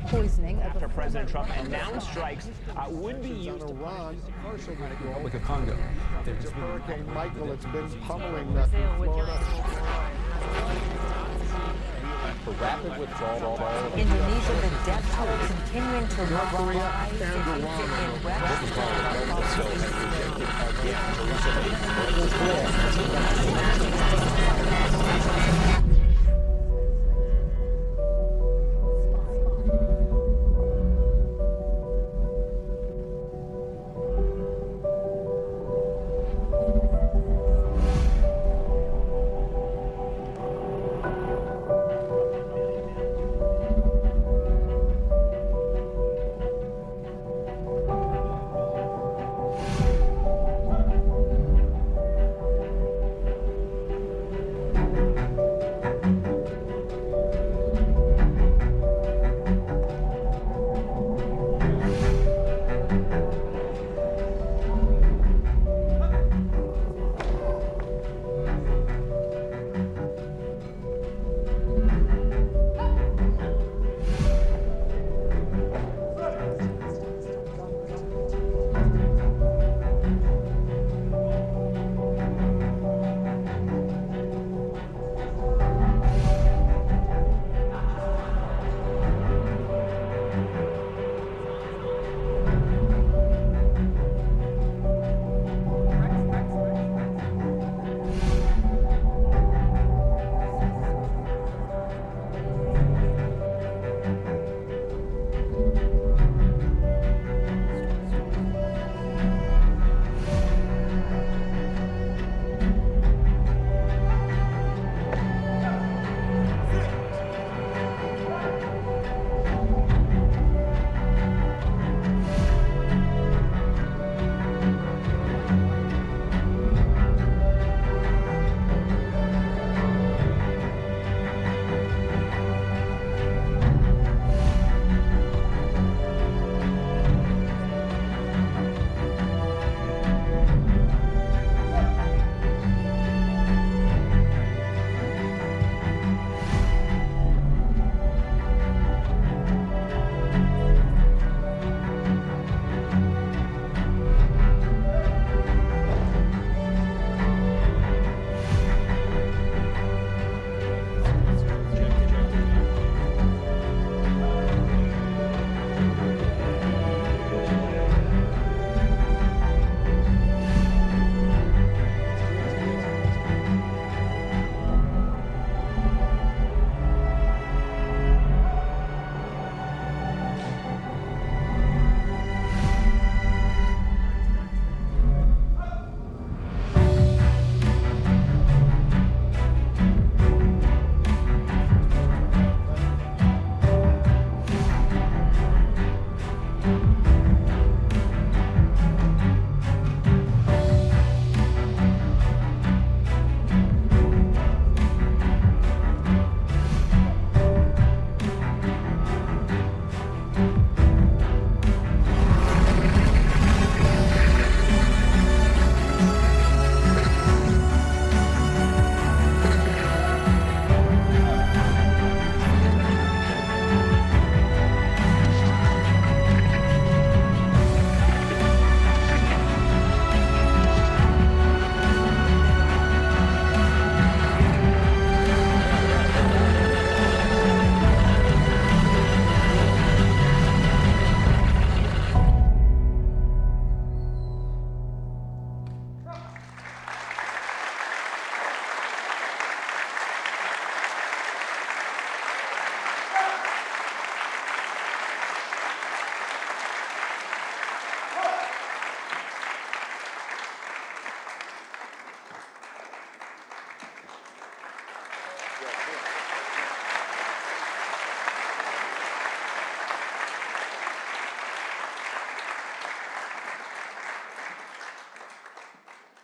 Poisoning after President Trump announced strikes would be used to Iran, partial Republic of Congo. There's Hurricane Michael. It's been pummeling Florida. For rapid withdrawal of all Indonesia, the death toll continuing to rise.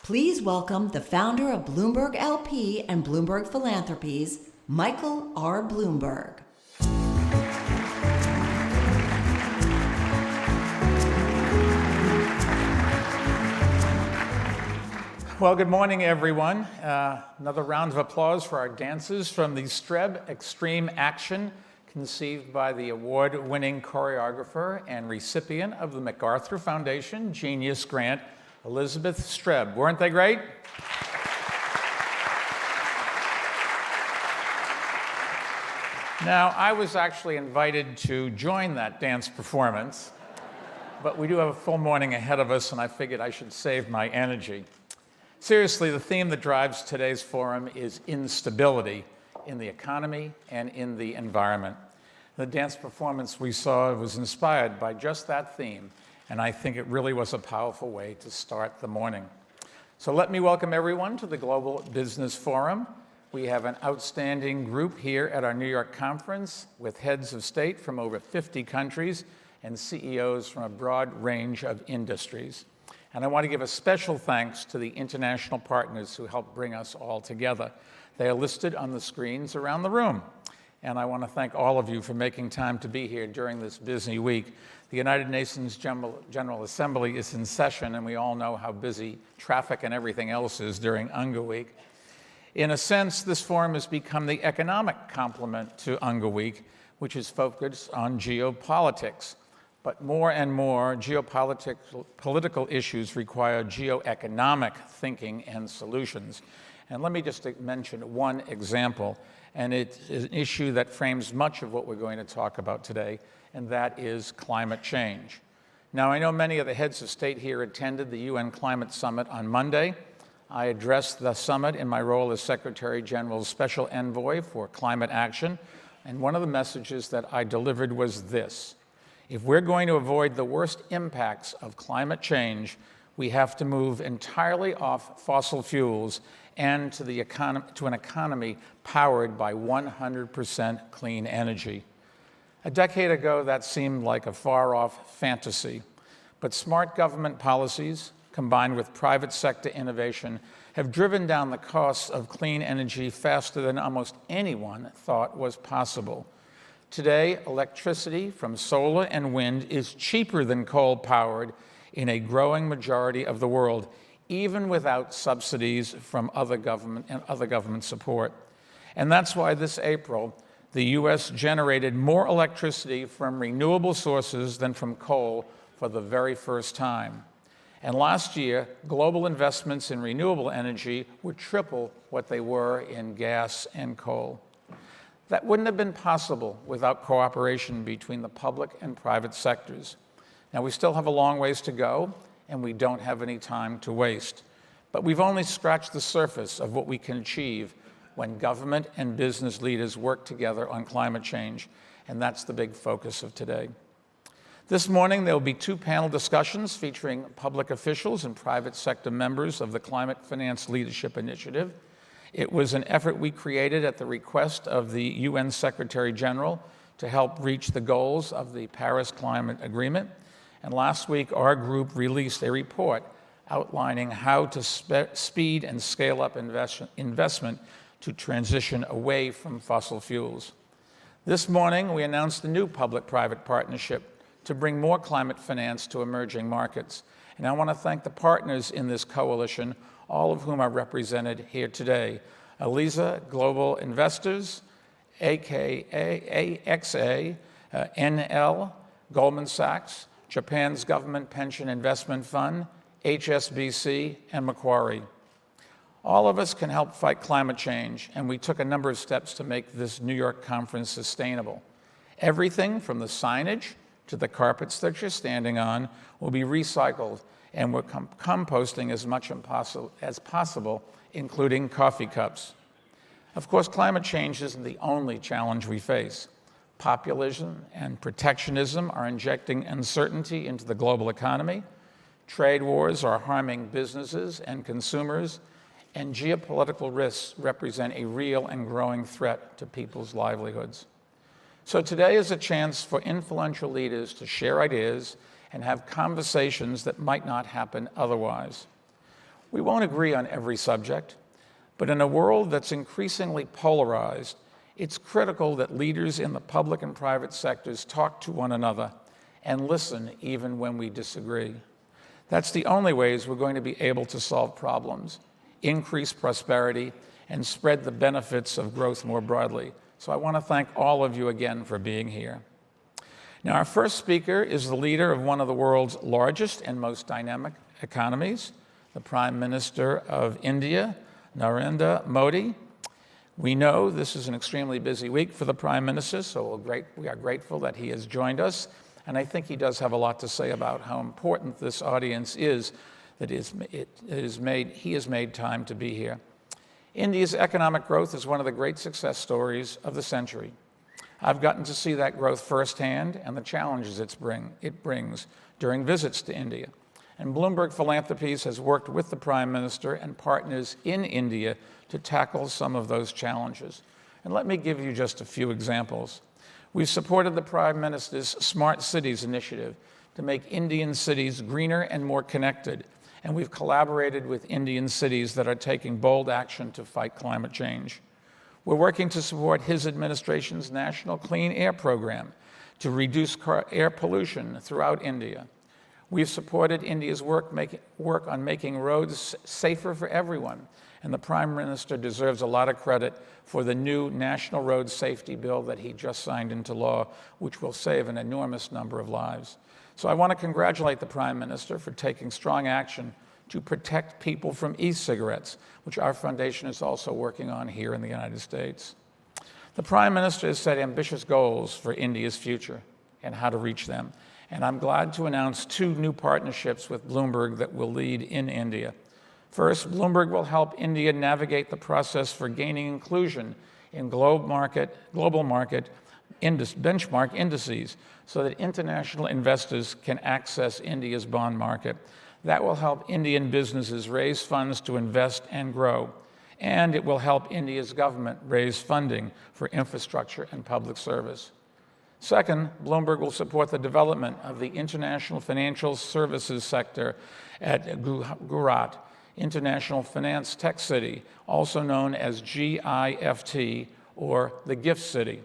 Please welcome the founder of Bloomberg LP and Bloomberg Philanthropies, Michael R. Bloomberg. Well, good morning, everyone. Another round of applause for our dancers from the Streb Extreme Action, conceived by the award-winning choreographer and recipient of the MacArthur Foundation Genius Grant, Elizabeth Streb. Weren't they great? Now, I was actually invited to join that dance performance, but we do have a full morning ahead of us, and I figured I should save my energy. Seriously, the theme that drives today's forum is instability in the economy and in the environment. The dance performance we saw was inspired by just that theme, and I think it really was a powerful way to start the morning. So let me welcome everyone to the Global Business Forum. We have an outstanding group here at our New York conference with heads of state from over 50 countries and CEOs from a broad range of industries. And I want to give a special thanks to the international partners who helped bring us all together. They are listed on the screens around the room. And I want to thank all of you for making time to be here during this busy week. The United Nations General Assembly is in session, and we all know how busy traffic and everything else is during UNGA Week. In a sense, this forum has become the economic complement to UNGA Week, which is focused on geopolitics. But more and more, political issues require geoeconomic thinking and solutions. And let me just mention one example, and it is an issue that frames much of what we're going to talk about today, and that is climate change. Now, I know many of the heads of state here attended the UN Climate Summit on Monday. I addressed the summit in my role as Secretary General's Special Envoy for Climate Action, and one of the messages that I delivered was this: if we're going to avoid the worst impacts of climate change, we have to move entirely off fossil fuels and to an economy powered by 100% clean energy. A decade ago, that seemed like a far-off fantasy, but smart government policies, combined with private sector innovation, have driven down the costs of clean energy faster than almost anyone thought was possible. Today, electricity from solar and wind is cheaper than coal-powered in a growing majority of the world, even without subsidies from other government support. And that's why this April, the U.S. generated more electricity from renewable sources than from coal for the very first time. And last year, global investments in renewable energy were triple what they were in gas and coal. That wouldn't have been possible without cooperation between the public and private sectors. Now, we still have a long ways to go, and we don't have any time to waste. But we've only scratched the surface of what we can achieve when government and business leaders work together on climate change, and that's the big focus of today. This morning, there will be two panel discussions featuring public officials and private sector members of the Climate Finance Leadership Initiative. It was an effort we created at the request of the UN Secretary General to help reach the goals of the Paris Climate Agreement. And last week, our group released a report outlining how to speed and scale up investment to transition away from fossil fuels. This morning, we announced a new public-private partnership to bring more climate finance to emerging markets. And I want to thank the partners in this coalition, all of whom are represented here today: Aliza Global Investors, AXA, NL, Goldman Sachs, Japan's Government Pension Investment Fund, HSBC, and Macquarie. All of us can help fight climate change, and we took a number of steps to make this New York conference sustainable. Everything from the signage to the carpets that you're standing on will be recycled, and we're composting as much as possible, including coffee cups. Of course, climate change isn't the only challenge we face. Populism and protectionism are injecting uncertainty into the global economy. Trade wars are harming businesses and consumers, and geopolitical risks represent a real and growing threat to people's livelihoods. So today is a chance for influential leaders to share ideas and have conversations that might not happen otherwise. We won't agree on every subject, but in a world that's increasingly polarized, it's critical that leaders in the public and private sectors talk to one another and listen even when we disagree. That's the only ways we're going to be able to solve problems, increase prosperity, and spread the benefits of growth more broadly. So I want to thank all of you again for being here. Now, our first speaker is the leader of one of the world's largest and most dynamic economies, the Prime Minister of India, Narenda Modi. We know this is an extremely busy week for the Prime Minister, so we are grateful that he has joined us. And I think he does have a lot to say about how important this audience is that he has made time to be here. India's economic growth is one of the great success stories of the century. I've gotten to see that growth firsthand and the challenges it brings during visits to India. And Bloomberg Philanthropies has worked with the Prime Minister and partners in India to tackle some of those challenges. And let me give you just a few examples. We've supported the Prime Minister's Smart Cities initiative to make Indian cities greener and more connected. And we've collaborated with Indian cities that are taking bold action to fight climate change. We're working to support his administration's National Clean Air Program to reduce air pollution throughout India. We've supported India's work on making roads safer for everyone. And the Prime Minister deserves a lot of credit for the new National Road Safety Bill that he just signed into law, which will save an enormous number of lives. So I want to congratulate the Prime Minister for taking strong action to protect people from e-cigarettes, which our foundation is also working on here in the United States. The Prime Minister has set ambitious goals for India's future and how to reach them. And I'm glad to announce 2 new partnerships with Bloomberg that will lead in India. First, Bloomberg will help India navigate the process for gaining inclusion in global market benchmark indices so that international investors can access India's bond market. That will help Indian businesses raise funds to invest and grow. And it will help India's government raise funding for infrastructure and public service. Second, Bloomberg will support the development of the international financial services sector at Gujarat, International Finance Tech City, also known as GIFT, or the Gift City.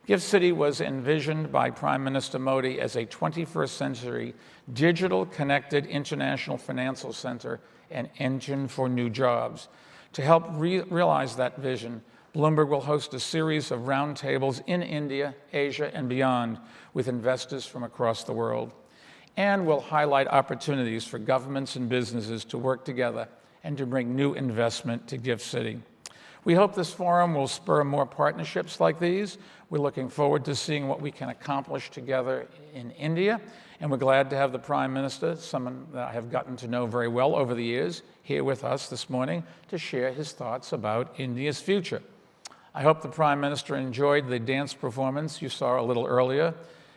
Gift City was envisioned by Prime Minister Modi as a 21st century digital connected international financial center and engine for new jobs. To help realize that vision, Bloomberg will host a series of roundtables in India, Asia, and beyond with investors from across the world, and will highlight opportunities for governments and businesses to work together and to bring new investment to Gift City. We hope this forum will spur more partnerships like these. We're looking forward to seeing what we can accomplish together in India, and we're glad to have the Prime Minister, someone that I have gotten to know very well over the years, here with us this morning to share his thoughts about India's future. I hope the Prime Minister enjoyed the dance performance you saw a little earlier.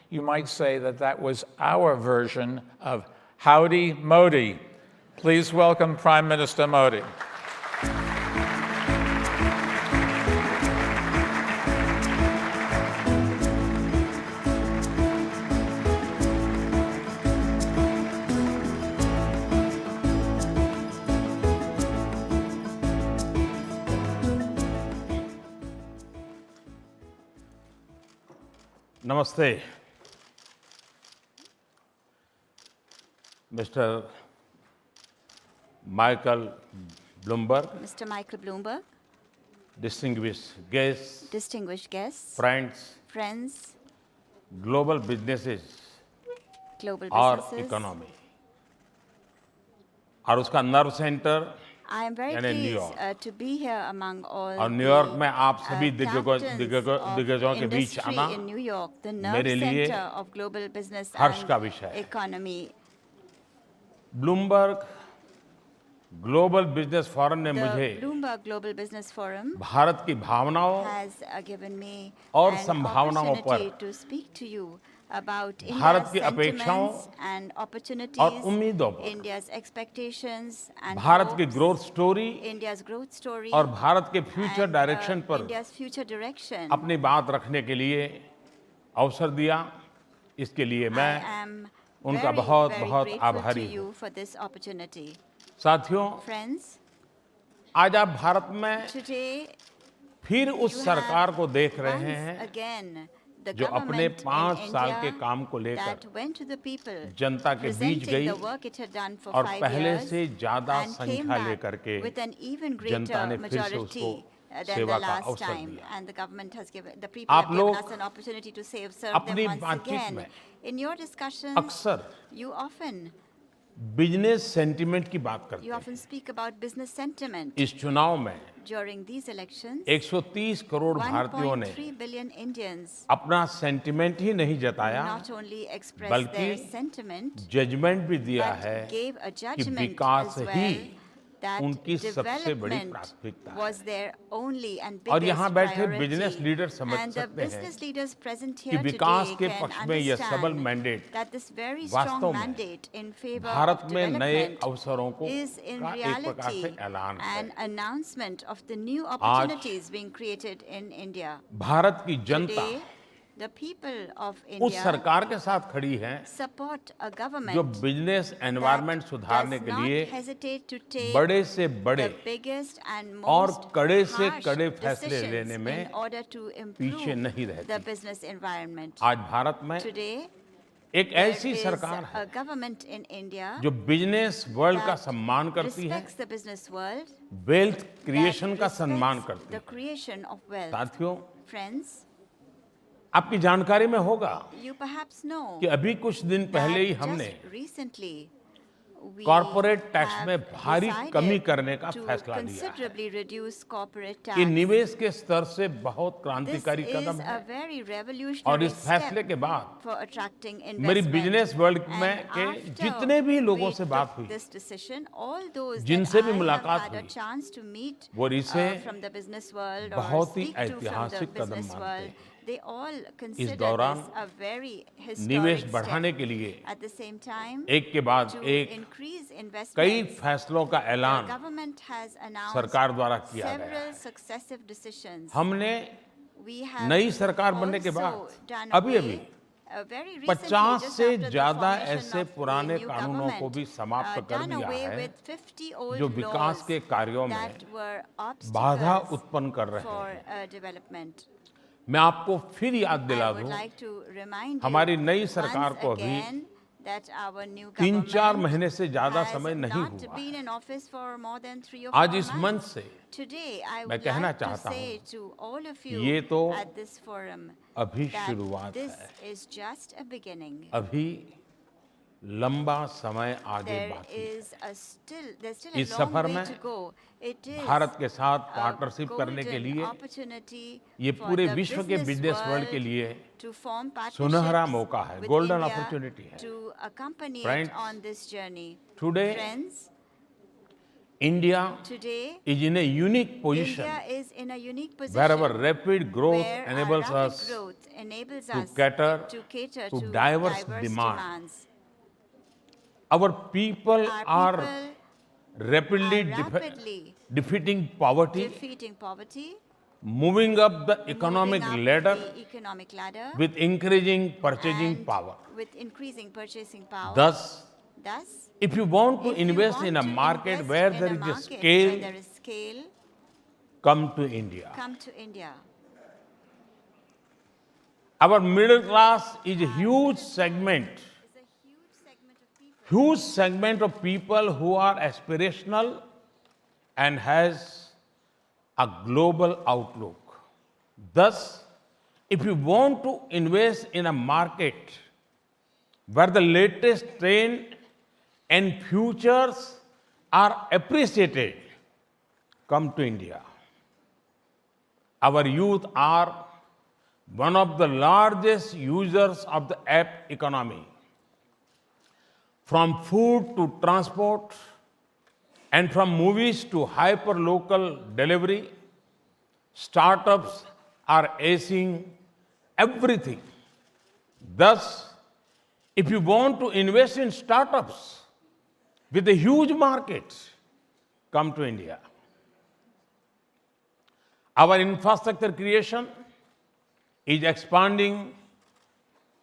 You might say that that was our version of Howdy Modi. Please welcome Prime Minister Modi. Namaste, Mr. Michael Bloomberg, Mr. Michael Bloomberg, distinguished guests, friends, global businesses global और businesses. Economy और उसका nerve centre I am very यानी pleased New York to be here among all और New York में आप the, सभी दिग्गजों के बीच industry आना in New York, the nerve मेरे लिए center of global business हर्ष का and विषय है। economy. Bloomberg global business forum ने The मुझे Bloomberg Global Business Forum Bharat की भावनाओं has given me और an संभावनाओं पर opportunity to speak to you about Bharat India's की अपेक्षाओं sentiments and opportunities, और उम्मीदों पर India's expectations and भारत की hopes, growth story India's growth story, और भारत के फ्यूचर and, डायरेक्शन पर India's future direction. अपनी बात रखने के लिए अवसर दिया, इसके लिए मैं I am उनका very, बहुत very बहुत grateful to आभारी हूँ। you for this opportunity. साथियों, Friends, आज आप भारत में today फिर उस you सरकार have को देख रहे once हैं again the जो अपने government 5 in साल के India काम को that लेकर went to the people, जनता के बीच presenting गई the work it had done for और 5 पहले years से ज्यादा and came संख्या back लेकर के with an even जनता ने greater फिर से majority उसको than सेवा the का last अवसर time, दिया। and the government has given, the people आप have given लोग us an opportunity to serve अपनी them once बातचीत again. में In your discussions, अक्सर you often बिजनेस सेंटिमेंट की बात करते you हैं। often speak about business sentiment. इस चुनाव में During these elections, 130 करोड़ भारतीयों ने 1.3 billion Indians अपना सेंटिमेंट ही नहीं जताया, not only expressed बल्कि their sentiment, जजमेंट भी दिया but है gave a कि judgment Vikas as he well that उनकी सबसे बड़ी development प्राथमिकता है। was their only and और biggest यहाँ बैठे बिजनेस priority. लीडर समझ And the सकते हैं business leaders present कि here विकास today के can पक्ष में यह सबल understand mandate that this very वास्तव strong में mandate in favor Bharat of में नए development अवसरों को is in का एक प्रकार से reality ऐलान an है। announcement of the new opportunities being created in India. Bharat की जनता Today, the people of उस India सरकार के साथ खड़ी है support a जो government बिजनेस एनवायरनमेंट that सुधारने does के not लिए hesitate to take बड़े से बड़े the biggest and और most कड़े से harsh कड़े फैसले decisions लेने में in order to पीछे improve नहीं रहती। the business environment. आज भारत में Today, एक there ऐसी is सरकार a है government in India जो बिजनेस वर्ल्ड का that सम्मान करती है, respects the business world, wealth that creation का सम्मान respects करती the है। creation of wealth. साथियों, Friends, आपकी जानकारी में होगा you perhaps know कि अभी कुछ दिन पहले ही that हमने just recently we corporate tax have में भारी decided कमी करने का to फैसला लिया है। considerably reduce corporate ये tax. निवेश के स्तर से बहुत This क्रांतिकारी is कदम a है very और revolutionary इस फैसले step के बाद for attracting मेरी investment. बिजनेस वर्ल्ड में And के after जितने भी लोगों we से बात took हुई, this decision, all those that जिनसे भी I have मुलाकात had a हुई, chance to meet वो इसे from the business world or बहुत ही speak to from the ऐतिहासिक कदम business मानते world, हैं। they all इस consider दौरान this a very निवेश historic बढ़ाने step. के लिए At the same time, एक के बाद to एक increase कई investments, फैसलों का the ऐलान government has announced सरकार द्वारा किया गया several है। successive decisions. हमने We have नई सरकार बनने के also बाद done अभी away, very recently, 50 just से after the ज्यादा formation ऐसे of the पुराने new कानूनों को government, भी समाप्त कर done दिया away है with 50 old जो विकास laws के कार्यों में that were बाधा obstacles उत्पन्न कर रहे for हैं। development. मैं आपको फिर याद I दिला would दूं, like to remind हमारी you नई सरकार once को अभी again that our new 3-4 government महीने से ज्यादा has समय नहीं not हुआ been है। in office for more than 3 or 4 आज इस मंच months. से Today, I मैं would कहना like to चाहता say हूं, to all of you ये तो at this forum अभी that शुरुआत this है, is just a beginning. अभी लंबा समय आगे There बाकी है। is there's still इस a long सफर way में to go. It is Bharat के साथ a पार्टनरशिप करने के golden लिए opportunity ये for पूरे the विश्व के business बिजनेस वर्ल्ड के world लिए to form सुनहरा partnerships मौका है, with golden India opportunity है। to accompany Friends, it on this journey. Today, Friends, India today is in a unique position India is in a unique position where our rapid growth where our enables rapid us growth enables to us cater to to diverse demand. demands. Our people Our are people rapidly are rapidly defeating poverty, defeating poverty, moving up the economic moving up ladder the economic ladder, with increasing purchasing and power. with increasing purchasing power. Thus, Thus, if you want to if you invest want in a to market invest where in there a is a market where scale, there is scale, come to India. come to India. Our middle class is a huge segment, It's a huge segment of people who are aspirational and has a global outlook. Thus, if you want to invest in a market where the latest trend and futures are appreciated, come to India. Our youth are one of the largest users of the app economy. From food to transport and from movies to hyper-local delivery, startups are acing everything. Thus, if you want to invest in startups with a huge market, come to India. Our infrastructure creation is expanding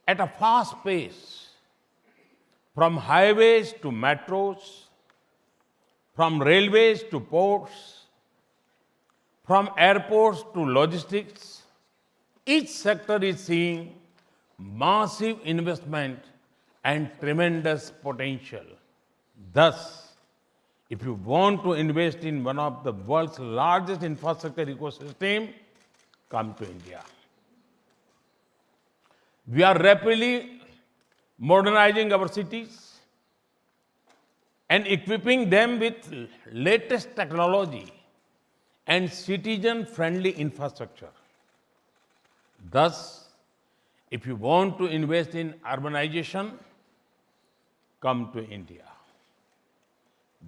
at a fast pace, from highways to metros, from railways to ports, from airports to logistics, each sector is seeing massive investment and tremendous potential. Thus, if you want to invest in one of the world's largest infrastructure ecosystem, come to India. We are rapidly modernizing our cities and equipping them with latest technology and citizen-friendly infrastructure. Thus, if you want to invest in urbanization, come to India.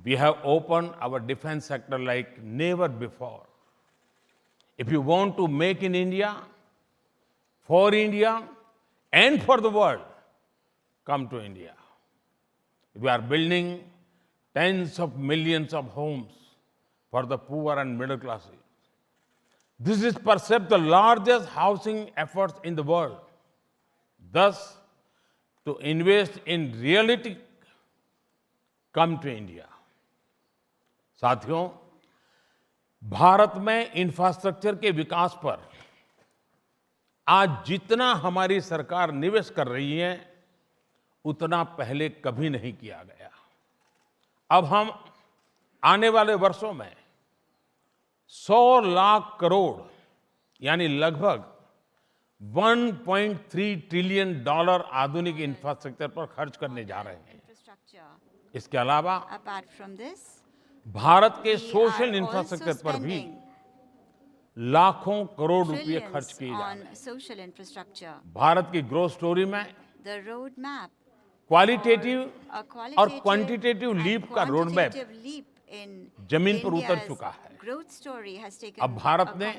We have opened our defense sector like never before. If you want to make in India, for India, and for the world, come to India. We are building tens of millions of homes for the poor and middle classes. This is perhaps the largest housing efforts in the world. Thus, to invest in reality, come to India. साथियों, भारत में infrastructure के विकास पर आज जितना हमारी सरकार निवेश कर रही है, उतना पहले कभी नहीं किया गया। अब हम आने वाले वर्षों में 100 लाख करोड़ यानी लगभग $1.3 ट्रिलियन आधुनिक इंफ्रास्ट्रक्चर पर खर्च करने जा रहे हैं। इसके अलावा भारत के सोशल इंफ्रास्ट्रक्चर पर भी लाखों करोड़ रुपए खर्च किए जा रहे हैं। भारत की ग्रोथ स्टोरी में क्वालिटेटिव और क्वांटिटेटिव लीप का रोड मैप जमीन पर उतर चुका है। अब भारत ने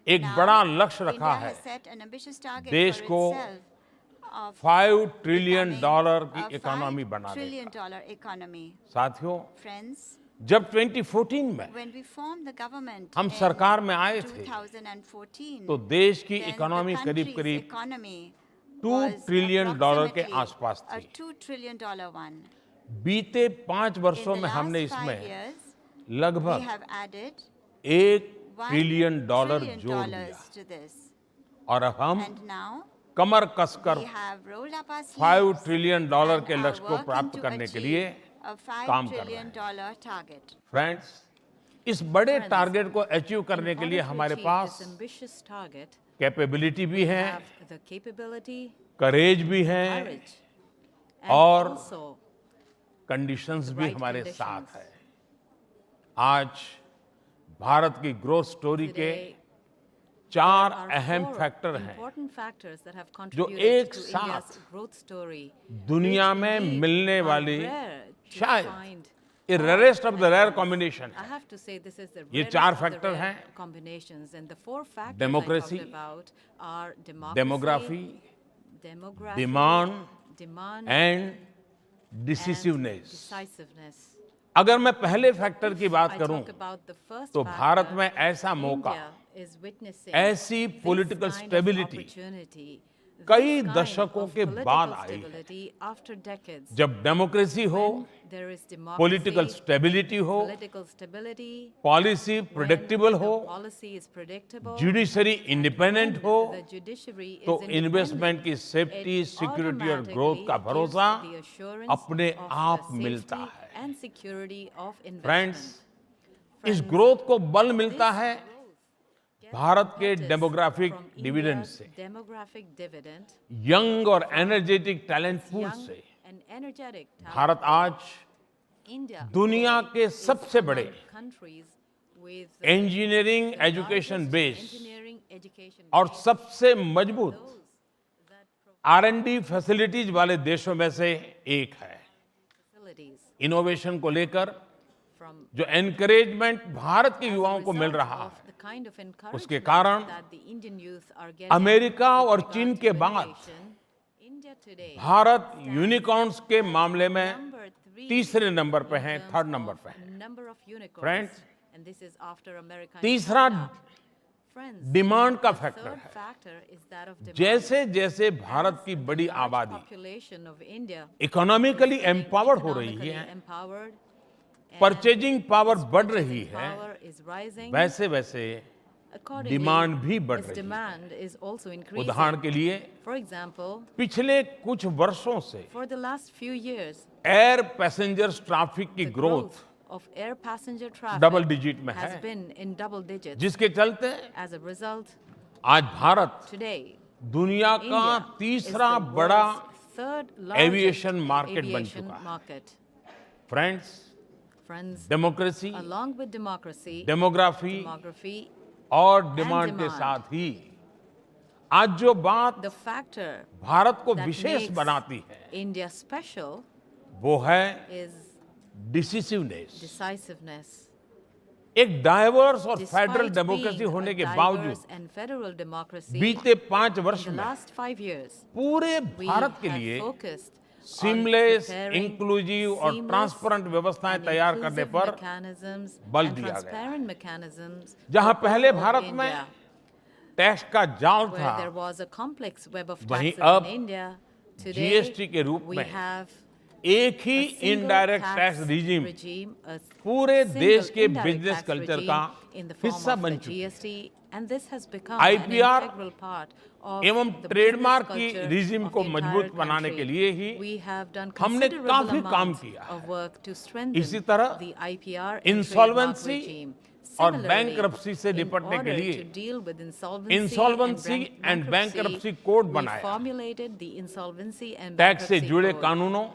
एक बड़ा लक्ष्य रखा है, देश को $5 ट्रिलियन की इकोनॉमी बनाने का। साथियों, जब 2014 में हम सरकार में आए थे, तो देश की इकोनॉमी करीब-करीब $2 ट्रिलियन के आसपास थी। बीते 5 वर्षों में हमने इसमें लगभग $1 ट्रिलियन जोड़ दिया और अब हम कमर कसकर $5 ट्रिलियन के लक्ष्य को प्राप्त करने के लिए काम कर रहे हैं। फ्रेंड्स, इस बड़े टारगेट को अचीव करने के लिए हमारे पास कैपेबिलिटी भी है, करेज भी है और कंडीशंस भी हमारे साथ है। आज भारत की ग्रोथ स्टोरी के 4 अहम फैक्टर हैं जो एक साथ दुनिया में मिलने वाली शायद ये rarest of the rare combination है। ये 4 फैक्टर हैं: democracy, demography, demand and decisiveness. अगर मैं पहले फैक्टर की बात करूं, तो भारत में ऐसा मौका, ऐसी पॉलिटिकल स्टेबिलिटी कई दशकों के बाद आई है। जब डेमोक्रेसी हो, पॉलिटिकल स्टेबिलिटी हो, पॉलिसी प्रेडिक्टेबल हो, जुडिशरी इंडिपेंडेंट हो, तो इन्वेस्टमेंट की सेफ्टी, सिक्योरिटी और ग्रोथ का भरोसा अपने आप मिलता है। फ्रेंड्स, इस ग्रोथ को बल मिलता है भारत के डेमोग्राफिक डिविडेंड से, यंग और एनर्जेटिक टैलेंट पूल से। भारत आज दुनिया के सबसे बड़े इंजीनियरिंग एजुकेशन बेस और सबसे मजबूत R&D फैसिलिटीज वाले देशों में से एक है। इनोवेशन को लेकर जो एनकरेजमेंट भारत के युवाओं को मिल रहा है, उसके कारण अमेरिका और चीन के बाद भारत यूनिकॉर्न्स के मामले में तीसरे नंबर पे हैं, 3rd नंबर पे हैं। फ्रेंड्स, तीसरा डिमांड का फैक्टर है। जैसे जैसे भारत की बड़ी आबादी इकोनॉमिकली एम्पावर्ड हो रही है, परचेजिंग पावर बढ़ रही है, Power is rising. वैसे वैसे Accordingly, डिमांड भी बढ़ its रही है। demand is also increasing. उदाहरण के लिए For example, पिछले कुछ वर्षों से for the last few years, air passengers traffic की the growth growth of air passenger traffic double digit में has है, been in double digits. जिसके चलते As a result, आज भारत today, दुनिया का India is तीसरा the बड़ा world's third largest aviation market बन aviation चुका है। market. Friends, Friends, democracy, along with democracy, demography demography, और डिमांड के demand. साथ ही आज जो बात the factor भारत को that विशेष makes बनाती है India special वो है is डिसिसिवनेस। decisiveness. एक डाइवर्स और Despite फेडरल डेमोक्रेसी being होने a के diverse बावजूद and federal democracy, बीते 5 वर्ष in the में last 5 years, पूरे we भारत के have लिए focused on seamless, preparing inclusive और seamless ट्रांसपेरेंट व्यवस्थाएं and तैयार करने inclusive पर mechanisms बल and दिया गया। transparent mechanisms जहां for पहले all of भारत में India, टैक्स का जाल where था, there was a complex web of वहीं taxes अब in India. Today, जीएसटी के रूप we में have एक ही a single indirect tax tax regime regime, a पूरे single देश के indirect business tax culture regime का in the form हिस्सा of बन the चुकी है। GST, and this has become an IPR integral part of एवं the ट्रेडमार्क business की culture रिजीम of को the मजबूत entire बनाने country. के लिए ही We have done हमने considerable काफी काम amounts किया है। of work to strengthen इसी तरह the IPR and trademark insolvency regime. और Similarly, बैंकरप्सी से in निपटने के order लिए to deal with insolvency insolvency and bankruptcy, bankruptcy code we बनाया, formulated the insolvency and tax से bankruptcy जुड़े code. कानूनों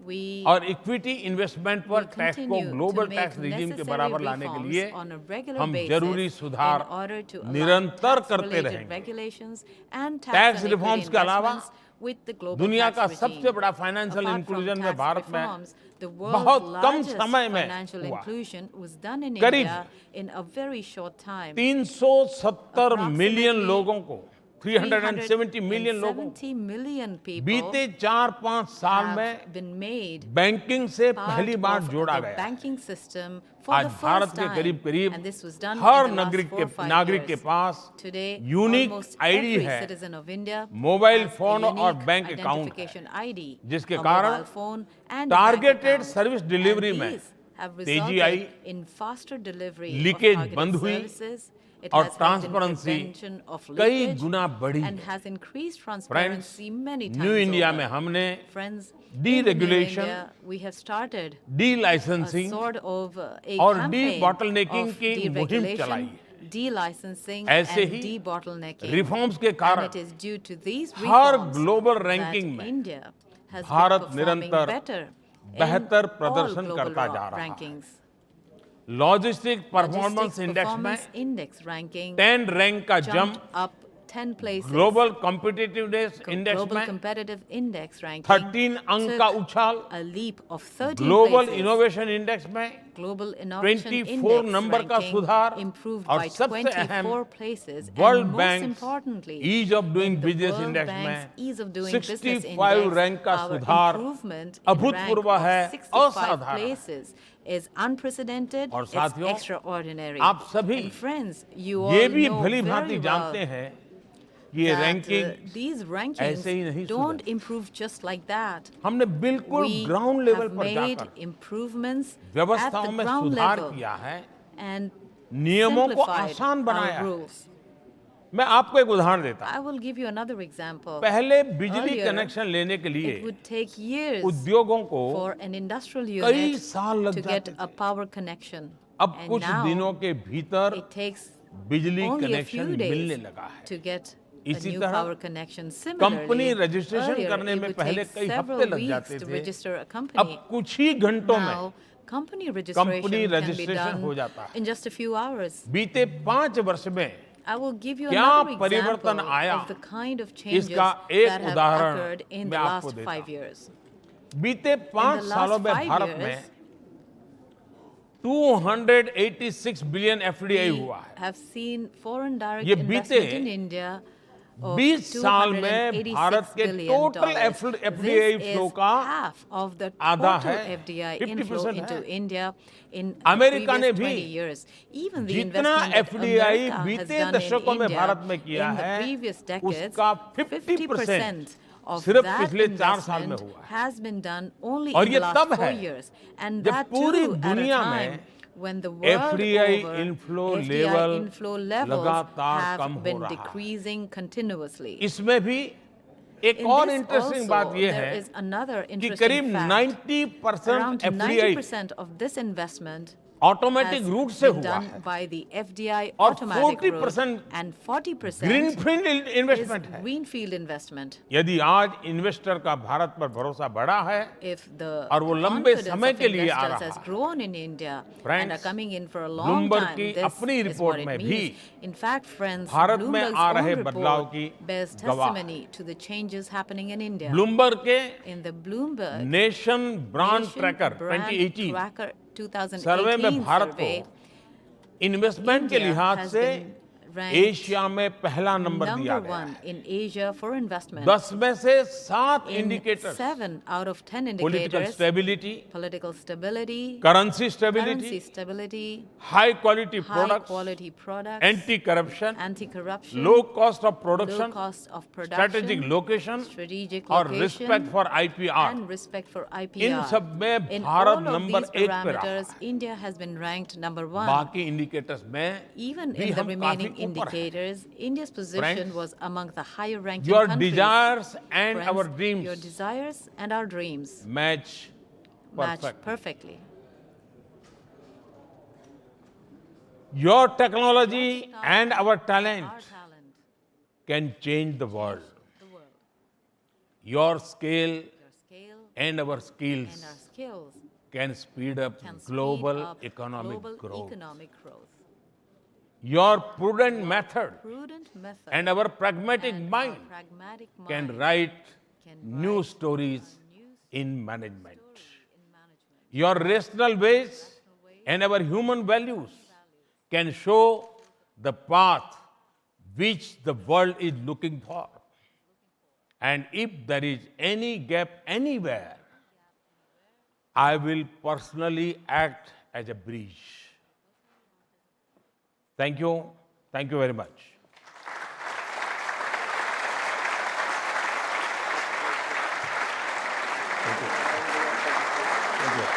We और इक्विटी इन्वेस्टमेंट पर will टैक्स को continue global to tax make regime के necessary बराबर लाने के reforms लिए on a regular हम basis जरूरी in सुधार order to align निरंतर करते tax-related रहेंगे। regulations and tax tax and reforms equity के अलावा investments with the global दुनिया tax का regime. सबसे बड़ा फाइनेंशियल Apart from इंक्लूजन में tax भारत में reforms, the world's बहुत कम largest समय में financial हुआ। inclusion was done in करीब India in a very short time. 370 million Approximately लोगों को 370 मिलियन लोगों को 370 million people बीते 4-5 साल have में been made बैंकिंग से part पहली बार of जोड़ा the गया। banking system for आज the भारत first के time, करीब-करीब and this was done her in the last 4-5 नागरिक के years. पास Today, unique almost ID every है, citizen of India mobile has a phone और unique बैंक अकाउंट है, identification ID, जिसके a कारण mobile phone and a bank targeted account. Service delivery And में these have तेजी resulted I, in faster delivery leakage of targeted बंद हुई services. It और has helped in transparency prevention of कई leakage गुना बढ़ी and है। has increased friends, transparency many times new India over. में हमने Friends, Deregulation, in India, we have started D a licensing sort of a और campaign de-bottlenecking of की मुहिम चलाई deregulation, है। de-licensing ऐसे and ही de-bottlenecking. रिफॉर्म्स के And कारण it is due to these her reforms global that ranking में India has Bharat been performing निरंतर better बेहतर in all प्रदर्शन global करता जा रहा है। rankings. Logistic performance Logistics index में Performance Index ranking 10 रैंक का jumped jump, up 10 places. Global competitiveness index Global में Competitive Index ranking 13 अंक took का उछाल, a leap of 13 global places. Innovation index में Global Innovation 24 Index नंबर का ranking सुधार improved और by सबसे अहम 24 places, world and most bank importantly, ease of doing in the business World index Bank's में Ease of Doing Business 65 Index, rank का our सुधार improvement in rank अभूतपूर्व of है, 65 असाधारण। places is unprecedented, और it's साथियों, extraordinary. आप सभी And friends, you ये all भी know भली very भांति well जानते हैं कि ये that रैंकिंग these ऐसे ही नहीं rankings don't सुधरती। improve just like that. हमने बिल्कुल We ग्राउंड लेवल have पर made जाकर improvements at व्यवस्थाओं the में ground सुधार level किया है, and नियमों को simplified आसान our बनाया है। rules. मैं आपको एक उदाहरण देता हूं। I will give you another example. पहले बिजली Earlier, कनेक्शन लेने के लिए It would take years उद्योगों को for an industrial कई unit साल लग to जाते get a थे। power connection. अब And कुछ now दिनों के भीतर it takes बिजली only a कनेक्शन few मिलने days लगा है। to get a इसी new तरह power connection. Similarly, company registration earlier करने it में would पहले take कई several हफ्ते लग weeks जाते to थे, register a अब company. कुछ ही घंटों में Now, company company registration can be registration हो done जाता है। in just a few hours. बीते 5 वर्ष में I will give you क्या another परिवर्तन example आया, of the kind of changes इसका that एक have उदाहरण occurred in मैं the आपको last देता 5 हूं। years. बीते 5 last सालों में 5 भारत years, में 286 बिलियन एफडीआई We हुआ है। have seen foreign direct ये बीते investment in India of 20 साल में $286 भारत के billion. Total FDI This flow is का half of the आधा total है, FDI 50% inflow है। into India in the America ने previous भी 20 years. Even the जितना investment that FDI America has बीते done in दशकों में India भारत में किया in the है, previous decades, उसका 50% 50% of सिर्फ that पिछले 4 साल में investment हुआ है। has been done only और in ये the तब last 4 है years. And जब that पूरी too at a दुनिया time में when the world FDI over, inflow FDI level inflow levels लगातार कम have हो been रहा है। decreasing continuously. इसमें भी एक In और this इंटरेस्टिंग also, बात ये there है is another कि interesting करीब fact. 90% Around FDI 90% of this investment automatic has route से been हुआ done है by the FDI और automatic route, 40% and 40% greenfield is investment है। greenfield investment. यदि आज इन्वेस्टर का भारत पर भरोसा बढ़ा है If the और वो लंबे confidence समय of के लिए आ investors रहा has है। grown in India and Friends, are coming in for a long Bloomberg time, की this अपनी is रिपोर्ट what it में means. भी In fact, friends, भारत में Bloomberg's आ own रहे बदलाव report की bears गवाह है। testimony to the changes happening in India. Bloomberg के In the Bloomberg nation brand Nation tracker Brand 2018 Tracker सर्वे में 2018 भारत को survey, इन्वेस्टमेंट के India लिहाज has से been ranked एशिया में पहला नंबर दिया number गया one है। in Asia for investment. 10 में से 7 In indicators 7 out of 10 political indicators, stability, political stability, currency currency stability, stability, high quality high products, quality products, anti corruption, anti-corruption, low cost of low production, cost of strategic production, location strategic और location, respect for IPR. and respect for in IPR. सब में In Bharat all of number these 1 पे रहा parameters, है। India has been ranked number 1. बाकी indicators में Even भी in the हम काफी remaining ऊपर हैं। indicators, India's position Friends, was among the higher ranking Your countries. desires and Friends, our your dreams desires and our dreams match match perfect. perfectly. Your technology and our Our talent talent, can change the world. the world, Your scale your scale and our and skills our skills can speed up can global speed up economic global growth. economic growth. Your prudent method Prudent method and our pragmatic and mind our pragmatic can mind write can new write stories new in management. in management. Your rational ways and our human values can show the path which the world is looking for. And if there is any gap anywhere, I will personally act as a bridge. Thank you. Thank you very much. Thank you. Thank you.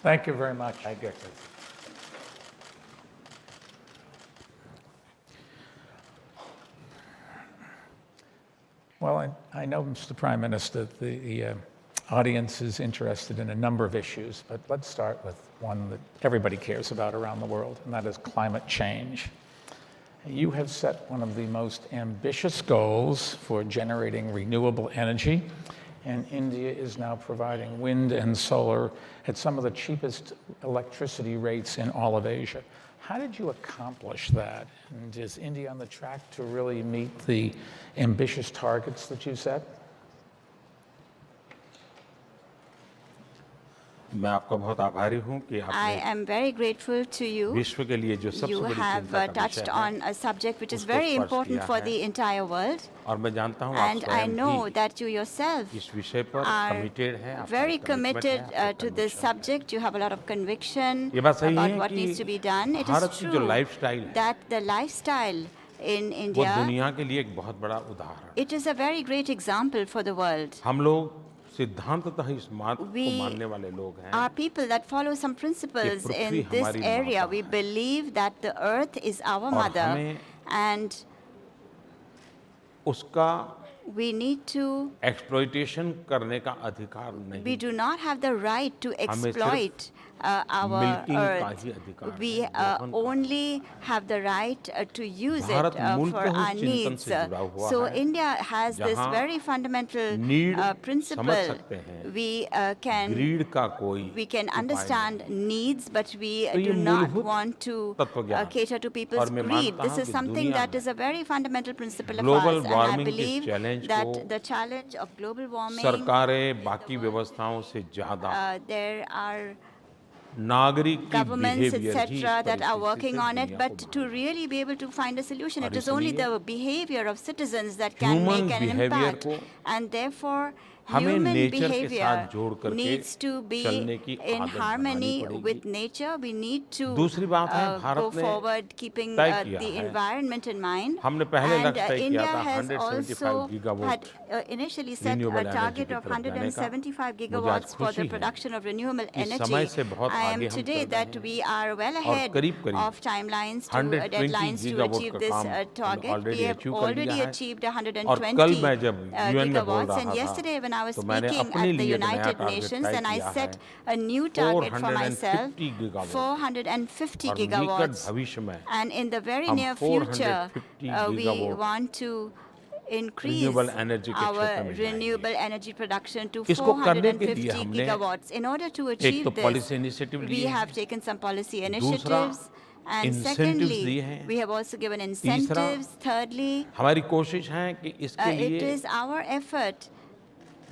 Thank you very much. I get it. Well, I know, Mr. Prime Minister, the audience is interested in a number of issues, but let's start with one that everybody cares about around the world, and that is climate change. You have set one of the most ambitious goals for generating renewable energy, and India is now providing wind and solar at some of the cheapest electricity rates in all of Asia. How did you accomplish that? And is India on the track to really meet the ambitious targets that you set? मैं आपका बहुत आभारी हूं कि I आपने am very grateful to you. विश्व के लिए जो सबसे You बड़ी have चिंता का touched विषय on है a subject which is उसको very स्पर्श important किया for है। the entire world. और मैं जानता हूं आप And I स्वयं know भी that you yourself इस विषय पर are कमिटेड हैं, आपका very एक commitment committed है, आपका to this conviction है। subject. You have a lot of conviction ये बात सही about है what कि needs to be done. It Bharat is की जो true lifestyle है, that the lifestyle in वो India, दुनिया के लिए एक बहुत बड़ा उदाहरण है। it is a very great example for the world. हम लोग सिद्धांततः इस बात को We मानने वाले लोग हैं are people that follow some principles Prithvi in this हमारी area. माता We है। believe that the earth is our और mother हमें and उसका we need to, एक्सप्लॉइटेशन करने का अधिकार we नहीं। do not have the right to हमें सिर्फ exploit our milking का earth. ही अधिकार We है, दोहन का। only have the right to use it Bharat for मूलतः उस our चिंतन needs. से जुड़ा हुआ So है, India has this जहाँ very fundamental need समझ principle. सकते हैं, We can ग्रीड का कोई we can उपाय understand नहीं। needs, but we तो ये do not मूलभूत want to तत्वज्ञान cater to people's और मैं greed. मानता This हूं is कि something दुनिया that में is a very fundamental principle of global ours. And I warming के believe challenge that को the challenge of global warming, सरकारें बाकी व्यवस्थाओं से ज्यादा there are नागरिक की governments, behavior ही इस etc., that are परिस्थिति working से on it, दुनिया को but बाहर to really be able to find a solution, और it is only इसलिए the behavior of citizens that can human make an behavior impact. को And therefore, हमें human nature के behavior साथ जोड़ करके needs to be चलने की in आदत बनानी harmony पड़ेगी। with nature. We need to दूसरी बात है, go भारत ने forward keeping तय किया the है, environment in mind. हमने पहले And लक्ष्य तय किया India था has 175 also gigawatt had initially set renewable a energy target की of तरफ जाने का। 175 मुझे आज gigawatts for खुशी the है production of renewable कि energy. समय से बहुत I आगे am हम today चल रहे that हैं we are well और ahead करीब-करीब of timelines to 120 deadlines to gigawatt achieve का this काम हमने target. We already have achieve कर already लिया है। achieved और कल मैं 120 जब UN में बोल gigawatts. रहा And था, yesterday when I was तो मैंने speaking अपने at the लिए एक नया United टारगेट Nations, तय then I किया set है, a new target for myself, 450 gigawatt 450 और निकट gigawatts. भविष्य में And in the very हम near future, 450 we gigawatt want to increase renewable energy के our क्षेत्र में renewable energy production to इसको करने के लिए 450 हमने gigawatts. In order to एक achieve तो this, पॉलिसी इनिशिएटिव we लिए हैं, have taken some policy दूसरा initiatives. And incentives secondly, दिए हैं, we have also given तीसरा incentives. Thirdly, हमारी कोशिश है कि इसके it लिए is our effort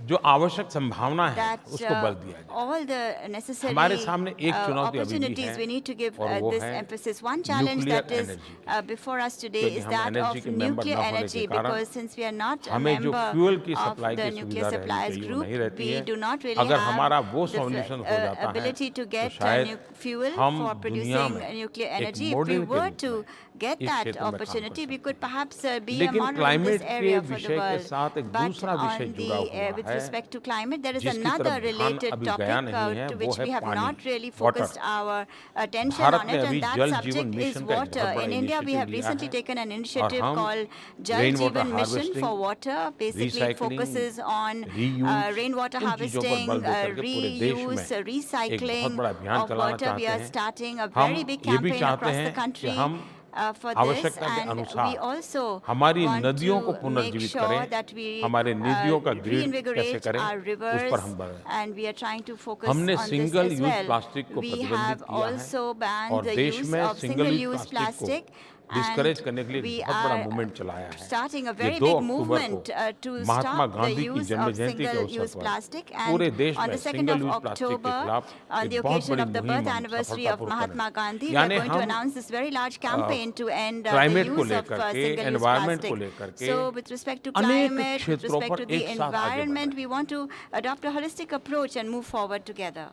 जो आवश्यक संभावना है that उसको बल दिया जाए। all the necessary हमारे सामने एक चुनौती अभी भी opportunities है we need to give और वो this है emphasis. One challenge nuclear that is energy before us today क्योंकि is हम that एनर्जी of के मेंबर nuclear न होने के energy, कारण because since we are not a हमें जो member फ्यूल की of सप्लाई the की nuclear सुविधा रहनी suppliers चाहिए वो group, नहीं रहती we है। do not really अगर have हमारा वो the सॉल्यूशन हो जाता है ability to तो get शायद fuel हम for दुनिया producing में nuclear एक energy. If we मॉडल के were रूप to में get इस that क्षेत्र में काम कर opportunity, we सकते could हैं। perhaps be a लेकिन model in this क्लाइमेट के area for the विषय के world. साथ एक But दूसरा विषय on जुड़ा the हुआ with है respect to climate, there is जिसकी another तरफ ध्यान related अभी topic गया नहीं है, to वो which है we have पानी, not really water. focused our attention Bharat on ने it, अभी and that जल जीवन subject is मिशन का एक water. बहुत बड़ा In India, we have initiative लिया recently है taken an और initiative हम called Jal rain water Jeevan Mission harvesting, for water. Basically, it focuses on reuse, rainwater इन चीजों पर harvesting, बल देकर के पूरे देश में reuse, एक recycling बहुत बड़ा अभियान of चलाना water. We चाहते are हैं। starting a हम very big ये भी campaign चाहते across the हैं कि country हम for this, आवश्यकता के and we अनुसार also हमारी want नदियों को to make पुनर्जीवित sure करें, that we हमारे नदियों का ग्रिड कैसे reinvigorate करें our उस rivers, पर हम बढ़ रहे हैं। and we are trying to focus हमने on this single as use well. Plastic को We प्रतिबंधित have किया है also banned और the देश use में of single use single-use plastic plastic, को डिस्करेज and करने के लिए we एक बहुत बड़ा are मूवमेंट चलाया है। starting a ये very 2 big अक्टूबर movement को to Mahatma stop the Gandhi की use जन्म of जयंती के single-use अवसर पर plastic, पूरे and देश on में the 2nd single of use plastic के October, खिलाफ on the एक बहुत occasion बड़ी of the मुहिम birth हम anniversary of सफलतापूर्वक Mahatma करें। Gandhi, we are यानी going to हम announce this very large campaign to end the climate को use of लेकर के single-use एनवायरनमेंट को plastic. लेकर के So with respect to अनेक climate, with क्षेत्रों respect पर to the एक साथ आगे बढ़ environment, रहे we want to adopt a holistic approach and move forward together.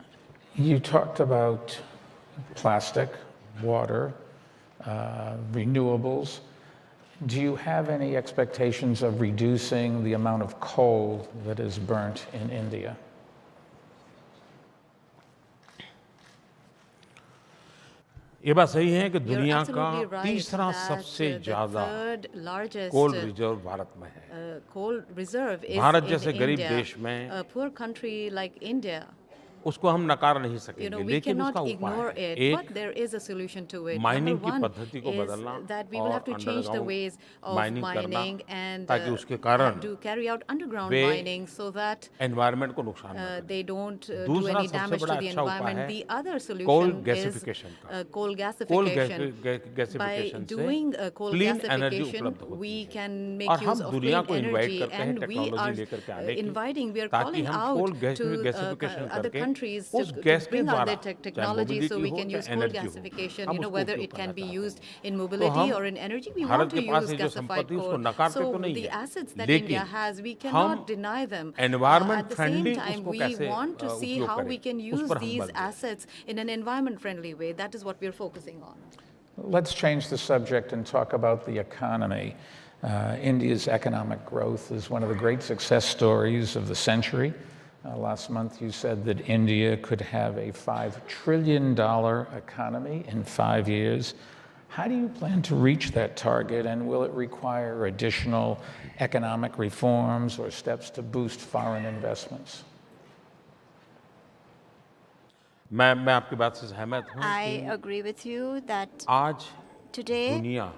You talked about plastic, water, renewables. Do you have any expectations of reducing the amount of coal that is burnt in India? ये बात सही है कि You're दुनिया का absolutely right तीसरा that, सबसे the ज्यादा third largest कोल रिजर्व भारत में है। coal reserve is Bharat in जैसे गरीब India. देश में A poor country like India, उसको हम नकार नहीं you सकेंगे, know, we लेकिन cannot उसका ignore उपाय है it, but एक there is a solution to it. Mining Number की one पद्धति को is बदलना that we will have to और change the ways underground of mining करना mining and ताकि उसके कारण do carry out underground way mining so that environment को नुकसान न करे। they don't do दूसरा any सबसे damage बड़ा to the अच्छा उपाय environment. है The other coal solution is gasification का। coal coal gasification. By gasification से doing coal clean energy gasification, उपलब्ध होती we है can और make हम use of दुनिया clean को इनवाइट energy, करते हैं and we टेक्नोलॉजी are लेकर के आने की inviting, we are ताकि calling हम कोल out to गैसिफिकेशन other करके countries उस to गैस के bring out द्वारा their चाहे technology so we मोबिलिटी हो can use चाहे coal एनर्जी हो gasification, हम you know, उसको whether उपयोग it can करना be चाहते used हैं। in तो mobility हम or in energy. We Bharat want to के पास use ये जो gasified संपत्ति उसको coal. नकारते So तो नहीं the है, assets that लेकिन India has, we हम cannot deny them. Environment At the friendly same time, उसको we कैसे want to see उपयोग how we करें can उस use पर हम these बल दें। assets in an environment-friendly way. That is what we are focusing on. Let's change the subject and talk about the economy. India's economic growth is one of the great success stories of the century. Last month you said that India could have a $5 trillion economy in 5 years. How do you plan to reach that target, and will it require additional economic reforms or steps to boost foreign investments? मैं आपकी बात से सहमत हूँ I कि agree with you that आज today दुनिया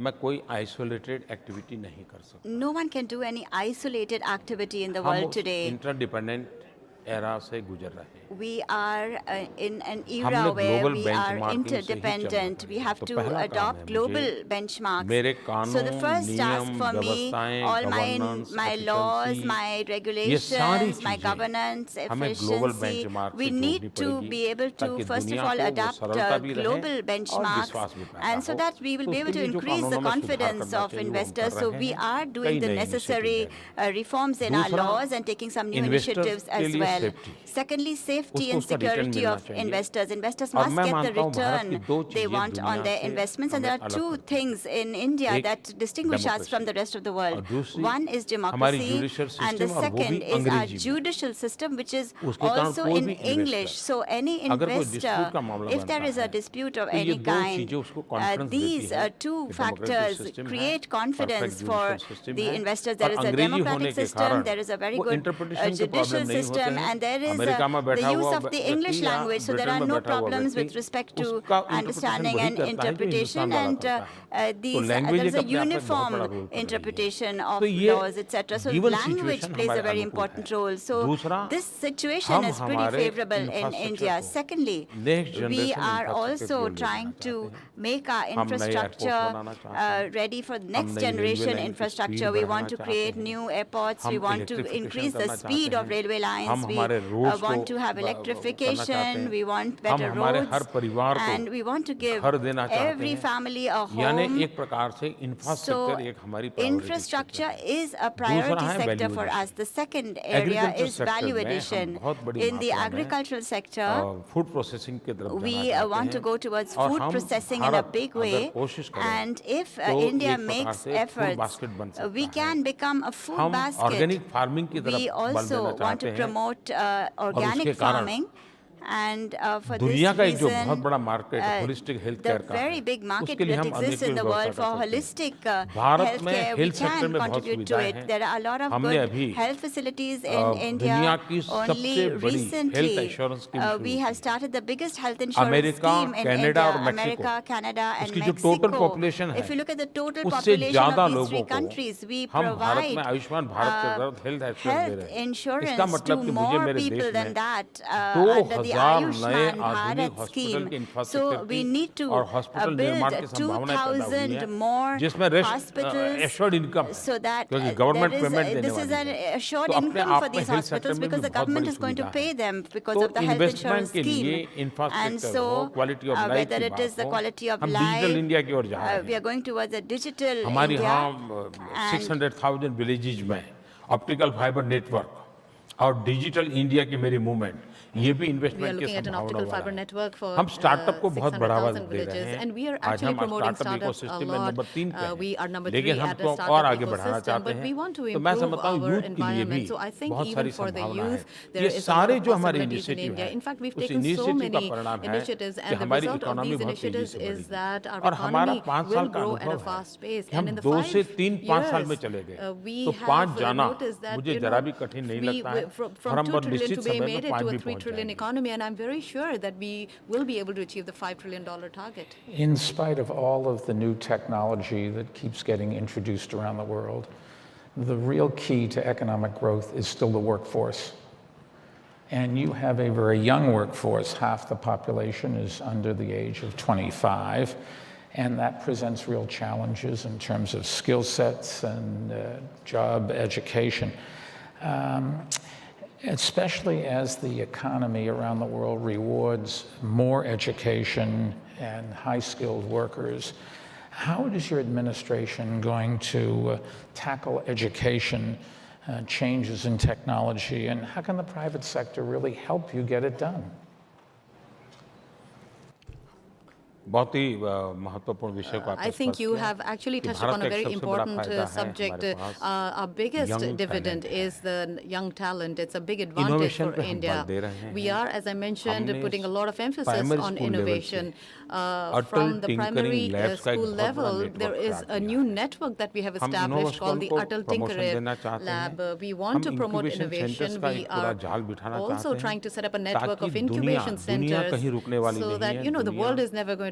में कोई आइसोलेटेड एक्टिविटी नहीं कर सकता। no one can do any isolated activity in the हम world today. इंटरडिपेंडेंट era से गुजर रहे हैं। We are in an era हमने where global we are benchmarking से ही interdependent. चलना We है। have तो to पहला काम adopt है global मुझे benchmarks. मेरे So the कानून, first task नियम, for me, व्यवस्थाएं, all governance, my laws, efficiency, my ये सारी regulations, my चीजें governance, हमें global efficiency, benchmark we से जोड़नी need to पड़ेगी be able to ताकि first of दुनिया all को वो adapt सरलता भी रहे global और benchmarks, विश्वास भी पैदा and so हो। that we will तो be able उसके to लिए जो increase the कानूनों में सुधार confidence करना of चाहिए वो हम investors. कर So रहे we हैं। are कई doing the नई necessary initiative reforms in our दूसरा, laws and taking some new investors initiatives के as लिए well. safety. Secondly, safety उसको and उसका return security मिलना of चाहिए। investors. Investors अब must मैं get the मानता हूँ भारत की return दो they चीजें want on दुनिया their से investments, and हमें there are अलग two करती हैं। things in India एक that distinguish us from the rest of the world. और दूसरी One is हमारी democracy, judicial and the system और वो भी second is our अंग्रेजी में। judicial system, which is उसके कारण also कोई in भी English. investor So any अगर कोई investor, dispute का मामला if there बनता is a है, dispute of तो ये any दो kind, चीजें उसको confidence देती these है two कि democratic factors system है, create perfect confidence for judicial system the है, investors. और There is a अंग्रेजी होने democratic के system, कारण there is a very वो good interpretation के judicial problem नहीं होते system, हैं। and there is अमेरिका में the बैठा use हुआ of the व्यक्ति English या language, so there Britain are में no बैठा हुआ problems with व्यक्ति, respect to उसका interpretation understanding वही and करता है जो interpretation, हिंदुस्तान वाला and करता है। तो there language is एक a अपने आप में बहुत बड़ा uniform role कर रही है। interpretation of तो ये laws, etc. So given language situation plays a हमारे very अनुकूल important है। role. So दूसरा, this situation हम is pretty हमारे favorable in infrastructure India. को Secondly, next we generation are infrastructure also को ले trying जाना to चाहते हैं। make our हम नए airports infrastructure बनाना चाहते हैं। ready for the हम next नई railway generation line की infrastructure. speed We बढ़ाना want to चाहते create हैं। new airports. We हम want to electrification increase the करना speed चाहते of हैं। railway lines. हम We हमारे roads want को to have करना चाहते electrification. हैं। We want हम better हमारे roads. हर परिवार को And we want to give घर देना चाहते every हैं। family a यानी home. एक प्रकार से So infrastructure एक हमारी priority infrastructure sector है। is a priority दूसरा है sector value for addition। us. The second area Agriculture is sector value में हम addition. बहुत बड़ी In the मात्रा में, agricultural sector, food processing की तरफ जाना we चाहते want to हैं। go towards और food हम processing in a Bharat big अगर way. कोशिश करें And if तो India एक प्रकार makes से food efforts, basket बन सकता we है। can become a food हम basket. organic farming की तरफ We बल also देना want चाहते to हैं। promote और उसके organic कारण farming. And for this दुनिया का एक जो बहुत reason, बड़ा market holistic health the care का very है, big market उसके लिए that हम exists in the अनेक world for व्यवस्था कर सकते holistic हैं। भारत में healthcare, we health sector can में बहुत contribute to सुविधाएं it. हैं। There are a lot of हमने good अभी health facilities in India. दुनिया की Only सबसे बड़ी हेल्थ recently, इंश्योरेंस स्कीम शुरू we की। have started the biggest health insurance America, scheme in Canada India. और मेक्सिको, America, Canada, and उसकी जो Mexico. total population है, If you look at the total उससे population ज्यादा of these three लोगों को countries, we हम भारत में provide आयुष्मान भारत के तहत हेल्थ इंश्योरेंस दे health रहे हैं। इसका insurance मतलब to कि मुझे more मेरे people देश than में that under the 2000 नए Ayushman आधुनिक Bharat हॉस्पिटल scheme. के So इंफ्रास्ट्रक्चर we की need to और हॉस्पिटल निर्माण की build संभावनाएं पैदा हुई 2,000 हैं, more जिसमें रेस्ट hospitals एश्योर्ड इनकम है, so that क्योंकि गवर्नमेंट there is, पेमेंट देने this is वाली an है। assured तो अपने income आप for में these हेल्थ सेक्टर hospitals में भी because the बहुत government बड़ी is going to सुविधा pay है। them because तो of the health insurance investment के लिए scheme. And इंफ्रास्ट्रक्चर so, हो, क्वालिटी ऑफ लाइफ whether की it is बात the हो, quality of हम life, डिजिटल इंडिया की ओर जा रहे we are हैं। going towards a digital हमारे India. यहाँ 600,000 विलेजेज में ऑप्टिकल फाइबर नेटवर्क और डिजिटल इंडिया की मेरी मूवमेंट, ये भी We are इन्वेस्टमेंट के looking at an संभावना optical वाला fiber है। network for हम स्टार्टअप को बहुत बढ़ावा 600,000 दे रहे villages, हैं। and we are आज actually हम promoting startup startups a ecosystem में lot. नंबर 3 पे We are हैं, number लेकिन 3 हम at तो a और startup आगे बढ़ाना ecosystem, चाहते but we हैं। want to तो मैं improve समझता हूँ our यूथ के लिए भी environment. So I think बहुत even सारी for the संभावना है। youth, there ये is a lot सारे of जो हमारे possibilities in इनिशिएटिव India. हैं, In fact, we've उस taken so इनिशिएटिव का many परिणाम है initiatives, कि and the हमारी result of इकोनॉमी these बहुत तेजी initiatives से is that our बढ़ेगी। और हमारा economy 5 will साल का grow at a अनुभव fast है pace. कि And हम in the 2 से 5 3-5 साल में years, चले गए, we तो 5 have जाना noticed that, मुझे you जरा know, भी कठिन नहीं we लगता है from और हम 2 बहुत trillion निश्चित today समय made में it 5 to a भी 3 पहुंच trillion जाएंगे। economy, and I'm very sure that we will be able to achieve the $5 trillion target. In spite of all of the new technology that keeps getting introduced around the world, the real key to economic growth is still the workforce. And you have a very young workforce. Half the population is under the age of 25. And that presents real challenges in terms of skill sets and job education. Especially as the economy around the world rewards more education and high-skilled workers. How is your administration going to tackle education changes in technology, and how can the private sector really help you get it done? बहुत ही महत्वपूर्ण विषय को आपने I think स्पर्श you किया have actually कि touched Bharat upon का a एक very सबसे बड़ा important फायदा है subject. हमारे पास Our biggest young dividend talent is the young talent. It's a big advantage Innovation for पे हम India. बल दे रहे हैं। We are, as I mentioned, हमने putting a lot of emphasis primary on school level innovation. Atal From the tinkering primary labs का एक school बहुत बड़ा level, there network is start a किया new है। network that we have हम established called the innovation को Atal promotion देना Tinker चाहते Lab. हैं। We want to हम promote incubation innovation. centers का We एक पूरा are जाल बिठाना also चाहते हैं trying to set up a network ताकि of incubation दुनिया centers कहीं रुकने वाली so नहीं that, है। you know, the दुनिया world is never going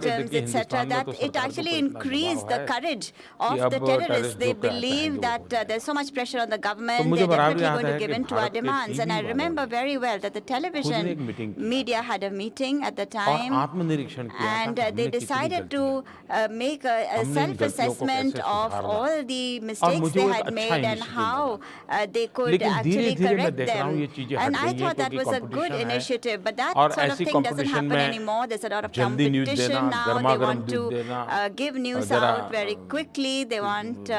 देखिए victims, etc., हिंदुस्तान में that तो it सरकार को actually तो इतना increased the दबाव है courage कि of अब the टेररिस्ट terrorists. They जो कहते हैं believe जो that हो जाए। there's so much pressure on the तो government. मुझे they're बराबर definitely याद going to है give कि in to our भारत के demands. And I TV remember वालों ने very well that the खुद ने एक television मीटिंग की media had a meeting at the और time, आत्मनिरीक्षण किया था and कि they हमने कितनी decided गलतियां to make a हमने इन गलतियों को self-assessment कैसे of सुधारना all the और mistakes मुझे they वो एक had अच्छा made and initiative how they could लेकिन actually धीरे-धीरे मैं correct देख रहा हूँ them. ये चीजें And हट I गई हैं thought that क्योंकि was a good कंपटीशन है initiative, but that और sort of ऐसी thing doesn't कंपटीशन happen में anymore. There's a lot of जल्दी न्यूज़ competition देना now. They गर्मा-गर्म want news to देना give news जरा out very quickly. They want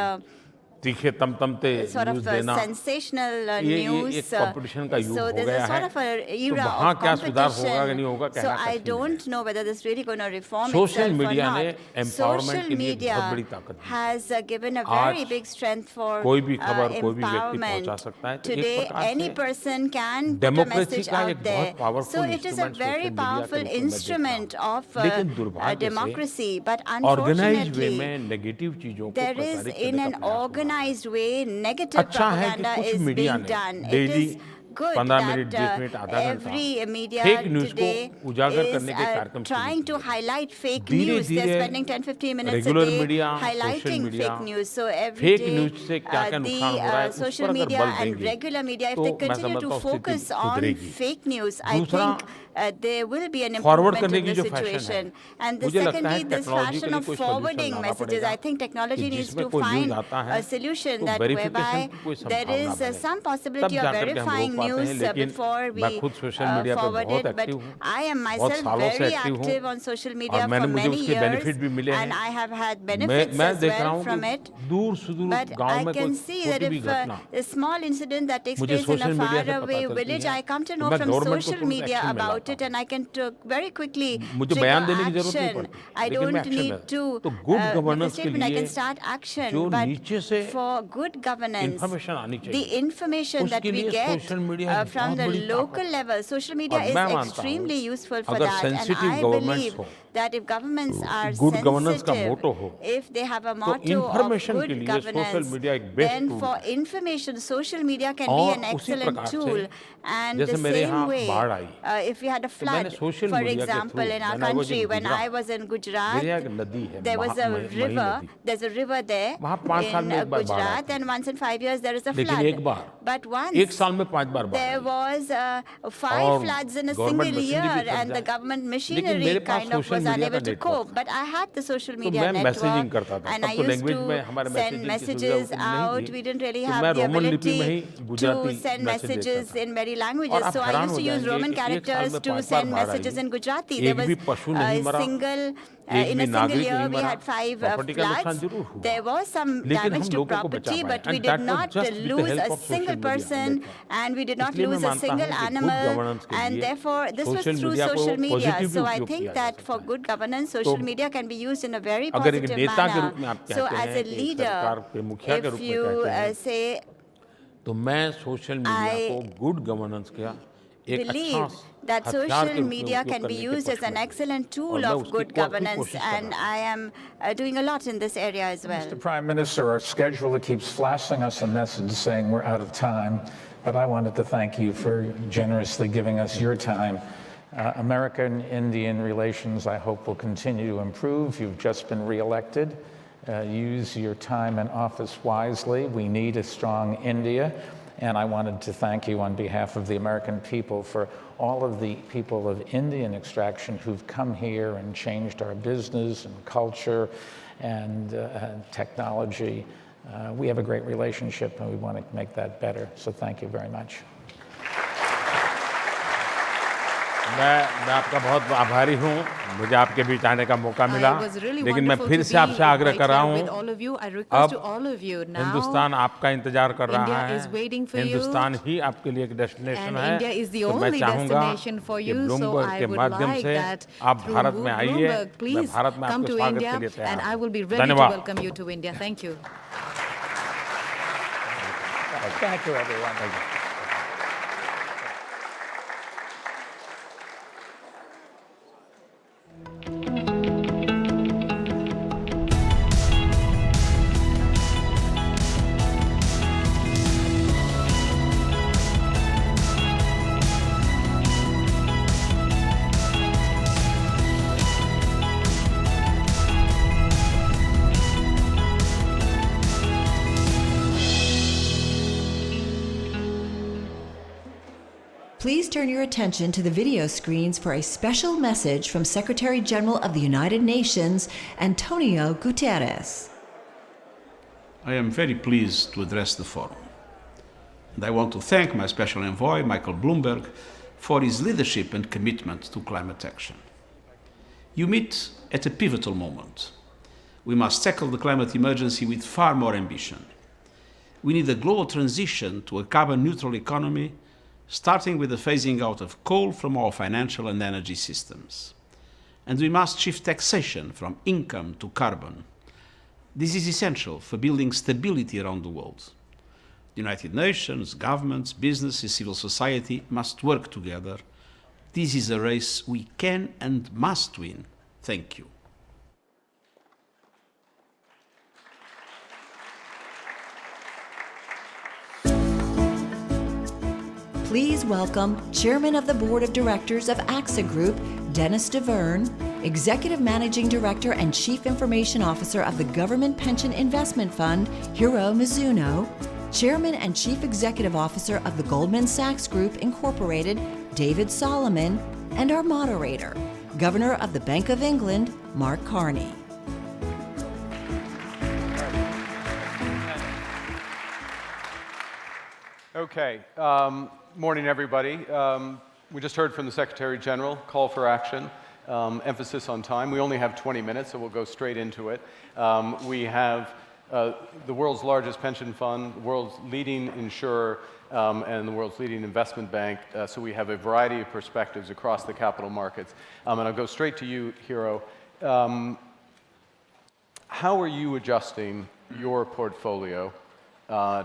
तीखे तमतमते sort news of देना sensational ये news. एक कंपटीशन का युग So हो there's गया a sort है of a तो era वहाँ of क्या सुधार होगा कि नहीं होगा competition. So कहना I कठिन है don't know whether this really going to reform social itself or media ने not. एम्पावरमेंट Social के लिए एक बहुत बड़ी media ताकत दी has given a very आज big strength for कोई भी खबर कोई भी व्यक्ति empowerment. पहुंचा सकता है तो एक Today, प्रकार any से person can put a democracy message का out एक बहुत there. Powerful So it is a instrument very social media के powerful रूप में मैं देख instrument रहा हूँ of लेकिन दुर्भाग्य से democracy. But organised way unfortunately, में नेगेटिव चीजों को there is प्रसारित in करने an का प्रयास हो रहा है organized way negative अच्छा है कि propaganda कुछ is मीडिया being ने done. It daily is good 15 minute that 20 minute आधा every घंटा media फेक न्यूज़ को today उजागर is करने के कार्यक्रम शुरू trying to किए highlight fake धीरे news. They're धीरे spending 10-15 minutes a regular day media social highlighting media fake news. So every fake day news से क्या-क्या नुकसान हो रहा है उस पर social अगर media बल and देंगे regular media, if तो they मैं continue to समझता हूँ focus स्थिति on सुधरेगी fake news, I दूसरा think there will be an forward improvement करने in की the जो फैशन है situation. And the मुझे लगता है secondly, this टेक्नोलॉजी के fashion लिए of कोई सॉल्यूशन forwarding लाना messages, पड़ेगा I think technology कि needs जिसमें to कोई न्यूज़ find आता है a solution तो that वेरिफिकेशन whereby की कोई there संभावना is बने some तब possibility of जाकर के हम verifying रोक पाते हैं news लेकिन before मैं we खुद सोशल मीडिया पे forward बहुत it. But एक्टिव हूँ I am बहुत myself सालों से very एक्टिव हूँ active on social और media for मैंने मुझे many उसके years, बेनिफिट भी मिले and हैं I have had benefits मैं as देख रहा well हूँ from कि it. दूर सुदूर But गांव I में कोई can see that छोटी भी if घटना a small incident that takes मुझे place in social a media से पता faraway चलती village, है I come to तो know मैं from गवर्नमेंट को social तुरंत media एक्शन में about लाता it, हूँ and I can very quickly मुझे trigger बयान देने की जरूरत नहीं action. पड़ती I लेकिन मैं don't एक्शन need में to तो गुड make a गवर्नेंस के statement. I can लिए start action. जो But नीचे से for good governance, इन्फॉर्मेशन आनी the चाहिए information that उसके we लिए get सोशल मीडिया एक from बहुत the बड़ी local ताकत level, social media और is मैं मानता हूँ extremely useful for अगर that. And sensitive I governments believe हो that if governments are good governance का sensitive, मोटो हो if they have a तो motto of इन्फॉर्मेशन के good लिए सोशल governance, मीडिया एक बेस्ट then टूल for है information, social media can be और an उसी excellent प्रकार tool. से And जैसे the मेरे same यहाँ way, बाढ़ आई if we had a तो मैंने flood, सोशल for मीडिया के example, through in our when I was in country, when Gujarat, I was in मेरे Gujarat, यहाँ एक नदी है there was a मही river. नदी There's a river there वहाँ 5 साल in में एक बार बाढ़ Gujarat, आती है and once in 5 years there is a लेकिन flood. एक बार But once एक साल में 5 बार बाढ़ there आई was 5 और floods in a government single machinery year, भी थक and the जाए government लेकिन machinery मेरे पास kind of social was media unable का to network cope. But I had the social तो media मैं मैसेजिंग network, करता था and I तब तो used लैंग्वेज में to हमारे send मैसेजिंग की सुविधा messages उतनी नहीं out. थी We didn't really तो have मैं the रोमन लिपि में ही ability to Gujarati send message देता messages था in very और languages. आप So I हैरान used हो to use जाएंगे Roman कि एक साल characters में to 5 बार send बाढ़ messages आई in Gujarati. एक There was भी पशु नहीं मरा single एक in भी a single नागरिक year नहीं we मरा had 5 प्रॉपर्टी का नुकसान floods. जरूर हुआ There was some लेकिन damage हम to लोगों को बचा property, पाए but we and did that was not just with the lose help a of social single media person, and we did not इसलिए मैं lose a मानता single हूँ कि animal, good governance के and लिए therefore this was social through media को social media. positive So I उपयोग think किया जा that for सकता है। good governance, social media can be used in a very अगर एक positive नेता के manner. रूप में आप So कहते as हैं a एक leader, सरकार के मुखिया के if रूप में you कहते हैं say तो मैं सोशल मीडिया को गुड गवर्नेंस का एक believe अच्छा that हथियार के social रूप में media उपयोग can be करने के used as पक्ष an में हूँ। excellent और tool मैं of उसकी good पूरी governance, कोशिश कर and रहा हूँ। I am doing a lot in this area as well. Mr. Prime Minister, our scheduler keeps flashing us a message saying we're out of time, but I wanted to thank you for generously giving us your time. American-Indian relations, I hope, will continue to improve. You've just been reelected. Use your time in office wisely. We need a strong India. And I wanted to thank you on behalf of the American people for all of the people of Indian extraction who've come here and changed our business and culture and technology. We have a great relationship and we want to make that better. So thank you very much. मैं आपका बहुत आभारी हूँ मुझे आपके बीच आने का मौका मिला लेकिन मैं फिर से आपसे आग्रह कर रहा हूँ अब हिंदुस्तान आपका इंतजार कर रहा है हिंदुस्तान ही आपके लिए एक डेस्टिनेशन है तो मैं चाहूँगा कि ब्लूमबर्ग के माध्यम से आप भारत में आइए मैं भारत में आपके स्वागत के लिए तैयार हूँ धन्यवाद Thank you, everyone. Thank you. Please turn your attention to the video screens for a special message from Secretary General of the United Nations, Antonio Guterres. I am very pleased to address the forum. And I want to thank my special envoy, Michael Bloomberg, for his leadership and commitment to climate action. You meet at a pivotal moment. We must tackle the climate emergency with far more ambition. We need a global transition to a carbon-neutral economy, starting with the phasing out of coal from our financial and energy systems. And we must shift taxation from income to carbon. This is essential for building stability around the world. The United Nations, governments, businesses, civil society must work together. This is a race we can and must win. Thank you. Please welcome Chairman of the Board of Directors of AXA Group, Dennis DeVerne, Executive Managing Director and Chief Information Officer of the Government Pension Investment Fund, Hiro Mizuno, Chairman and Chief Executive Officer of the Goldman Sachs Group, Incorporated, David Solomon, and our moderator, Governor of the Bank of England, Mark Carney. Okay. Morning, everybody. We just heard from the Secretary General, call for action, emphasis on time. We only have 20 minutes, so we'll go straight into it. We have the world's largest pension fund, the world's leading insurer, and the world's leading investment bank. So we have a variety of perspectives across the capital markets. And I'll go straight to you, Hiro. How are you adjusting your portfolio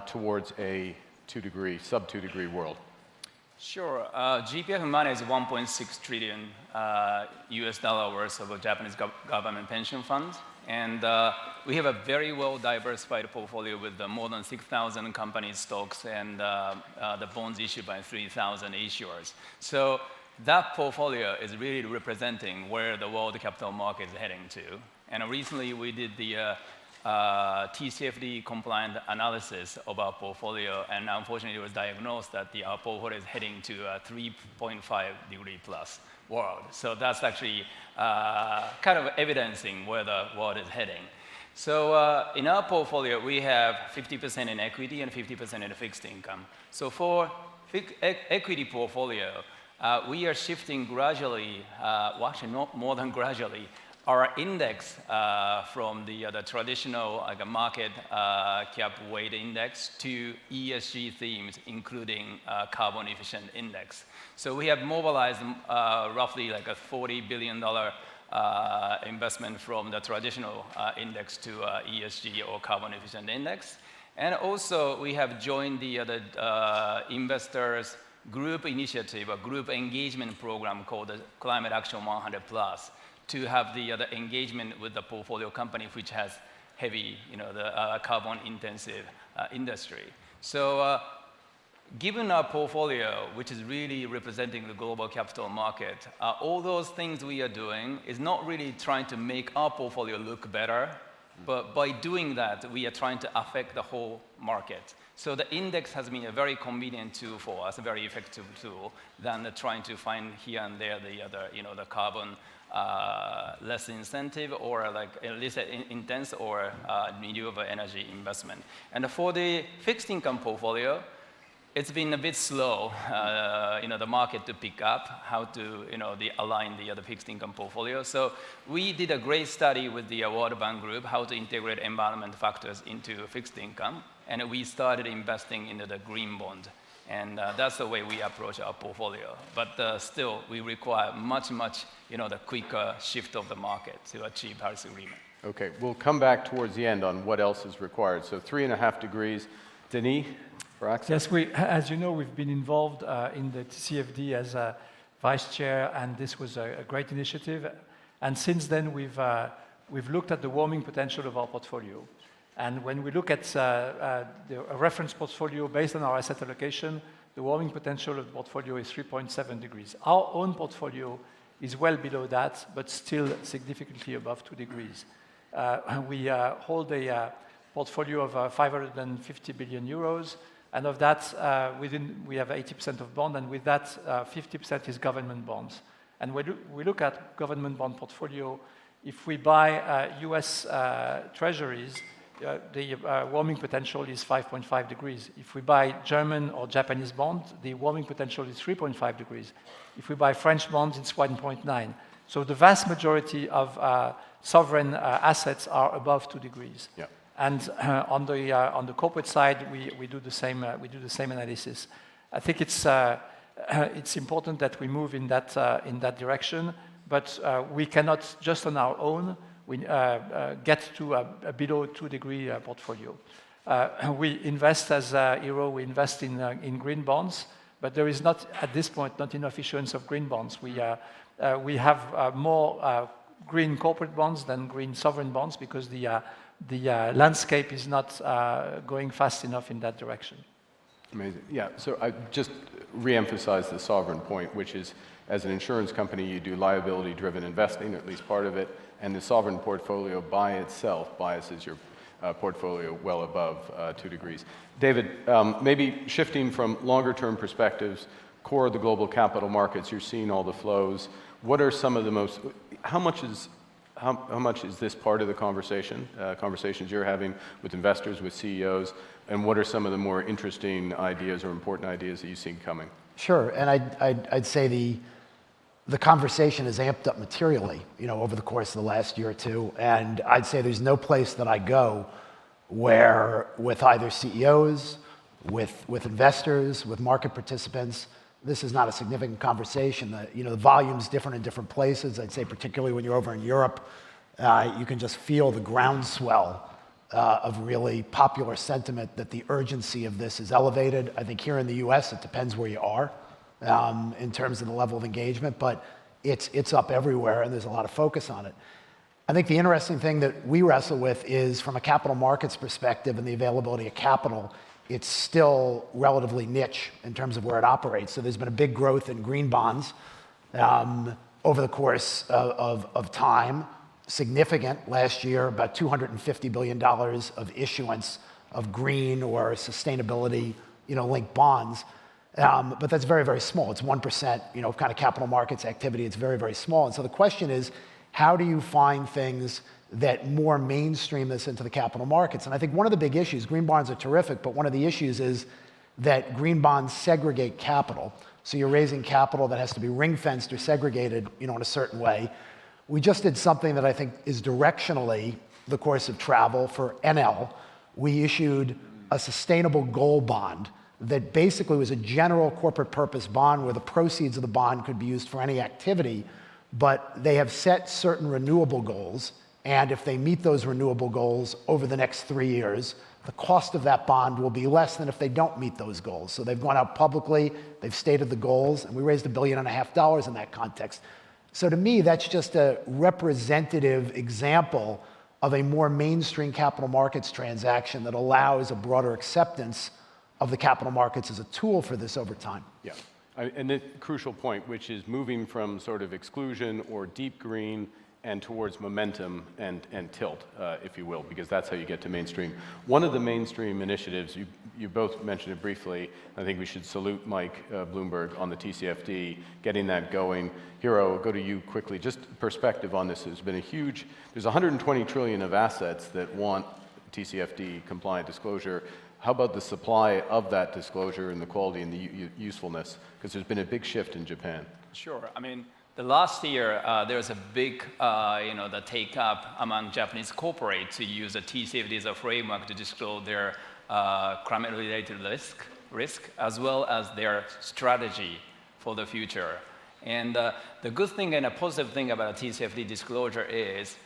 towards a sub 2 degree world? Sure. GPF manages 1.6 trillion US dollar worth of Japanese government pension funds. And we have a very well diversified portfolio with more than 6,000 company stocks and the bonds issued by 3,000 issuers. So that portfolio is really representing where the world capital market is heading to. And recently we did the TCFD compliant analysis of our portfolio, and unfortunately it was diagnosed that our portfolio is heading to a 3.5 degree plus world. So that's actually kind of evidencing where the world is heading. So in our portfolio, we have 50% in equity and 50% in fixed income. So for equity portfolio, we are shifting gradually, well, actually not more than gradually, our index from the traditional market cap weight index to ESG themes, including carbon efficient index. So we have mobilized roughly like a $40 billion investment from the traditional index to ESG or carbon efficient index. And also we have joined the investors group initiative, a group engagement program called the Climate Action 100+. To have the engagement with the portfolio company which has heavy, the carbon-intensive industry. So given our portfolio, which is really representing the global capital market, all those things we are doing is not really trying to make our portfolio look better, but by doing that, we are trying to affect the whole market. So the index has been a very convenient tool for us, a very effective tool, than trying to find here and there the carbon less incentive or like less intense or renewable energy investment. And for the fixed income portfolio, it's been a bit slow, the market to pick up, how to, align the fixed income portfolio. So we did a great study with the World Bank Group, how to integrate environment factors into fixed income, and we started investing into the green bond. And that's the way we approach our portfolio. But still, we require much, the quicker shift of the market to achieve Paris Agreement. Okay, we'll come back towards the end on what else is required. So 3.5 degrees. Denis, for AXA? Yes, as you know, we've been involved in the TCFD as a vice chair, and this was a great initiative. And since then, we've looked at the warming potential of our portfolio. And when we look at a reference portfolio based on our asset allocation, the warming potential of the portfolio is 3.7 degrees. Our own portfolio is well below that, but still significantly above 2 degrees. We hold a portfolio of 550 billion euros. And of that, we have 80% of bond, and with that, 50% is government bonds. And when we look at government bond portfolio, if we buy US treasuries, the warming potential is 5.5 degrees. If we buy German or Japanese bonds, the warming potential is 3.5 degrees. If we buy French bonds, it's 1.9. So the vast majority of sovereign assets are above 2 degrees. Yeah. And on the corporate side, we do the same analysis. I think it's important that we move in that direction, but we cannot just on our own get to a below 2 degree portfolio. We invest as Hero, we invest in green bonds, but there is not, at this point, not enough issuance of green bonds. We have more green corporate bonds than green sovereign bonds because the landscape is not going fast enough in that direction. Amazing. Yeah, so I just re-emphasize the sovereign point, which is, as an insurance company, you do liability-driven investing, or at least part of it, and the sovereign portfolio by itself biases your portfolio well above 2 degrees. David, maybe shifting from longer-term perspectives, core of the global capital markets, you're seeing all the flows. What are some of the most, how much is this part of the conversation, conversations you're having with investors, with CEOs, and what are some of the more interesting ideas or important ideas that you see coming? Sure, and I'd say the conversation has amped up materially, over the course of the last year or two, and I'd say there's no place that I go where, with either CEOs, with investors, with market participants, this is not a significant conversation. The volume's different in different places. I'd say particularly when you're over in Europe, you can just feel the groundswell of really popular sentiment that the urgency of this is elevated. I think here in the US, it depends where you are in terms of the level of engagement, but it's up everywhere and there's a lot of focus on it. I think the interesting thing that we wrestle with is from a capital markets perspective and the availability of capital, it's still relatively niche in terms of where it operates. So there's been a big growth in green bonds over the course of time, significant. Last year, about $250 billion of issuance of green or sustainability linked bonds. But that's very, very small. It's 1%, of kind of capital markets activity. It's very, very small. And so the question is, how do you find things that more mainstream this into the capital markets? And I think one of the big issues, green bonds are terrific, but one of the issues is that green bonds segregate capital. So you're raising capital that has to be ring-fenced or segregated, in a certain way. We just did something that I think is directionally the course of travel for NL. We issued a sustainable goal bond that basically was a general corporate purpose bond where the proceeds of the bond could be used for any activity, but they have set certain renewable goals, and if they meet those renewable goals over the next 3 years, the cost of that bond will be less than if they don't meet those goals. So they've gone out publicly, they've stated the goals, and we raised $1.5 billion in that context. So to me, that's just a representative example of a more mainstream capital markets transaction that allows a broader acceptance of the capital markets as a tool for this over time. Yeah, and the crucial point, which is moving from sort of exclusion or deep green and towards momentum and tilt, if you will, because that's how you get to mainstream. One of the mainstream initiatives, you both mentioned it briefly, I think we should salute Mike Bloomberg on the TCFD, getting that going. Hero, I'll go to you quickly. Just perspective on this. There's been a huge, there's 120 trillion of assets that want TCFD compliant disclosure. How about the supply of that disclosure and the quality and the usefulness? Because there's been a big shift in Japan. Sure. I mean, the last year, there was a big, the take-up among Japanese corporates to use a TCFD as a framework to disclose their climate-related risk, as well as their strategy for the future. And the good thing and a positive thing about a TCFD disclosure is,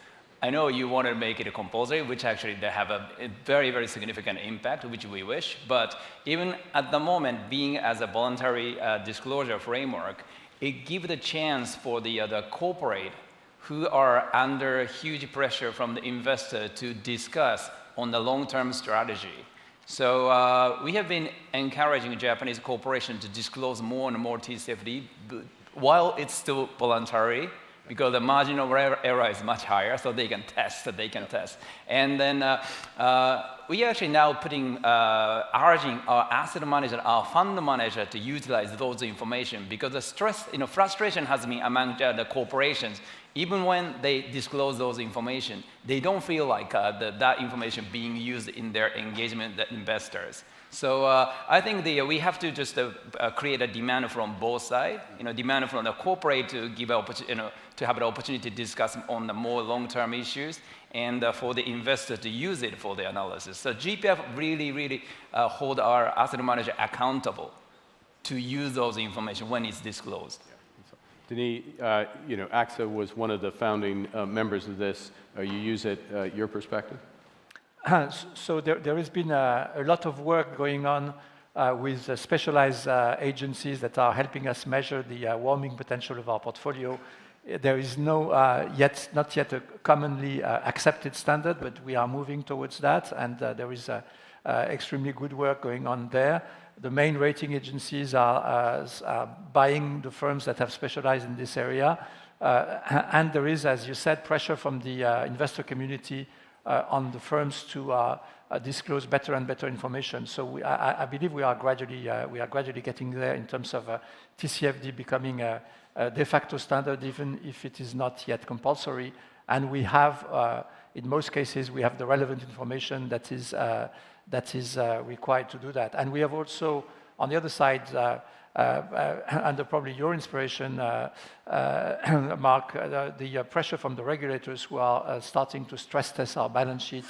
I know you want to make it a compulsory, which actually they have a very, very significant impact, which we wish. But even at the moment, being as a voluntary disclosure framework, it gives the chance for the corporate who are under huge pressure from the investor to discuss on the long-term strategy. So we have been encouraging Japanese corporations to disclose more and more TCFD while it's still voluntary, because the margin of error is much higher, so they can test, And then we are actually now urging our asset manager, our fund manager to utilize those information because the stress, frustration has been among the corporations. Even when they disclose those information, they don't feel like that information being used in their engagement with the investors. So I think we have to just create a demand from both sides. Demand from the corporate to give to have the opportunity to discuss on the more long-term issues, and for the investor to use it for the analysis. So GPF really hold our asset manager accountable to use those information when it's disclosed. Denis, AXA was one of the founding members of this. You use it, your perspective? So there has been a lot of work going on with specialized agencies that are helping us measure the warming potential of our portfolio. There is not yet a commonly accepted standard, but we are moving towards that, and there is extremely good work going on there. The main rating agencies are buying the firms that have specialized in this area, and there is, as you said, pressure from the investor community on the firms to disclose better and better information. So I believe we are gradually getting there in terms of TCFD becoming a de facto standard, even if it is not yet compulsory. And we have, in most cases, we have the relevant information that is required to do that. And we have also, on the other side, under probably your inspiration, Mark, the pressure from the regulators who are starting to stress test our balance sheet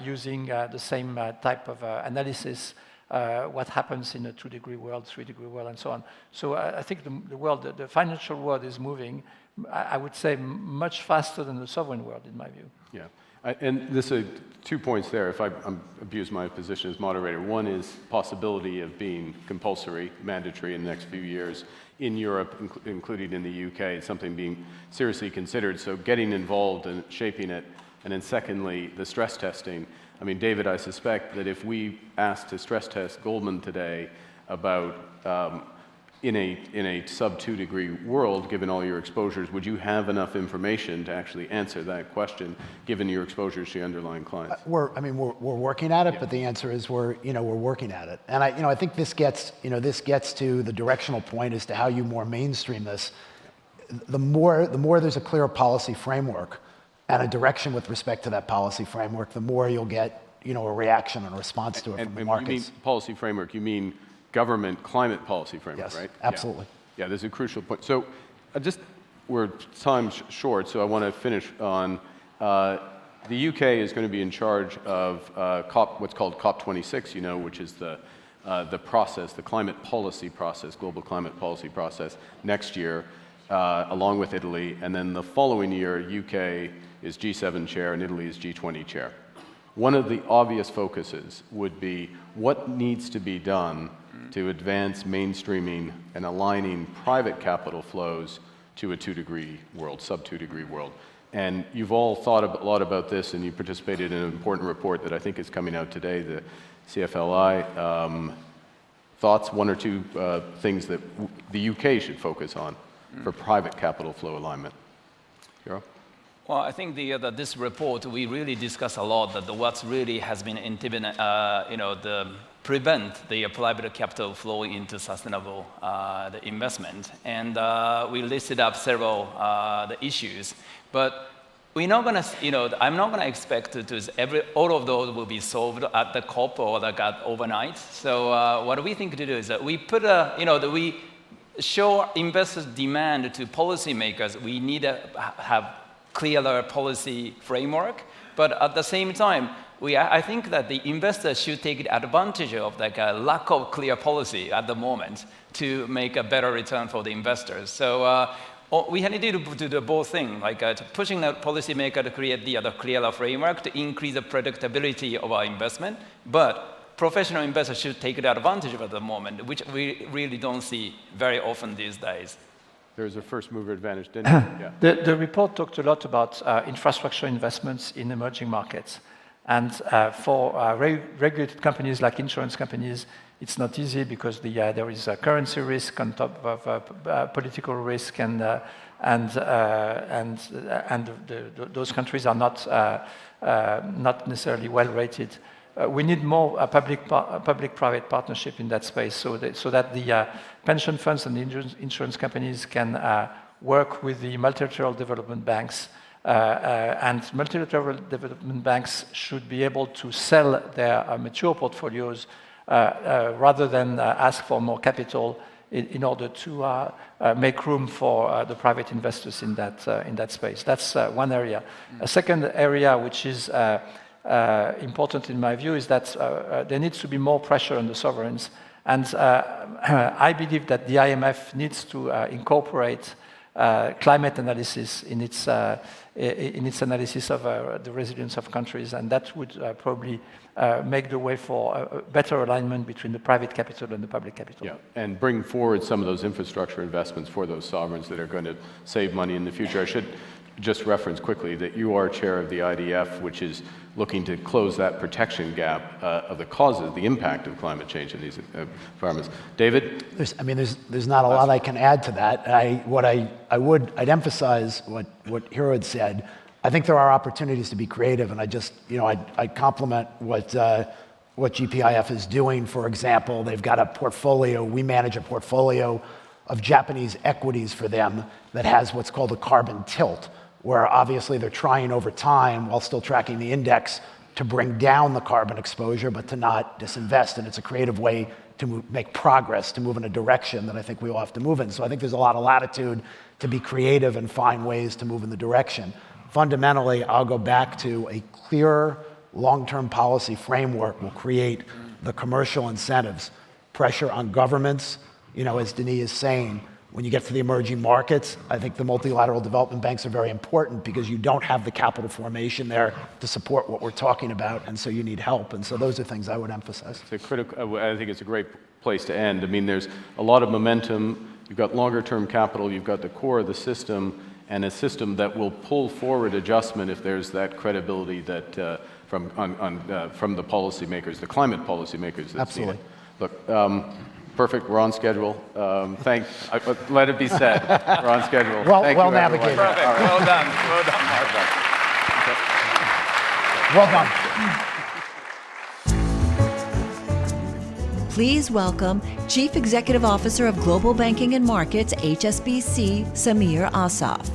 using the same type of analysis, what happens in a 2-degree world, 3-degree world, and so on. So I think the financial world is moving, I would say, much faster than the sovereign world, in my view. Yeah. And this is 2 points there, if I abuse my position as moderator. One is possibility of being compulsory, mandatory in the next few years in Europe, including in the UK. It's something being seriously considered, so getting involved and shaping it. And then secondly, the stress testing. I mean, David, I suspect that if we asked to stress test Goldman today about in a sub 2-degree world, given all your exposures, would you have enough information to actually answer that question, given your exposures to your underlying clients? We're working at it, but the answer is we're working at it. And I think this gets to the directional point as to how you more mainstream this. The more there's a clear policy framework and a direction with respect to that policy framework, the more you'll get a reaction and a response to it from the markets. You mean policy framework? You mean government climate policy framework, yes, right? Absolutely. Yeah, there's a crucial point. So we're time short, so I want to finish on the UK is going to be in charge of what's called COP26, which is the process, the climate policy process, global climate policy process next year, along with Italy. And then the following year, UK is G7 chair and Italy is G20 chair. One of the obvious focuses would be what needs to be done to advance mainstreaming and aligning private capital flows to a 2-degree world, sub 2-degree world. And you've all thought a lot about this, and you participated in an important report that I think is coming out today, the CFLI. Thoughts, 1 or 2 things that the UK should focus on for private capital flow alignment? Hiro? Well, I think this report, we really discuss a lot that what really has been prevent the private capital flow into sustainable the investment. And we listed up several the issues, but we're not going to, I'm not going to expect all of those will be solved at the COP or overnight. So what we think to do is that we put we show investors' demand to policymakers. We need to have clearer policy framework, but at the same time, I think that the investors should take advantage of a lack of clear policy at the moment to make a better return for the investors. So we need to do both things, pushing the policymaker to create the clearer framework to increase the predictability of our investment, but professional investors should take advantage of it at the moment, which we really don't see very often these days. There's a first mover advantage, didn't it? Yeah. The report talked a lot about infrastructure investments in emerging markets. And for regulated companies like insurance companies, it's not easy because there is a currency risk on top of political risk, and those countries are not necessarily well rated. we need more public-private partnership in that space, so that the pension funds and the insurance companies can work with the multilateral development banks, and multilateral development banks should be able to sell their mature portfolios rather than ask for more capital in order to make room for the private investors in that space. That's one area. A second area, which is important in my view, is that there needs to be more pressure on the sovereigns. And I believe that the IMF needs to incorporate climate analysis in its analysis of the resilience of countries, and that would probably make the way for a better alignment between the private capital and the public capital. Yeah, and bring forward some of those infrastructure investments for those sovereigns that are going to save money in the future. I should just reference quickly that you are chair of the IDF, which is looking to close that protection gap of the causes, the impact of climate change in these environments. David? There's not a lot I can add to that. I'd emphasize what Hero had said. I think there are opportunities to be creative, and I compliment what GPIF is doing. For example, they've got a portfolio. We manage a portfolio of Japanese equities for them that has what's called a carbon tilt, where obviously they're trying over time, while still tracking the index, to bring down the carbon exposure, but to not disinvest. And it's a creative way to make progress, to move in a direction that I think we all have to move in. So I think there's a lot of latitude to be creative and find ways to move in the direction. Fundamentally, I'll go back to a clearer long-term policy framework will create the commercial incentives, pressure on governments. As Denis is saying, when you get to the emerging markets, I think the multilateral development banks are very important because you don't have the capital formation there to support what we're talking about, and so you need help. And so those are things I would emphasize. I think it's a great place to end. I mean, there's a lot of momentum. You've got longer-term capital. You've got the core of the system, and a system that will pull forward adjustment if there's that credibility that from the policymakers, the climate policymakers. That's absolutely. Look. Perfect. We're on schedule. Let it be said. We're on schedule. Well Perfect. navigated. Right. Well done. Well done, Well Mark. done. Please welcome Chief Executive Officer of Global Banking and Markets, HSBC, Samir Asaf.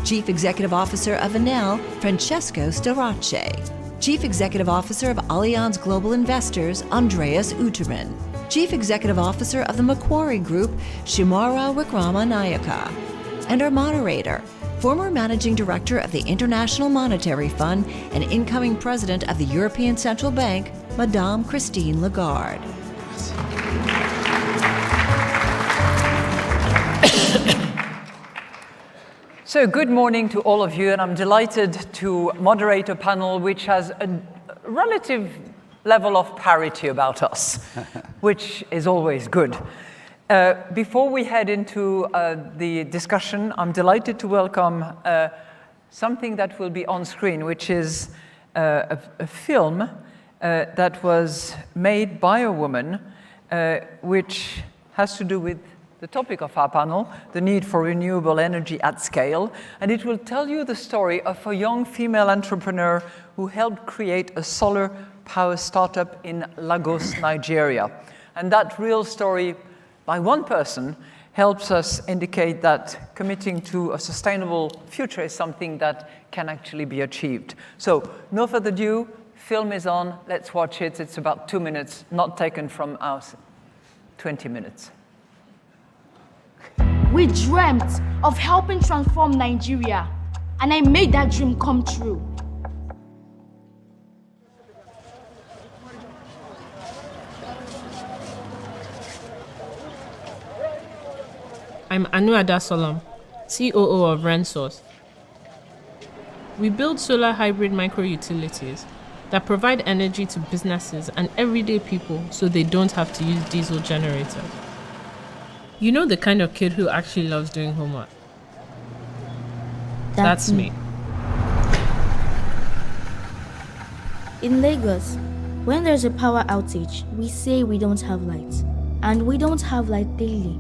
Chief Executive Officer of Enel, Francesco Starace. Chief Executive Officer of Allianz Global Investors, Andreas Uterman. Chief Executive Officer of the Macquarie Group, Shimara Wickramanayaka. And our moderator, former Managing Director of the International Monetary Fund and incoming President of the European Central Bank, Madame Christine Lagarde. So good morning to all of you, and I'm delighted to moderate a panel which has a relative level of parity about us, which is always good. Before we head into the discussion, I'm delighted to welcome something that will be on screen, which is a film that was made by a woman, which has to do with the topic of our panel, the need for renewable energy at scale. And it will tell you the story of a young female entrepreneur who helped create a solar power startup in Lagos, Nigeria. And that real story by one person helps us indicate that committing to a sustainable future is something that can actually be achieved. So no further ado, film is on, let's watch it. It's about 2 minutes, not taken from our 20 minutes. We dreamt of helping transform Nigeria, and I made that dream come true. I'm Anuada Solom, COO of RenSource. We build solar hybrid micro-utilities that provide energy to businesses and everyday people so they don't have to use diesel generators. You know the kind of kid who actually loves doing homework? That's me. In Lagos, when there's a power outage, we say we don't have light, and we don't have light daily.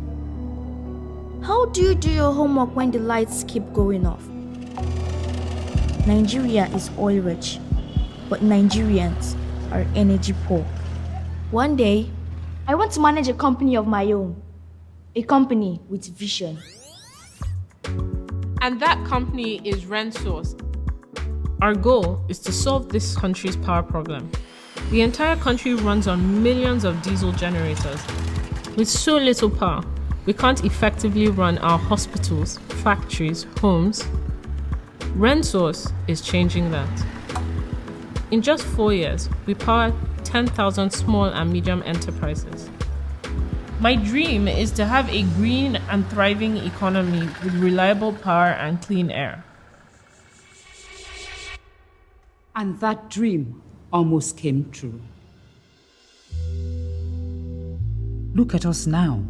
How do you do your homework when the lights keep going off? Nigeria is oil rich, but Nigerians are energy poor. One day, I want to manage a company of my own, a company with vision. And that company is RentSource. Our goal is to solve this country's power problem. The entire country runs on millions of diesel generators. With so little power, we can't effectively run our hospitals, factories, homes. RentSource is changing that. In just 4 years, we powered 10,000 small and medium enterprises. My dream is to have a green and thriving economy with reliable power and clean air. And that dream almost came true. Look at us now.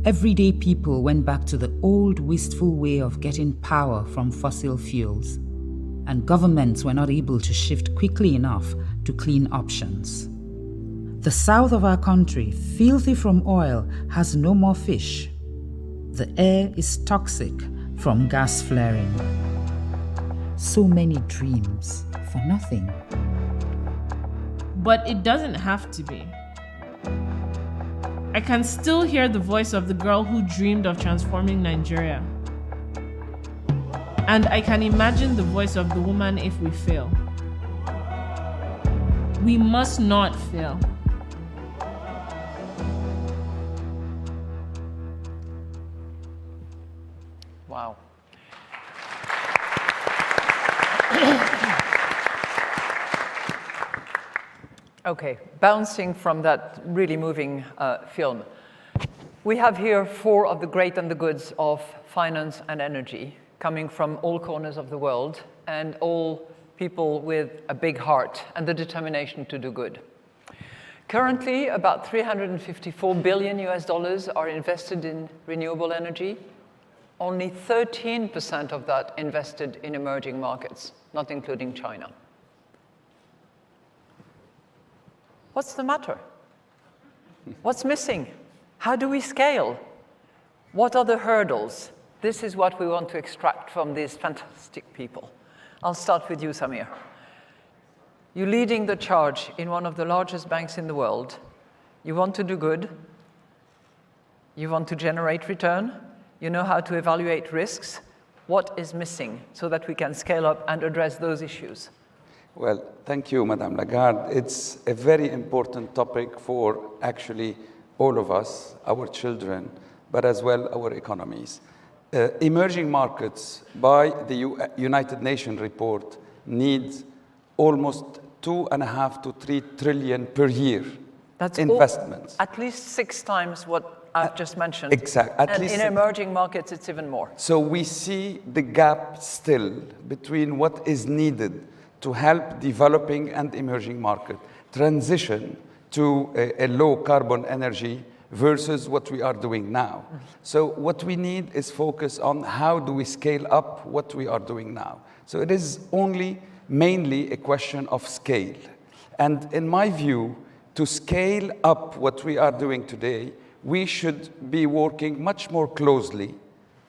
Everyday people went back to the old wasteful way of getting power from fossil fuels, and governments were not able to shift quickly enough to clean options. The south of our country, filthy from oil, has no more fish. The air is toxic from gas flaring. So many dreams for nothing. But it doesn't have to be. I can still hear the voice of the girl who dreamed of transforming Nigeria. And I can imagine the voice of the woman if we fail. We must not fail. Wow. Okay, bouncing from that really moving film. We have here 4 of the great and the goods of finance and energy coming from all corners of the world and all people with a big heart and the determination to do good. Currently, about $354 billion are invested in renewable energy. Only 13% of that invested in emerging markets, not including China. What's the matter? What's missing? How do we scale? What are the hurdles? This is what we want to extract from these fantastic people. I'll start with you, Samir. You're leading the charge in one of the largest banks in the world. You want to do good. You want to generate return. You know how to evaluate risks. What is missing so that we can scale up and address those issues? Well, thank you, Madame Lagarde. It's a very important topic for actually all of us, our children, but as well our economies. Emerging markets, by the United Nations report, need almost 2.5 to 3 trillion per year. That's investments. At least 6 times what I've just mentioned. Exactly. And in emerging markets, it's even more. So we see the gap still between what is needed to help developing and emerging market transition to a low carbon energy versus what we are doing now. So what we need is focus on how do we scale up what we are doing now. So it is only mainly a question of scale. And in my view, to scale up what we are doing today, we should be working much more closely,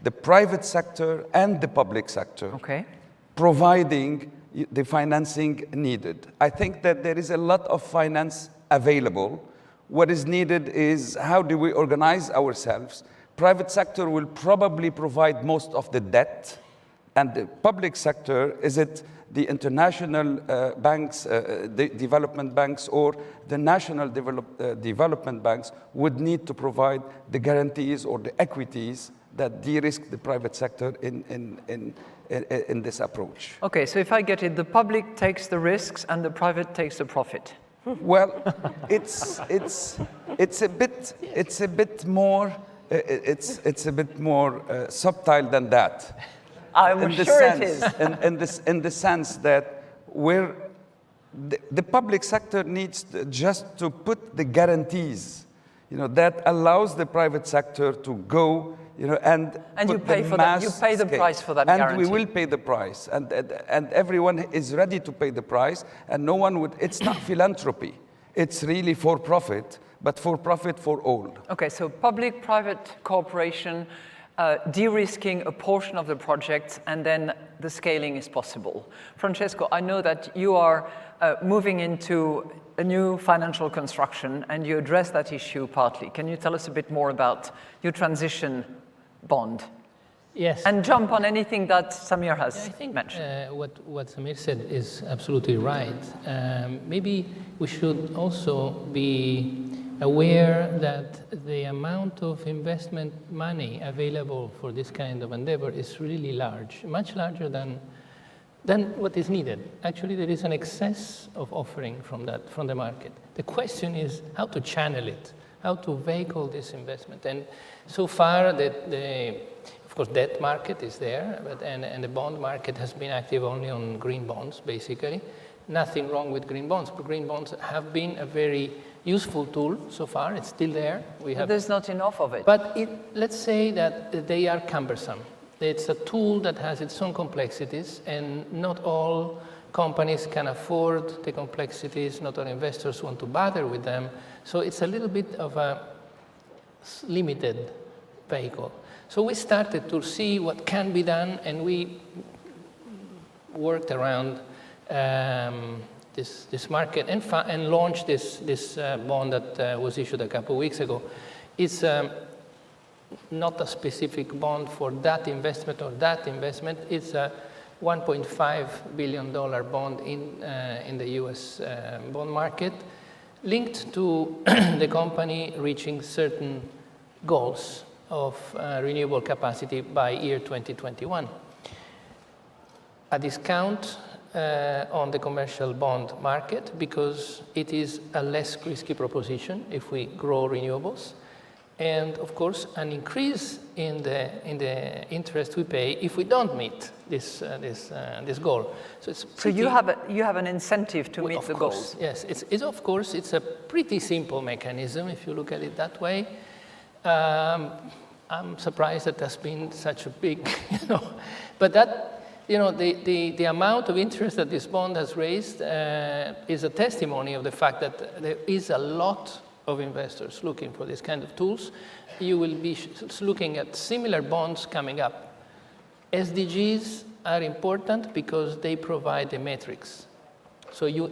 the private sector and the public sector, providing the financing needed. I think that there is a lot of finance available. What is needed is how do we organize ourselves? Private sector will probably provide most of the debt, and the public sector, is it the international banks, the development banks, or the national development banks would need to provide the guarantees or the equities that de-risk the private sector in this approach. Okay, so if I get it, the public takes the risks and the private takes the profit. Well, it's a bit more subtle than that. I'm sure it is. In the sense that the public sector needs just to put the guarantees, that allows the private sector to go, and you pay for that. You pay the price for that guarantee. And we will pay the price, and everyone is ready to pay the price, and no one would. It's not philanthropy. It's really for profit, but for profit for all. Okay, so public-private cooperation de-risking a portion of the project, and then the scaling is possible. Francesco, I know that you are moving into a new financial construction, and you address that issue partly. Can you tell us a bit more about your transition bond? Yes. And jump on anything that Samir has mentioned. What Samir said is absolutely right. Maybe we should also be aware that the amount of investment money available for this kind of endeavor is really large, much larger than what is needed. Actually, there is an excess of offering from the market. The question is how to channel it, how to vehicle this investment. And so far, of course, debt market is there, and the bond market has been active only on green bonds, basically. Nothing wrong with green bonds, but green bonds have been a very useful tool so far. It's still there. But there's not enough of it. But let's say that they are cumbersome. It's a tool that has its own complexities, and not all companies can afford the complexities, not all investors want to bother with them. So it's a little bit of a limited vehicle. So we started to see what can be done, and we worked around this market and launched this bond that was issued a couple of weeks ago. It's not a specific bond for that investment or that investment. It's a $1.5 billion bond in the US bond market, linked to the company reaching certain goals of renewable capacity by year 2021. A discount on the commercial bond market because it is a less risky proposition if we grow renewables. And of course, an increase in the interest we pay if we don't meet this goal. So you have an incentive to meet the goals. Yes, of course it's a pretty simple mechanism if you look at it that way. I'm surprised that there's been such a big, but that. The amount of interest that this bond has raised is a testimony of the fact that there is a lot of investors looking for this kind of tools. You will be looking at similar bonds coming up. SDGs are important because they provide the metrics. So you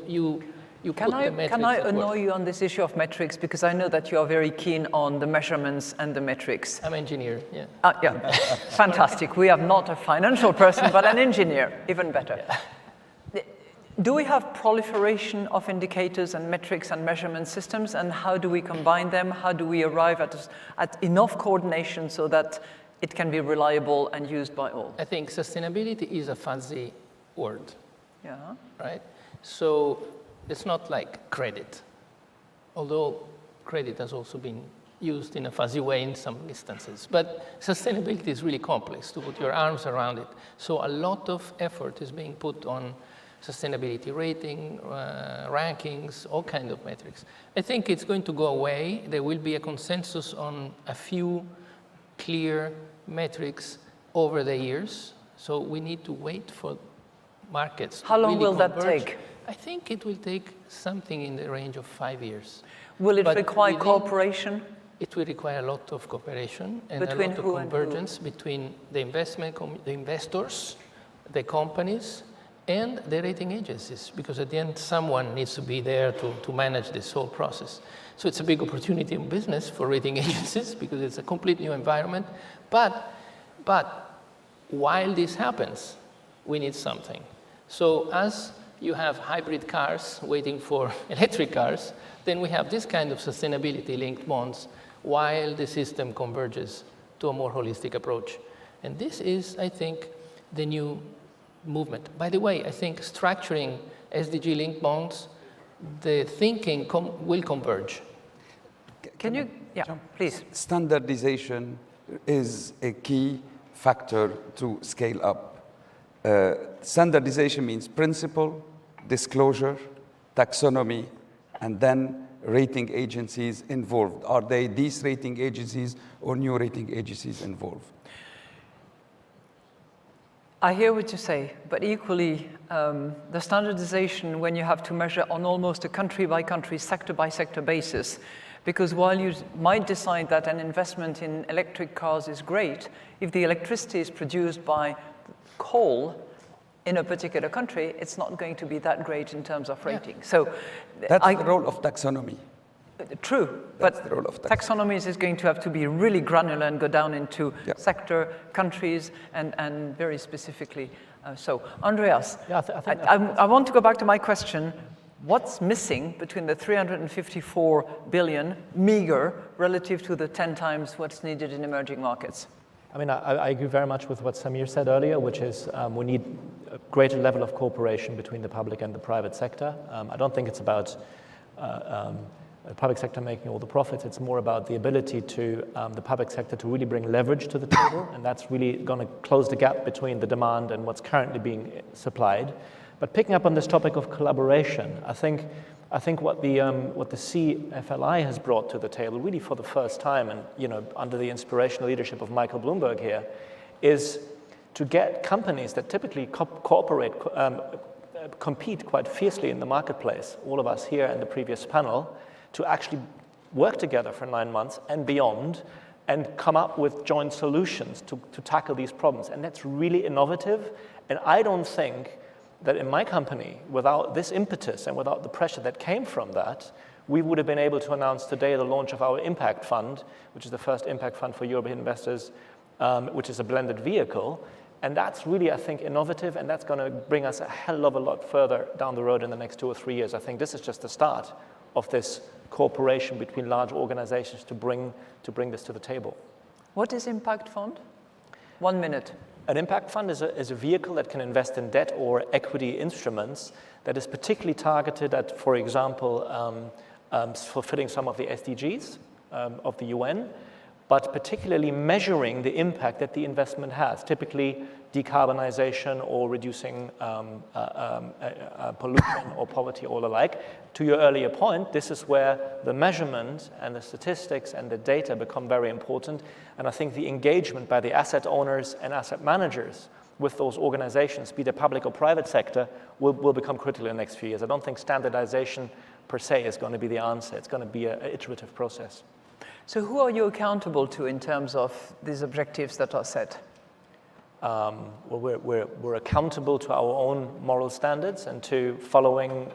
put the metrics. Can I annoy you on this issue of metrics? Because I know that you are very keen on the measurements and the metrics. I'm an engineer, yeah. Yeah, fantastic. We have not a financial person, but an engineer, even better. Yeah. Do we have proliferation of indicators and metrics and measurement systems, and how do we combine them? How do we arrive at enough coordination so that it can be reliable and used by all? I think sustainability is a fuzzy word, yeah. Right? So it's not like credit, although credit has also been used in a fuzzy way in some instances. But sustainability is really complex to put your arms around it. So a lot of effort is being put on sustainability rating, rankings, all kinds of metrics. I think it's going to go away. There will be a consensus on a few clear metrics over the years. So we need to wait for markets to How long really will that converge. take? I think it will take something in the range of 5 years. Will it require cooperation? It will require a lot of cooperation and Between a lot of who and convergence between the investors, the companies, and the rating agencies, because at the end, someone needs to be there to manage this whole process. So it's a big opportunity in business for rating agencies because it's a complete new environment. But while this happens, we need something. So as you have hybrid cars waiting for electric cars, then we have this kind of sustainability-linked bonds while the system converges to a more holistic approach. And this is, I think, the new movement. By the way, I think structuring SDG-linked bonds, the thinking will converge. Can you, please. Standardization is a key factor to scale up. Standardization means principle, disclosure, taxonomy, and then rating agencies involved. Are they these rating agencies or new rating agencies involved? I hear what you say, but equally, the standardization, when you have to measure on almost a country-by-country, sector-by-sector basis, Because while you might decide that an investment in electric cars is great, if the electricity is produced by coal in a particular country, it's not going to be that great in terms of rating. So that's the role of taxonomy. True, but taxonomies is going to have to be really granular and go down into sector, countries, and very specifically. So, Andreas, I want to go back to my question. What's missing between the 354 billion, meager, relative to the 10 times what's needed in emerging markets? I mean, I agree very much with what Samir said earlier, which is we need a greater level of cooperation between the public and the private sector. I don't think it's about the public sector making all the profits. It's more about the ability to the public sector to really bring leverage to the table, and that's really going to close the gap between the demand and what's currently being supplied. But picking up on this topic of collaboration, I think what the CFLI has brought to the table, really for the first time, and under the inspirational leadership of Michael Bloomberg here, is to get companies that typically compete quite fiercely in the marketplace, all of us here in the previous panel, to actually work together for 9 months and beyond and come up with joint solutions to tackle these problems. And that's really innovative. And I don't think that in my company, without this impetus and without the pressure that came from that, we would have been able to announce today the launch of our impact fund, which is the first impact fund for European investors, which is a blended vehicle. And that's really, I think, innovative, and that's going to bring us a hell of a lot further down the road in the next 2 or 3 years. I think this is just the start of this cooperation between large organizations to bring this to the table. What is impact fund? 1 minute. An impact fund is a vehicle that can invest in debt or equity instruments that is particularly targeted at, for example, fulfilling some of the SDGs of the UN, but particularly measuring the impact that the investment has, typically decarbonization or reducing pollution or poverty or the like. To your earlier point, this is where the measurement and the statistics and the data become very important. And I think the engagement by the asset owners and asset managers with those organizations, be they public or private sector, will become critical in the next few years. I don't think standardization per se is going to be the answer. It's going to be an iterative process. So who are you accountable to in terms of these objectives that are set? Well, we're accountable to our own moral standards and to following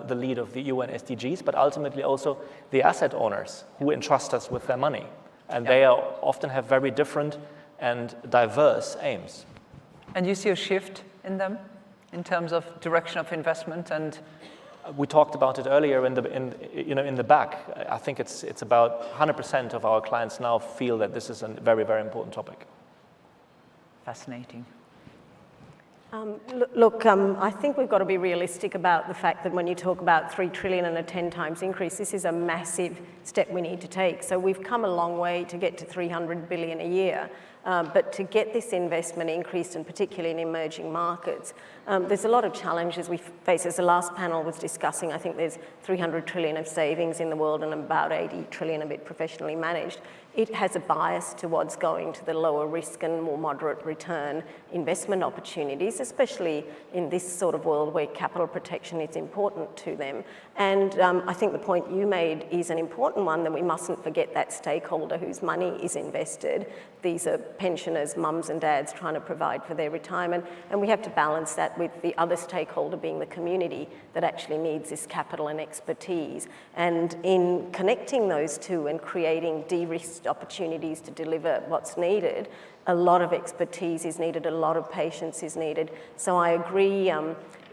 the lead of the UN SDGs, but ultimately also the asset owners who entrust us with their money. And they often have very different and diverse aims. And you see a shift in them in terms of direction of investment and... We talked about it earlier in the back. I think it's about 100% of our clients now feel that this is a very, very important topic. Fascinating. Look, I think we've got to be realistic about the fact that when you talk about 3 trillion and a 10 times increase, this is a massive step we need to take. So we've come a long way to get to 300 billion a year. But to get this investment increased, and particularly in emerging markets, there's a lot of challenges we face. As the last panel was discussing, I think there's 300 trillion of savings in the world and about 80 trillion of it professionally managed. It has a bias towards going to the lower risk and more moderate return investment opportunities, especially in this sort of world where capital protection is important to them. And I think the point you made is an important one, that we mustn't forget that stakeholder whose money is invested. These are pensioners, mums and dads trying to provide for their retirement, and we have to balance that with the other stakeholder being the community that actually needs this capital and expertise. And in connecting those two and creating de-risked opportunities to deliver what's needed, a lot of expertise is needed, a lot of patience is needed. So I agree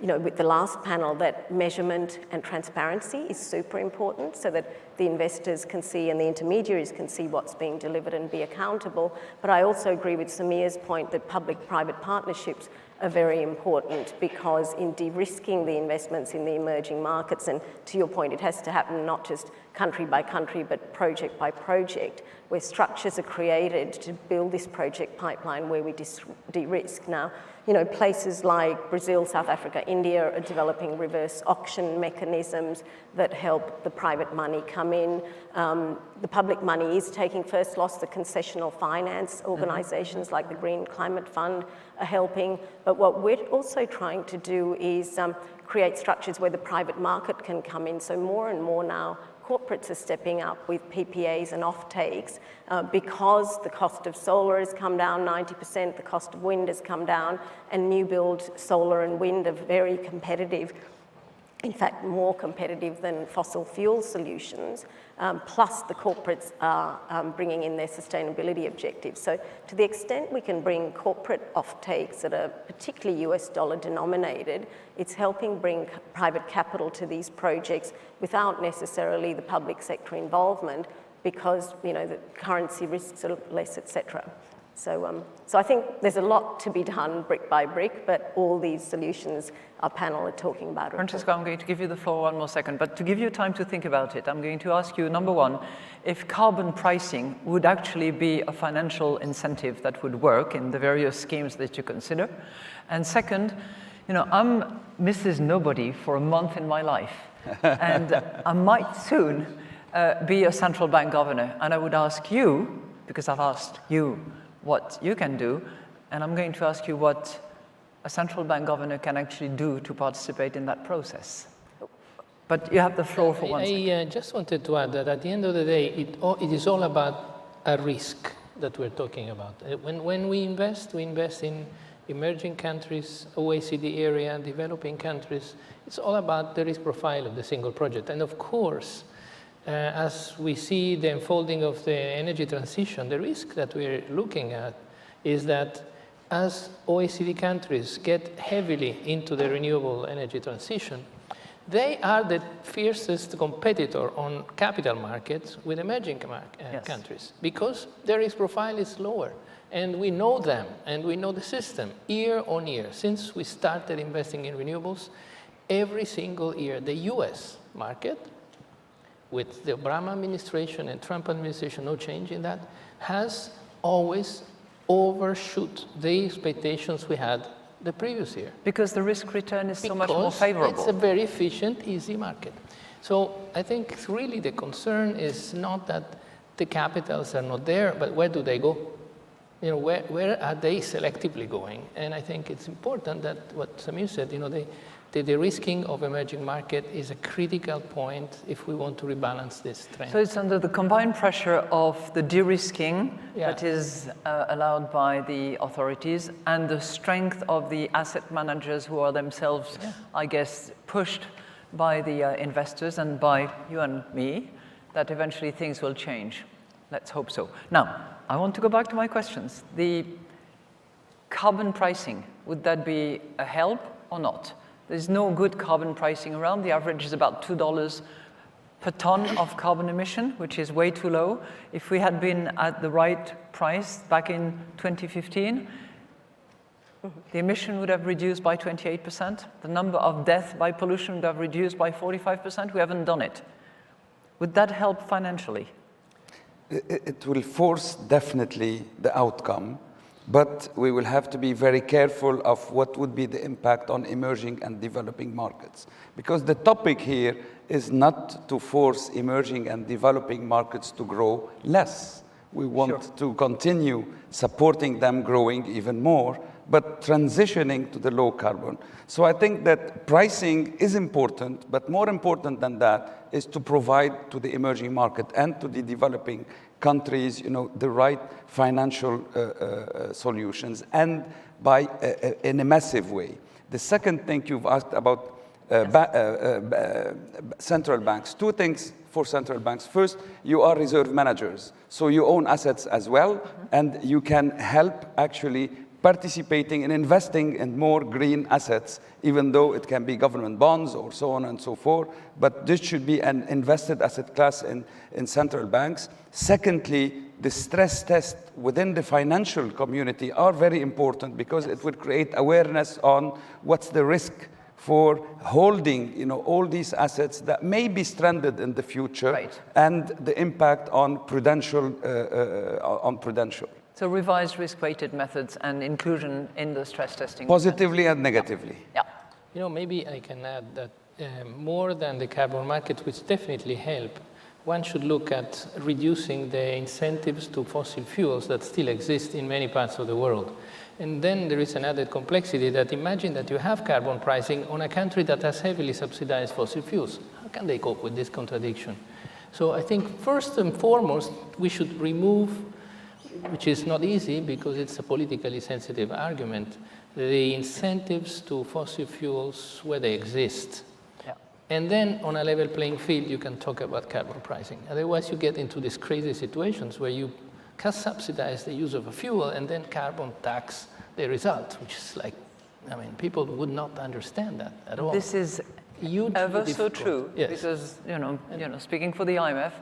with the last panel that measurement and transparency is super important so that the investors can see and the intermediaries can see what's being delivered and be accountable. But I also agree with Samir's point that public-private partnerships are very important, because in de-risking the investments in the emerging markets, and to your point, it has to happen not just country by country, but project by project, where structures are created to build this project pipeline where we de-risk. Now, places like Brazil, South Africa, India are developing reverse auction mechanisms that help the private money come in. The public money is taking first loss. The concessional finance organizations like the Green Climate Fund are helping. But what we're also trying to do is create structures where the private market can come in. So more and more now, corporates are stepping up with PPAs and off-takes because the cost of solar has come down 90%, the cost of wind has come down, and new build solar and wind are very competitive. In fact, more competitive than fossil fuel solutions, plus the corporates are bringing in their sustainability objectives. So to the extent we can bring corporate off-takes that are particularly US dollar denominated, it's helping bring private capital to these projects without necessarily the public sector involvement because, you know, the currency risks are less, etc. So I think there's a lot to be done brick by brick, but all these solutions our panel are talking about. Francesca, I'm going to give you the floor one more second, but to give you time to think about it, I'm going to ask you, number one, if carbon pricing would actually be a financial incentive that would work in the various schemes that you consider. And second, you know, I'm Mrs. Nobody for a month in my life, and I might soon be a central bank governor, and I would ask you, because I've asked you what you can do, and I'm going to ask you what a central bank governor can actually do to participate in that process. But you have the floor for 1 second. I just wanted to add that at the end of the day, it is all about a risk that we're talking about. When we invest in emerging countries, OECD area, developing countries. It's all about the risk profile of the single project. And of course, as we see the unfolding of the energy transition, the risk that we're looking at is that as OECD countries get heavily into the renewable energy transition, they are the fiercest competitor on capital markets with emerging countries because their risk profile is lower. And we know them, and we know the system year on year. Since we started investing in renewables, every single year, the US market, with the Obama administration and Trump administration, no change in that, has always overshoot the expectations we had the previous year. Because the risk return is so much more favorable. It's a very efficient, easy market. So I think really the concern is not that the capitals are not there, but where do they go? You know, where are they selectively going? And I think it's important that what Samir said, you know, the de-risking of emerging market is a critical point if we want to rebalance this trend. So it's under the combined pressure of the de-risking that is allowed by the authorities and the strength of the asset managers who are themselves, I guess, pushed by the investors and by you and me, that eventually things will change. Let's hope so. Now, I want to go back to my questions. The carbon pricing, would that be a help or not? There's no good carbon pricing around. The average is about $2 per ton of carbon emission, which is way too low. If we had been at the right price back in 2015, the emission would have reduced by 28%. The number of deaths by pollution would have reduced by 45%. We haven't done it. Would that help financially? It will force definitely the outcome, but we will have to be very careful of what would be the impact on emerging and developing markets. Because the topic here is not to force emerging and developing markets to grow less. We want to continue supporting them growing even more, but transitioning to the low carbon. So I think that pricing is important, but more important than that is to provide to the emerging market and to the developing countries, you know, the right financial solutions, and in a massive way. The second thing you've asked about central banks. Two things for central banks. First, you are reserve managers, so you own assets as well, and you can help actually participating and investing in more green assets, even though it can be government bonds or so on and so forth. But this should be an invested asset class in central banks. Secondly, the stress test within the financial community are very important because it would create awareness on what's the risk for holding, you know, all these assets that may be stranded in the future, and the impact on prudential. So revised risk-weighted methods and inclusion in the stress testing. Positively and negatively. Yeah. You know, maybe I can add that more than the carbon market, which definitely help, one should look at reducing the incentives to fossil fuels that still exist in many parts of the world. And then there is an added complexity that imagine that you have carbon pricing on a country that has heavily subsidized fossil fuels. How can they cope with this contradiction? So I think first and foremost, we should remove, which is not easy because it's a politically sensitive argument, the incentives to fossil fuels where they exist. Yeah. And then on a level playing field, you can talk about carbon pricing. Otherwise, you get into these crazy situations where you can subsidize the use of a fuel and then carbon tax the result, which is like, I mean, people would not understand that at all. This is ever so true, yes. because, speaking for the IMF,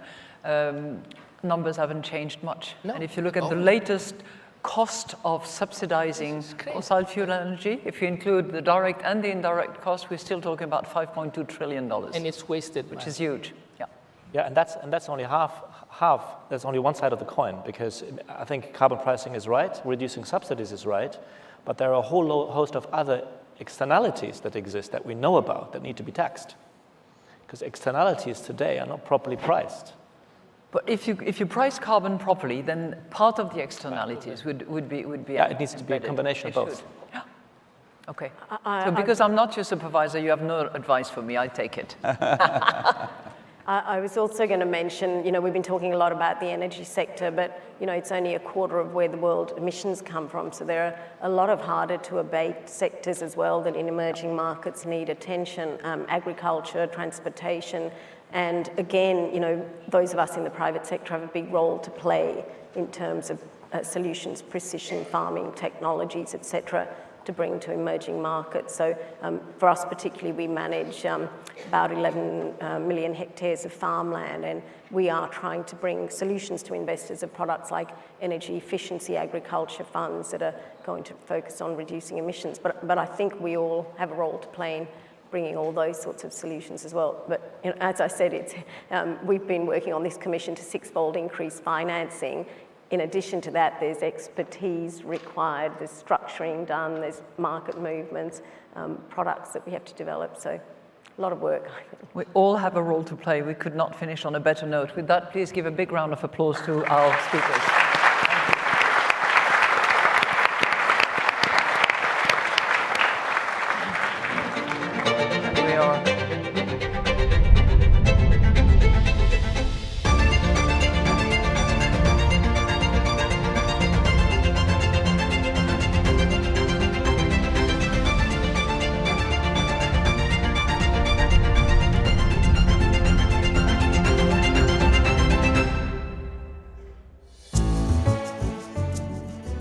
numbers haven't changed much. No. And if you look at the latest cost of subsidizing fossil fuel energy, if you include the direct and the indirect cost, we're still talking about $5.2 trillion. And it's wasted. Which is huge. Yeah. Yeah, and that's only half. That's only one side of the coin, because I think carbon pricing is right, reducing subsidies is right, but there are a whole host of other externalities that exist that we know about that need to be taxed, because externalities today are not properly priced. But if you price carbon properly, then part of the externalities would be Yeah, it needs to be a combination of both. Yeah. Okay. So because I'm not your supervisor, you have no advice for me. I take it. I was also going to mention, we've been talking a lot about the energy sector, but, it's only a quarter of where the world emissions come from. So there are a lot of harder to abate sectors as well that in emerging markets need attention, agriculture, transportation. And again, those of us in the private sector have a big role to play in terms of solutions, precision farming, technologies, et cetera, to bring to emerging markets. So for us particularly, we manage about 11 million hectares of farmland, and we are trying to bring solutions to investors of products like energy efficiency agriculture funds that are going to focus on reducing emissions. But I think we all have a role to play in bringing all those sorts of solutions as well. But as I said, we've been working on this commission to six-fold increase financing. In addition to that, there's expertise required, there's structuring done, there's market movements, products that we have to develop. So a lot of work. We all have a role to play. We could not finish on a better note. With that, please give a big round of applause to our speakers.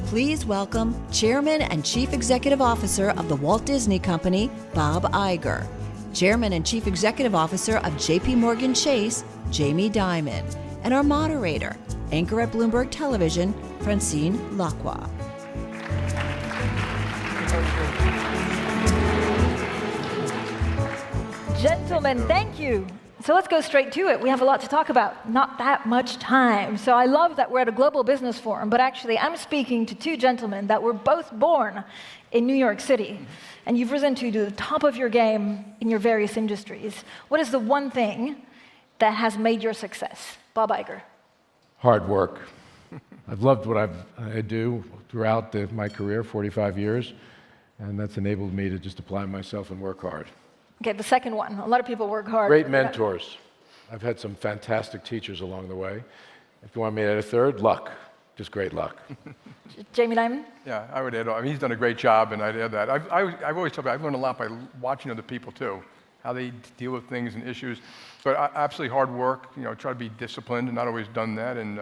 Please welcome Chairman and Chief Executive Officer of the Walt Disney Company, Bob Iger. Chairman and Chief Executive Officer of JP Morgan Chase, Jamie Dimon. And our moderator, anchor at Bloomberg Television, Francine Lacroix. Gentlemen, thank you. So let's go straight to it. We have a lot to talk about, not that much time. So I love that we're at a global business forum, but actually I'm speaking to two gentlemen that were both born in New York City, and you've risen to the top of your game in your various industries. What is the one thing that has made your success? Bob Iger. Hard work. I've loved what I do throughout my career, 45 years, and that's enabled me to just apply myself and work hard. Okay, the second one. A lot of people work hard. Great mentors. I've had some fantastic teachers along the way. If you want me to add a third, luck. Just great luck. Jamie Dimon? Yeah, I would add, he's done a great job, and I'd add that. I've always told you, I've learned a lot by watching other people too, how they deal with things and issues. But absolutely hard work, try to be disciplined, and not always done that, and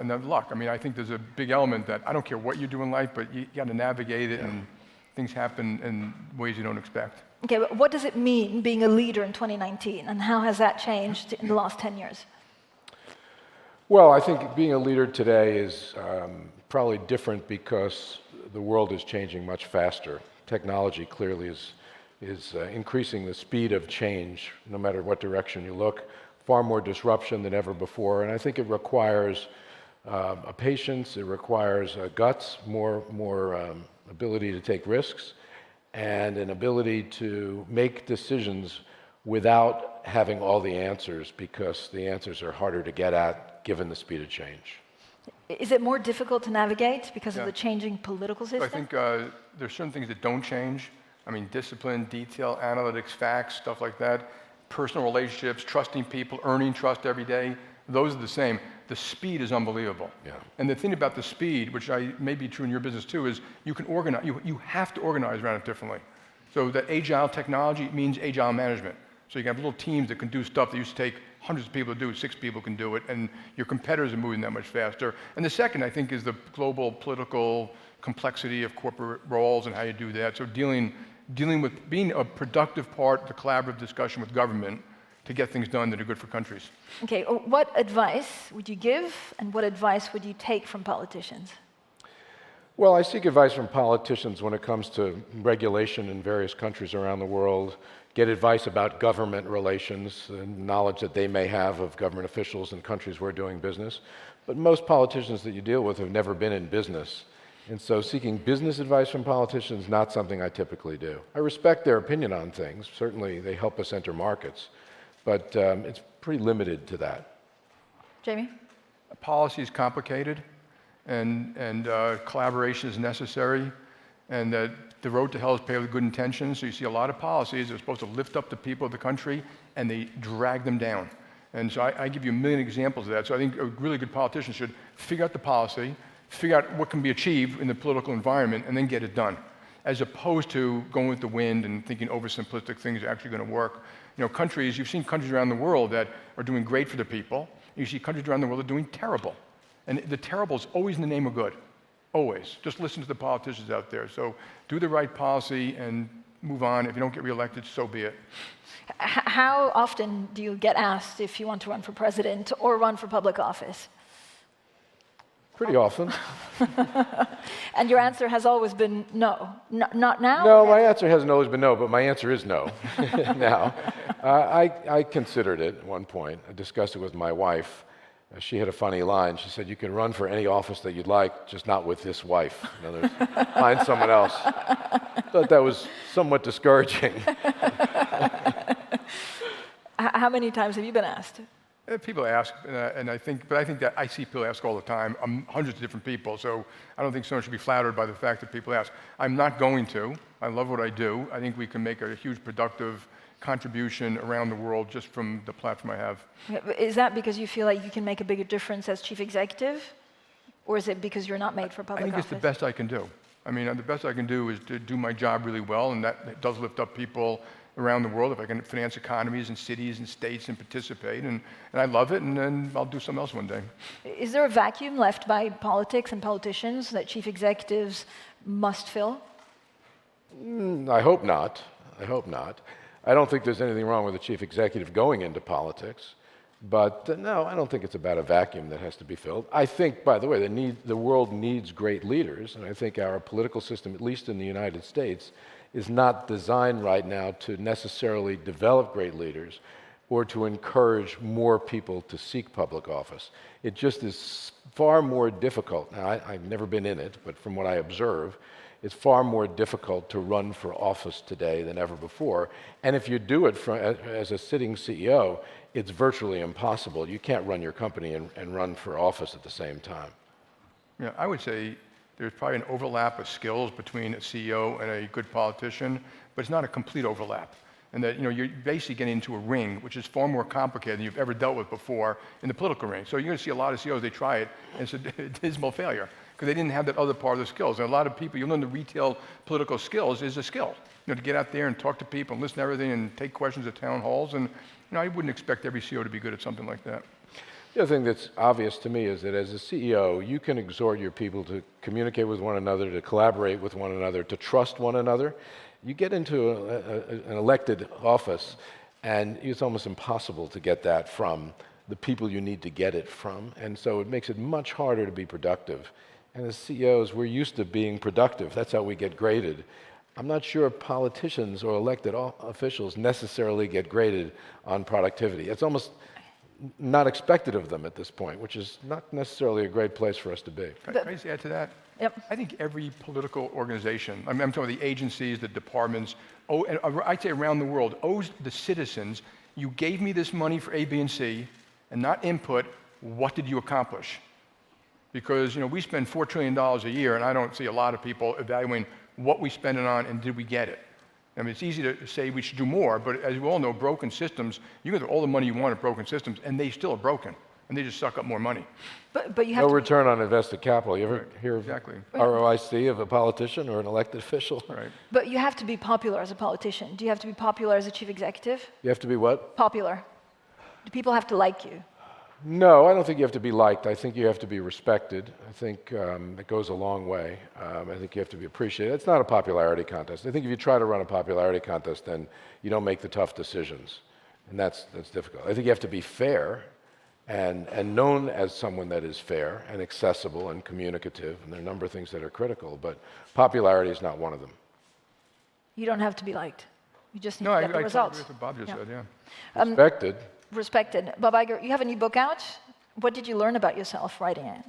then luck. I mean, I think there's a big element that I don't care what you do in life, but you got to navigate it, and things happen in ways you don't expect. Okay, but what does it mean being a leader in 2019, and how has that changed in the last 10 years? Well, I think being a leader today is probably different because the world is changing much faster. Technology clearly is increasing the speed of change, no matter what direction you look. Far more disruption than ever before, and I think it requires a patience, it requires guts, more ability to take risks, and an ability to make decisions without having all the answers, because the answers are harder to get at given the speed of change. Is it more difficult to navigate because of the changing political system? I think there's certain things that don't change. I mean, discipline, detail, analytics, facts, stuff like that. personal relationships, trusting people, earning trust every day, those are the same. The speed is unbelievable. Yeah. And the thing about the speed, which may be true in your business too, is you can organize, you have to organize around it differently. So that agile technology means agile management. So you can have little teams that can do stuff that used to take hundreds of people to do, 6 people can do it, and your competitors are moving that much faster. And the second, I think, is the global political complexity of corporate roles and how you do that. So dealing with being a productive part of the collaborative discussion with government to get things done that are good for countries. Okay, what advice would you give, and what advice would you take from politicians? Well, I seek advice from politicians when it comes to regulation in various countries around the world, get advice about government relations and knowledge that they may have of government officials in countries we're doing business. But most politicians that you deal with have never been in business. And so seeking business advice from politicians is not something I typically do. I respect their opinion on things. Certainly, they help us enter markets. But it's pretty limited to that. Jamie? Policy is complicated, and collaboration is necessary, and that the road to hell is paved with good intentions. So you see a lot of policies that are supposed to lift up the people of the country, and they drag them down. And so I give you a million examples of that. So I think a really good politician should figure out the policy, figure out what can be achieved in the political environment, and then get it done, as opposed to going with the wind and thinking oversimplistic things are actually going to work. You know, countries, you've seen countries around the world that are doing great for their people. You see countries around the world that are doing terrible. And the terrible is always in the name of good. Always. Just listen to the politicians out there. So do the right policy and move on. If you don't get reelected, so be it. How often do you get asked if you want to run for president or run for public office? Pretty often. And your answer has always been no. Not now? No, my answer hasn't always been no, but my answer is no now. I considered it at one point. I discussed it with my wife. She had a funny line. She said, "You can run for any office that you'd like, just not with this wife. In other words, find someone else." Thought that was somewhat discouraging. How many times have you been asked? People ask, and I think that I see people ask all the time, hundreds of different people, so I don't think someone should be flattered by the fact that people ask. I'm not going to. I love what I do. I think we can make a huge productive contribution around the world just from the platform I have. Is that because you feel like you can make a bigger difference as chief executive? Or is it because you're not made for public office? I think it's the best I can do. I mean, the best I can do is to do my job really well, and that does lift up people around the world. If I can finance economies and cities and states and participate, and I love it, and then I'll do something else one day. Is there a vacuum left by politics and politicians that chief executives must fill? I hope not. I hope not. I don't think there's anything wrong with a chief executive going into politics. But no, I don't think it's about a vacuum that has to be filled. I think, by the way, the world needs great leaders, and I think our political system, at least in the United States, is not designed right now to necessarily develop great leaders or to encourage more people to seek public office. It just is far more difficult. Now, I've never been in it, but from what I observe, it's far more difficult to run for office today than ever before. And if you do it as a sitting CEO, it's virtually impossible. You can't run your company and run for office at the same time. Yeah, I would say there's probably an overlap of skills between a CEO and a good politician, but it's not a complete overlap. And that you're basically getting into a ring, which is far more complicated than you've ever dealt with before in the political ring. So you're going to see a lot of CEOs, they try it, and it's a dismal failure because they didn't have that other part of the skills. And a lot of people, you learn the retail political skills is a skill. To get out there and talk to people and listen to everything and take questions at town halls. And I wouldn't expect every CEO to be good at something like that. The other thing that's obvious to me is that as a CEO, you can exhort your people to communicate with one another, to collaborate with one another, to trust one another. You get into an elected office, and it's almost impossible to get that from the people you need to get it from. And so it makes it much harder to be productive. And as CEOs, we're used to being productive. That's how we get graded. I'm not sure politicians or elected officials necessarily get graded on productivity. It's almost not expected of them at this point, which is not necessarily a great place for us to be. Can I just add to that? Yep. I think every political organization, I'm talking about the agencies, the departments, and I'd say around the world, owes the citizens, you gave me this money for A, B, and C, and not input, what did you accomplish? Because we spend $4 trillion a year, and I don't see a lot of people evaluating what we spend it on and did we get it. I mean, it's easy to say we should do more, but as we all know, broken systems, you can have all the money you want at broken systems, and they still are broken, and they just suck up more money. But you have no to return on invested capital. You ever hear of Exactly. ROIC of a politician or an elected official? Right. But you have to be popular as a politician. Do you have to be popular as a chief executive? You have to be what? Popular. Do people have to like you? No, I don't think you have to be liked. I think you have to be respected. I think it goes a long way. I think you have to be appreciated. It's not a popularity contest. I think if you try to run a popularity contest, then you don't make the tough decisions, and that's difficult. I think you have to be fair and known as someone that is fair and accessible and communicative, and there are a number of things that are critical, but popularity is not one of them. You don't have to be liked. You just need No, to I get the totally results. agree with what Bob just said, yeah. Respected. Respected. Bob Iger, you have a new book out. What did you learn about yourself writing it?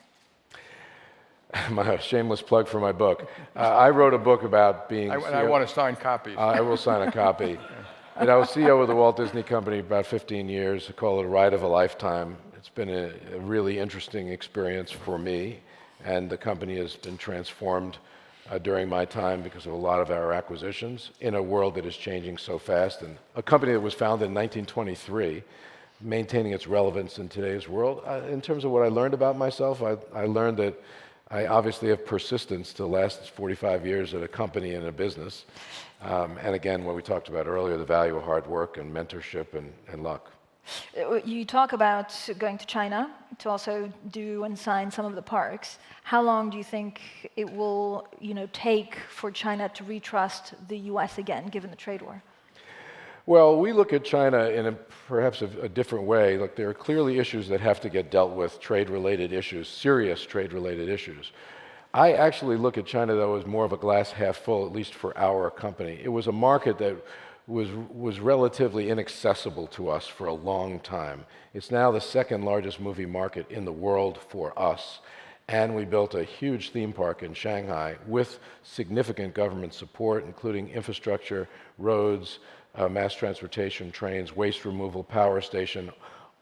My shameless plug for my book. I wrote a book about being And I want to sign copies. I will sign a copy. And I was CEO of the Walt Disney Company about 15 years. I call it a ride of a lifetime. It's been a really interesting experience for me, and the company has been transformed during my time because of a lot of our acquisitions in a world that is changing so fast. And a company that was founded in 1923, maintaining its relevance in today's world. In terms of what I learned about myself, I learned that I obviously have persistence to last 45 years at a company and a business. And again, what we talked about earlier, the value of hard work and mentorship and luck. You talk about going to China to also do and sign some of the parks. How long do you think it will, take for China to retrust the U.S. again, given the trade war? Well, we look at China in perhaps a different way. Look, there are clearly issues that have to get dealt with, trade-related issues, serious trade-related issues. I actually look at China, though, as more of a glass half full, at least for our company. It was a market that was relatively inaccessible to us for a long time. It's now the second largest movie market in the world for us. And we built a huge theme park in Shanghai with significant government support, including infrastructure, roads, mass transportation, trains, waste removal, power station,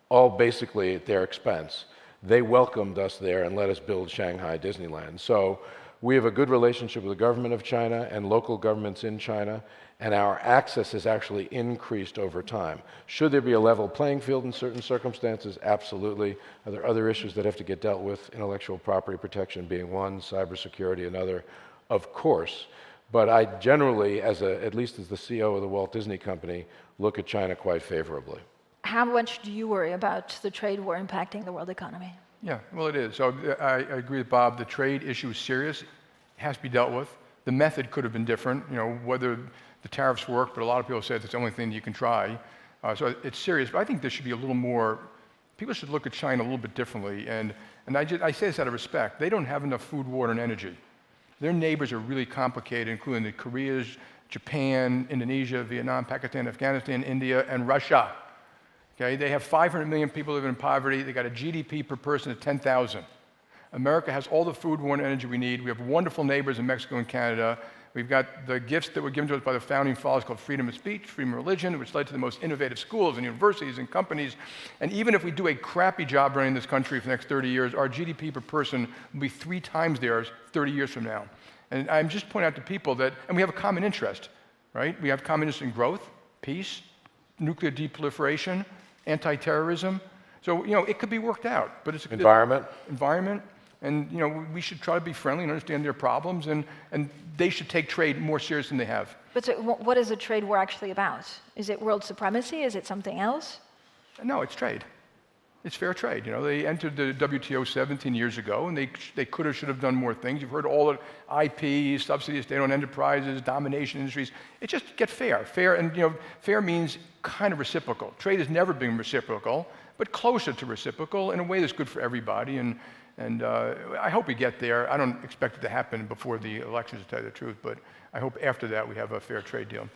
all basically at their expense. They welcomed us there and let us build Shanghai Disneyland. So we have a good relationship with the government of China and local governments in China, and our access has actually increased over time. Should there be a level playing field in certain circumstances? Absolutely. Are there other issues that have to get dealt with? Intellectual property protection being one, cybersecurity another, of course. But I generally, at least as the CEO of the Walt Disney Company, look at China quite favorably. How much do you worry about the trade war impacting the world economy? Yeah, well, it is. So I agree with Bob. The trade issue is serious. It has to be dealt with. The method could have been different, whether the tariffs work, but a lot of people say it's the only thing you can try. So it's serious. But I think there should be a little more, people should look at China a little bit differently. And I say this out of respect. They don't have enough food, water, and energy. Their neighbors are really complicated, including the Koreas, Japan, Indonesia, Vietnam, Pakistan, Afghanistan, India, and Russia. Okay, they have 500 million people living in poverty. They got a GDP per person of 10,000. America has all the food, water, and energy we need. We have wonderful neighbors in Mexico and Canada. We've got the gifts that were given to us by the founding fathers called freedom of speech, freedom of religion, which led to the most innovative schools and universities and companies. And even if we do a crappy job running this country for the next 30 years, our GDP per person will be 3 times theirs 30 years from now. And I'm just pointing out to people that, and we have a common interest, right? We have common interest in growth, peace, nuclear deproliferation, anti-terrorism. So, it could be worked out. But it's environment. Environment. And, we should try to be friendly and understand their problems, and they should take trade more serious than they have. But so what is a trade war actually about? Is it world supremacy? Is it something else? No, it's trade. It's fair trade. They entered the WTO 17 years ago, and they could have, should have done more things. You've heard all the IP, subsidies, state-owned enterprises, domination industries. It just get fair. Fair, and fair means kind of reciprocal. Trade has never been reciprocal, but closer to reciprocal in a way that's good for everybody. And I hope we get there. I don't expect it to happen before the elections, to tell you the truth, but I hope after that we have a fair trade deal.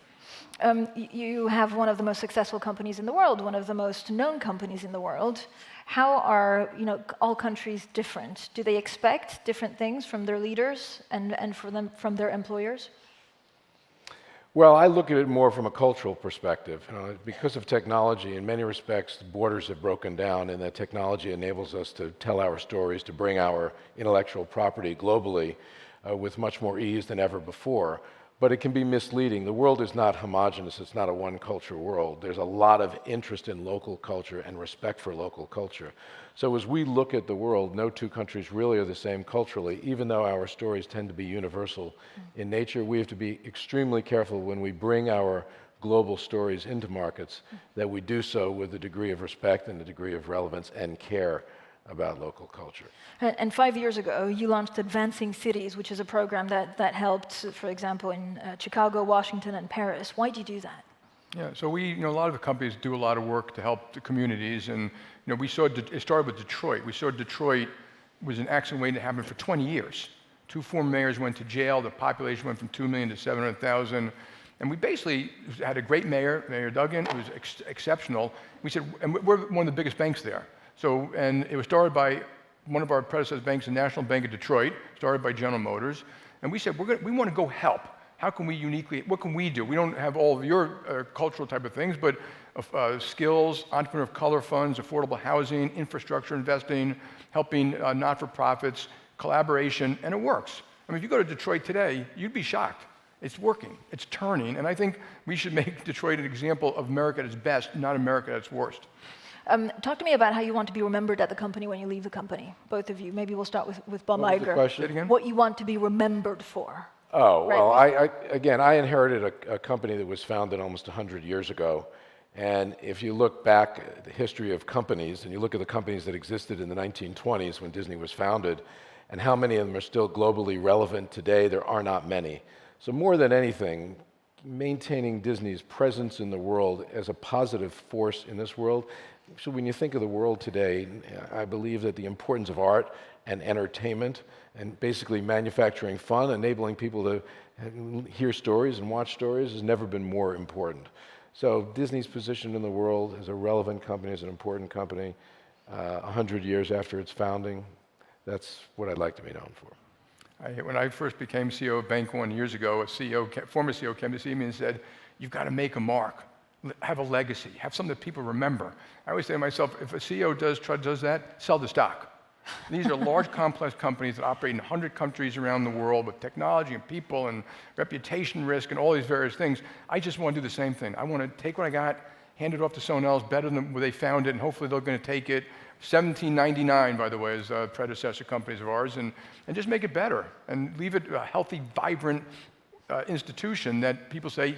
You have one of the most successful companies in the world, one of the most known companies in the world. How are all countries different? Do they expect different things from their leaders and from their employers? Well, I look at it more from a cultural perspective. Because of technology, in many respects, the borders have broken down, and that technology enables us to tell our stories, to bring our intellectual property globally with much more ease than ever before. but it can be misleading. The world is not homogenous. It's not a one-culture world. There's a lot of interest in local culture and respect for local culture. So as we look at the world, no two countries really are the same culturally. Even though our stories tend to be universal in nature, we have to be extremely careful when we bring our global stories into markets that we do so with a degree of respect and a degree of relevance and care about local culture. And 5 years ago, you launched Advancing Cities, which is a program that helped, for example, in Chicago, Washington, and Paris. Why did you do that? Yeah, so a lot of the companies do a lot of work to help the communities, and we saw it started with Detroit. We saw Detroit was an accident waiting to happen for 20 years. 2 former mayors went to jail. The population went from 2 million to 700,000. And we basically had a great mayor, Mayor Duggan, who was exceptional. We said, and we're one of the biggest banks there. So, and it was started by one of our predecessor banks, the National Bank of Detroit, started by General Motors. And we said, we want to go help. How can we uniquely, what can we do? We don't have all of your cultural type of things, but skills, entrepreneur of color funds, affordable housing, infrastructure investing, helping not-for-profits, collaboration, and it works. I mean, if you go to Detroit today, you'd be shocked. It's working, it's turning, and I think we should make Detroit an example of America at its best, not America at its worst. Talk to me about how you want to be remembered at the company when you leave the company, both of you. Maybe we'll start with Bob What was the Iger. question? Say it again? What you want to be remembered for. Oh, Right. well, I inherited a company that was founded almost 100 years ago. And if you look back at the history of companies, and you look at the companies that existed in the 1920s when Disney was founded, and how many of them are still globally relevant today, there are not many. So more than anything, maintaining Disney's presence in the world as a positive force in this world. So when you think of the world today, I believe that the importance of art and entertainment and basically manufacturing fun, enabling people to hear stories and watch stories has never been more important. So Disney's position in the world as a relevant company, as an important company, 100 years after its founding, that's what I'd like to be known for. When I first became CEO of Bank One years ago, former CEO came to see me and said, "You've got to make a mark, have a legacy, have something that people remember." I always say to myself, if a CEO does that, sell the stock. These are large, complex companies that operate in 100 countries around the world with technology and people and reputation risk and all these various things. I just want to do the same thing. I want to take what I got, hand it off to someone else better than where they found it, and hopefully they're going to take it. 1799, by the way, is predecessor companies of ours, and just make it better and leave it a healthy, vibrant institution that people say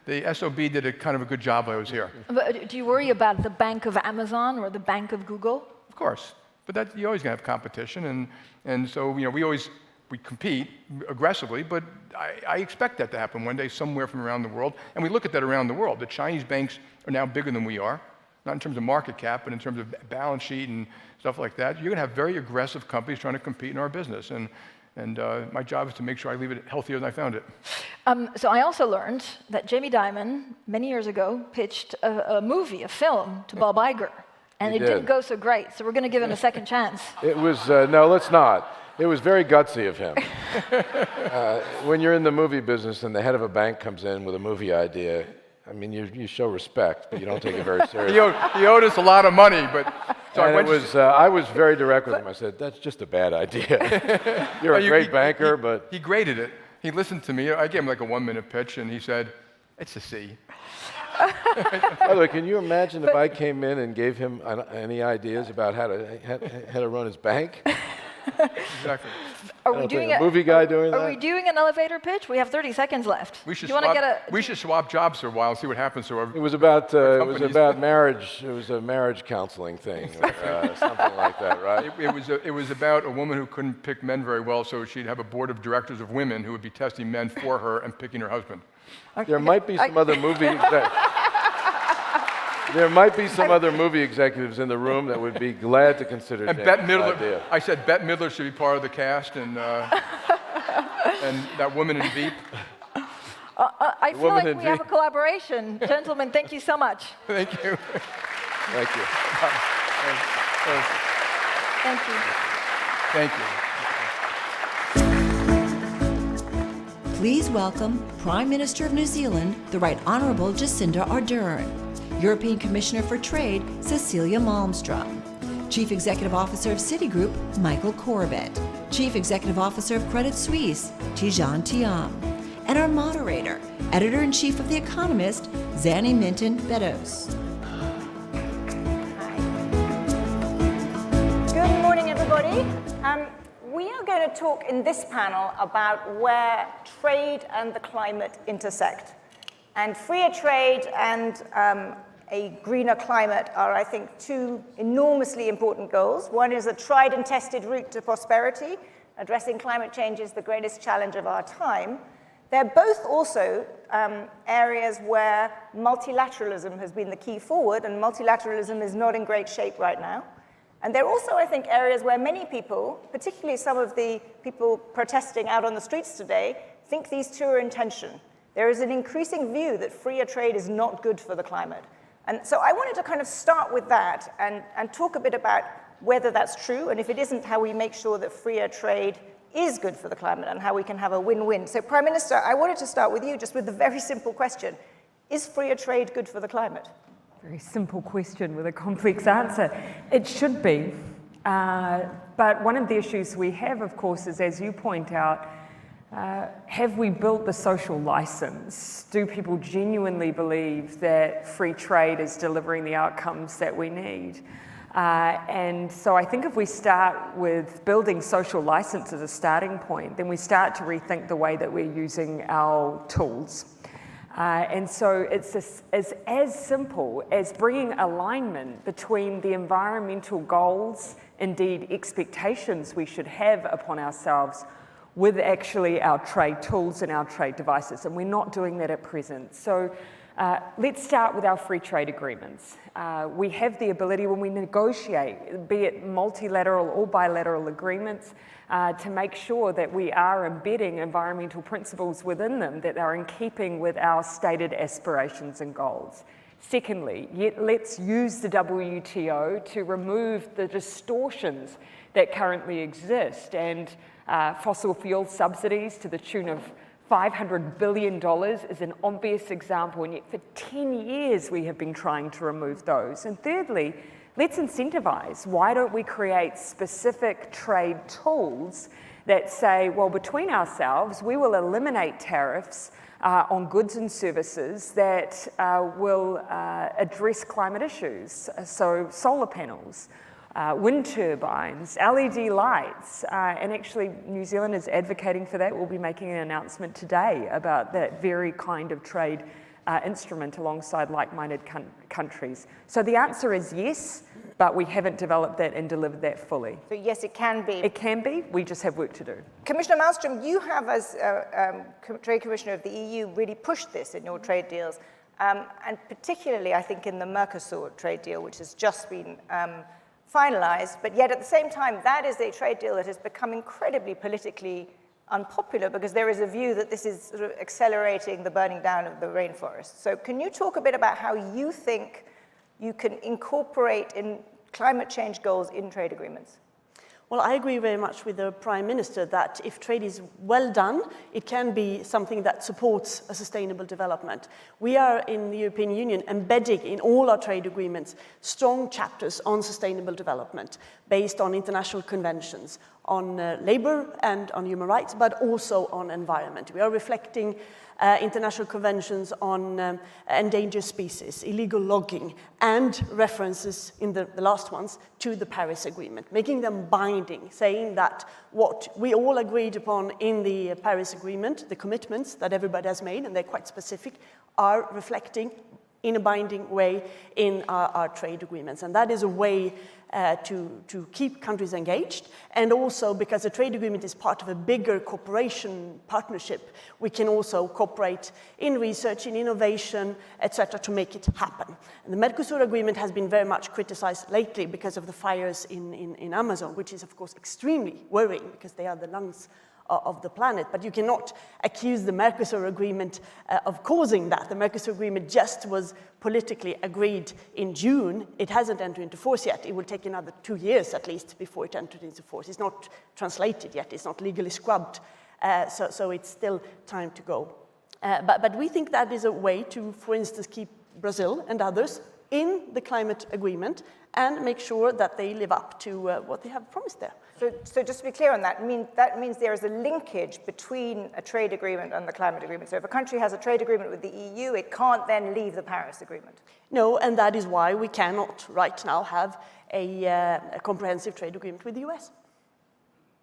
the SOB did a kind of a good job while I was here. But do you worry about the bank of Amazon or the bank of Google? Of course, but you're always going to have competition, and so we compete aggressively, but I expect that to happen one day somewhere from around the world, and we look at that around the world. The Chinese banks are now bigger than we are. Not in terms of market cap, but in terms of balance sheet and stuff like that. You're going to have very aggressive companies trying to compete in our business. And my job is to make sure I leave it healthier than I found it. So I also learned that Jamie Dimon, many years ago, pitched a movie, a film, to Bob Iger. And it didn't go so great, so we're going to give him a second chance. It was, no, let's not. It was very gutsy of him. When you're in the movie business and the head of a bank comes in with a movie idea, I mean, you show respect, but you don't take it very seriously. He owed us a lot of money, but... So I was very direct with him. I said, that's just a bad idea. You're a great banker, but... He graded it. He listened to me. I gave him like a 1-minute pitch, and he said, it's a C. By the way, can you imagine if I came in and gave him any ideas about how to run his bank? Exactly. Are we doing a movie guy doing that? Are we doing an elevator pitch? We have 30 seconds left. We should swap jobs for a while and see what happens. It was about marriage. It was a marriage counseling thing, something like that, right? It was about a woman who couldn't pick men very well, so she'd have a board of directors of women who would be testing men for her and picking her husband. Okay. There might be some other movie. There might be some other movie executives in the room that would be glad to consider and Bette Midler. Idea. I said Bette Midler should be part of the cast, and that woman in Veep. I feel like we have a collaboration. Gentlemen, thank you so much. Thank you. Thank you. Thank you. Thank you. Please welcome Prime Minister of New Zealand, the Right Honourable Jacinda Ardern, European Commissioner for Trade, Cecilia Malmström, Chief Executive Officer of Citigroup, Michael Corbett, Chief Executive Officer of Credit Suisse, Tidjane Thiam, and our moderator, Editor-in-Chief of The Economist, Zanny Minton-Beddoes. Good morning, everybody. We are going to talk in this panel about where trade and the climate intersect. And freer trade and a greener climate are, I think, two enormously important goals. One is a tried and tested route to prosperity. Addressing climate change is the greatest challenge of our time. They're both also areas where multilateralism has been the key forward, and multilateralism is not in great shape right now. And they're also, I think, areas where many people, particularly some of the people protesting out on the streets today, think these two are in tension. There is an increasing view that freer trade is not good for the climate. And so I wanted to kind of start with that and talk a bit about whether that's true, and if it isn't, how we make sure that freer trade is good for the climate and how we can have a win-win. So Prime Minister, I wanted to start with you just with the very simple question. Is freer trade good for the climate? Very simple question with a complex answer. It should be. But one of the issues we have, of course, is, as you point out, have we built the social license? Do people genuinely believe that free trade is delivering the outcomes that we need? And so I think if we start with building social license as a starting point, then we start to rethink the way that we're using our tools. And so it's as simple as bringing alignment between the environmental goals, indeed expectations we should have upon ourselves, with actually our trade tools and our trade devices. And we're not doing that at present. So let's start with our free trade agreements. We have the ability when we negotiate, be it multilateral or bilateral agreements, to make sure that we are embedding environmental principles within them that are in keeping with our stated aspirations and goals. Secondly, let's use the WTO to remove the distortions that currently exist, and fossil fuel subsidies to the tune of $500 billion is an obvious example, and yet for 10 years we have been trying to remove those. And thirdly, let's incentivize. Why don't we create specific trade tools that say, well, between ourselves, we will eliminate tariffs on goods and services that will address climate issues. So solar panels, wind turbines, LED lights, and actually New Zealand is advocating for that. We'll be making an announcement today about that very kind of trade instrument alongside like-minded countries. So the answer is yes, but we haven't developed that and delivered that fully. So yes, it can be. It can be, we just have work to do. Commissioner Malmström, you have, as Trade Commissioner of the EU, really pushed this in your trade deals, and particularly, I think, in the Mercosur trade deal, which has just been finalized, but yet at the same time, that is a trade deal that has become incredibly politically unpopular because there is a view that this is sort of accelerating the burning down of the rainforest. So can you talk a bit about how you think you can incorporate in climate change goals in trade agreements? Well, I agree very much with the Prime Minister that if trade is well done, it can be something that supports a sustainable development. We are in the European Union embedding in all our trade agreements strong chapters on sustainable development based on international conventions on labor and on human rights, but also on environment. We are reflecting international conventions on endangered species, illegal logging, and references in the last ones to the Paris Agreement, making them binding, saying that what we all agreed upon in the Paris Agreement, the commitments that everybody has made, and they're quite specific, are reflecting in a binding way in our trade agreements. And that is a way to keep countries engaged, and also because a trade agreement is part of a bigger cooperation partnership, we can also cooperate in research, in innovation, etc., to make it happen. And the Mercosur agreement has been very much criticized lately because of the fires in Amazon, which is of course extremely worrying because they are the lungs of the planet, but you cannot accuse the Mercosur agreement of causing that. The Mercosur agreement just was politically agreed in June. It hasn't entered into force yet. It will take another 2 years at least before it entered into force. It's not translated yet. It's not legally scrubbed. So it's still time to go. But we think that is a way to, for instance, keep Brazil and others in the climate agreement and make sure that they live up to what they have promised there. So just to be clear on that, that means there is a linkage between a trade agreement and the climate agreement. So if a country has a trade agreement with the EU, it can't then leave the Paris Agreement. No, and that is why we cannot right now have a comprehensive trade agreement with the US.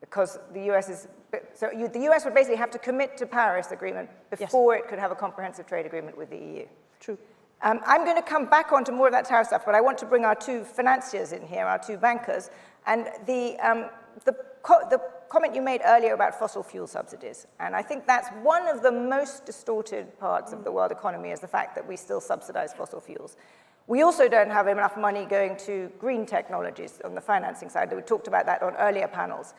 Because the US is, the US would basically have to commit to Paris Agreement before it could have a comprehensive trade agreement with the EU. True. I'm going to come back onto more of that tariff stuff, but I want to bring our two financiers in here, our two bankers, and the comment you made earlier about fossil fuel subsidies. And I think that's one of the most distorted parts of the world economy, is the fact that we still subsidize fossil fuels. We also don't have enough money going to green technologies on the financing side. We talked about that on earlier panels.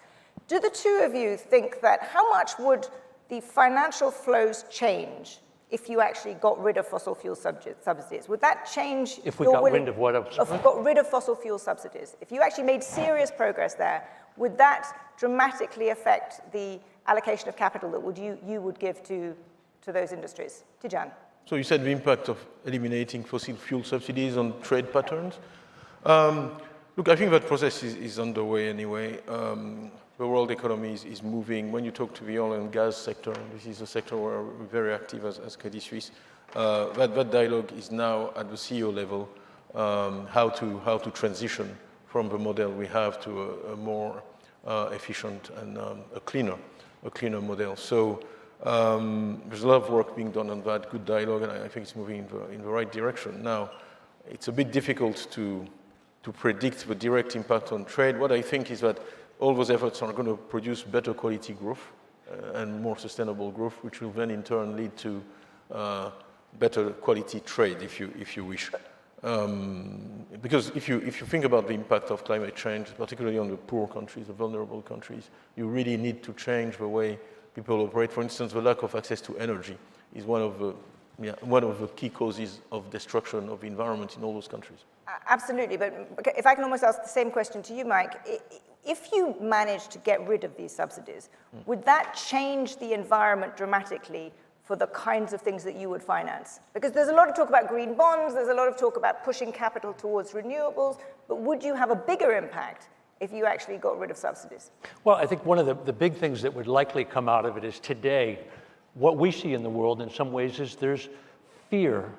Do the two of you think that how much would the financial flows change if you actually got rid of fossil fuel subsidies? Would that change? If we got rid of what? Got rid of fossil fuel subsidies. If you actually made serious progress there, would that dramatically affect the allocation of capital that you would give to those industries? Tidjane. So you said the impact of eliminating fossil fuel subsidies on trade patterns. Look, I think that process is underway anyway. The world economy is moving. When you talk to the oil and gas sector, this is a sector where we're very active as Credit Suisse, that dialogue is now at the CEO level, how to transition from the model we have to a more efficient and a cleaner model. So there's a lot of work being done on that, good dialogue, and I think it's moving in the right direction. Now, it's a bit difficult to predict the direct impact on trade. What I think is that all those efforts are going to produce better quality growth and more sustainable growth, which will then in turn lead to better quality trade, if you wish. Because if you think about the impact of climate change, particularly on the poor countries, the vulnerable countries, you really need to change the way people operate. For instance, the lack of access to energy is one of the key causes of destruction of the environment in all those countries. Absolutely, but if I can almost ask the same question to you, Mike, if you manage to get rid of these subsidies, would that change the environment dramatically for the kinds of things that you would finance? Because there's a lot of talk about green bonds, there's a lot of talk about pushing capital towards renewables, but would you have a bigger impact if you actually got rid of subsidies? Well, I think one of the big things that would likely come out of it is today, what we see in the world in some ways is there's fear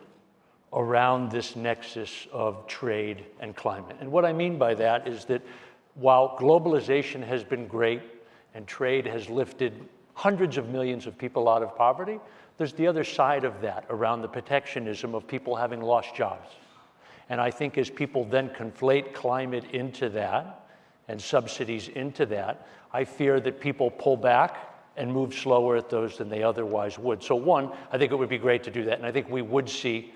around this nexus of trade and climate. And what I mean by that is that while globalization has been great and trade has lifted hundreds of millions of people out of poverty, there's the other side of that around the protectionism of people having lost jobs. And I think as people then conflate climate into that and subsidies into that, I fear that people pull back and move slower at those than they otherwise would. So one, I think it would be great to do that, and I think we would see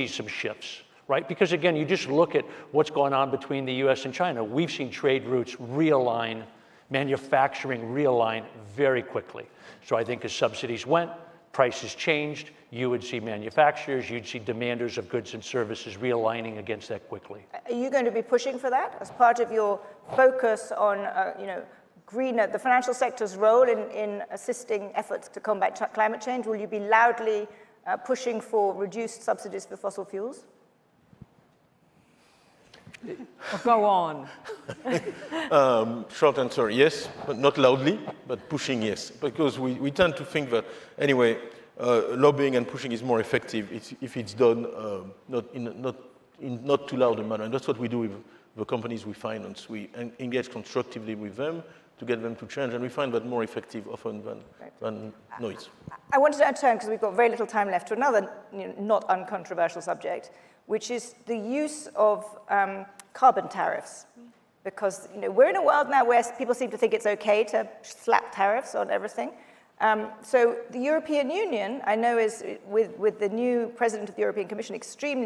some shifts, right? Because again, you just look at what's going on between the US and China. We've seen trade routes realign, manufacturing realign very quickly. So I think as subsidies went, prices changed, you would see manufacturers, you'd see demanders of goods and services realigning against that quickly. Are you going to be pushing for that as part of your focus on, greener, the financial sector's role in assisting efforts to combat climate change? Will you be loudly pushing for reduced subsidies for fossil fuels? Go on. Short answer, yes, but not loudly, but pushing, yes. Because we tend to think that, anyway, lobbying and pushing is more effective if it's done not too loud a manner. And that's what we do with the companies we finance. We engage constructively with them to get them to change, and we find that more effective often than noise. I wanted to turn, because we've got very little time left, to another not uncontroversial subject, which is the use of carbon tariffs. Because we're in a world now where people seem to think it's okay to slap tariffs on everything. So the European Union, I know, is with the new president of the European Commission,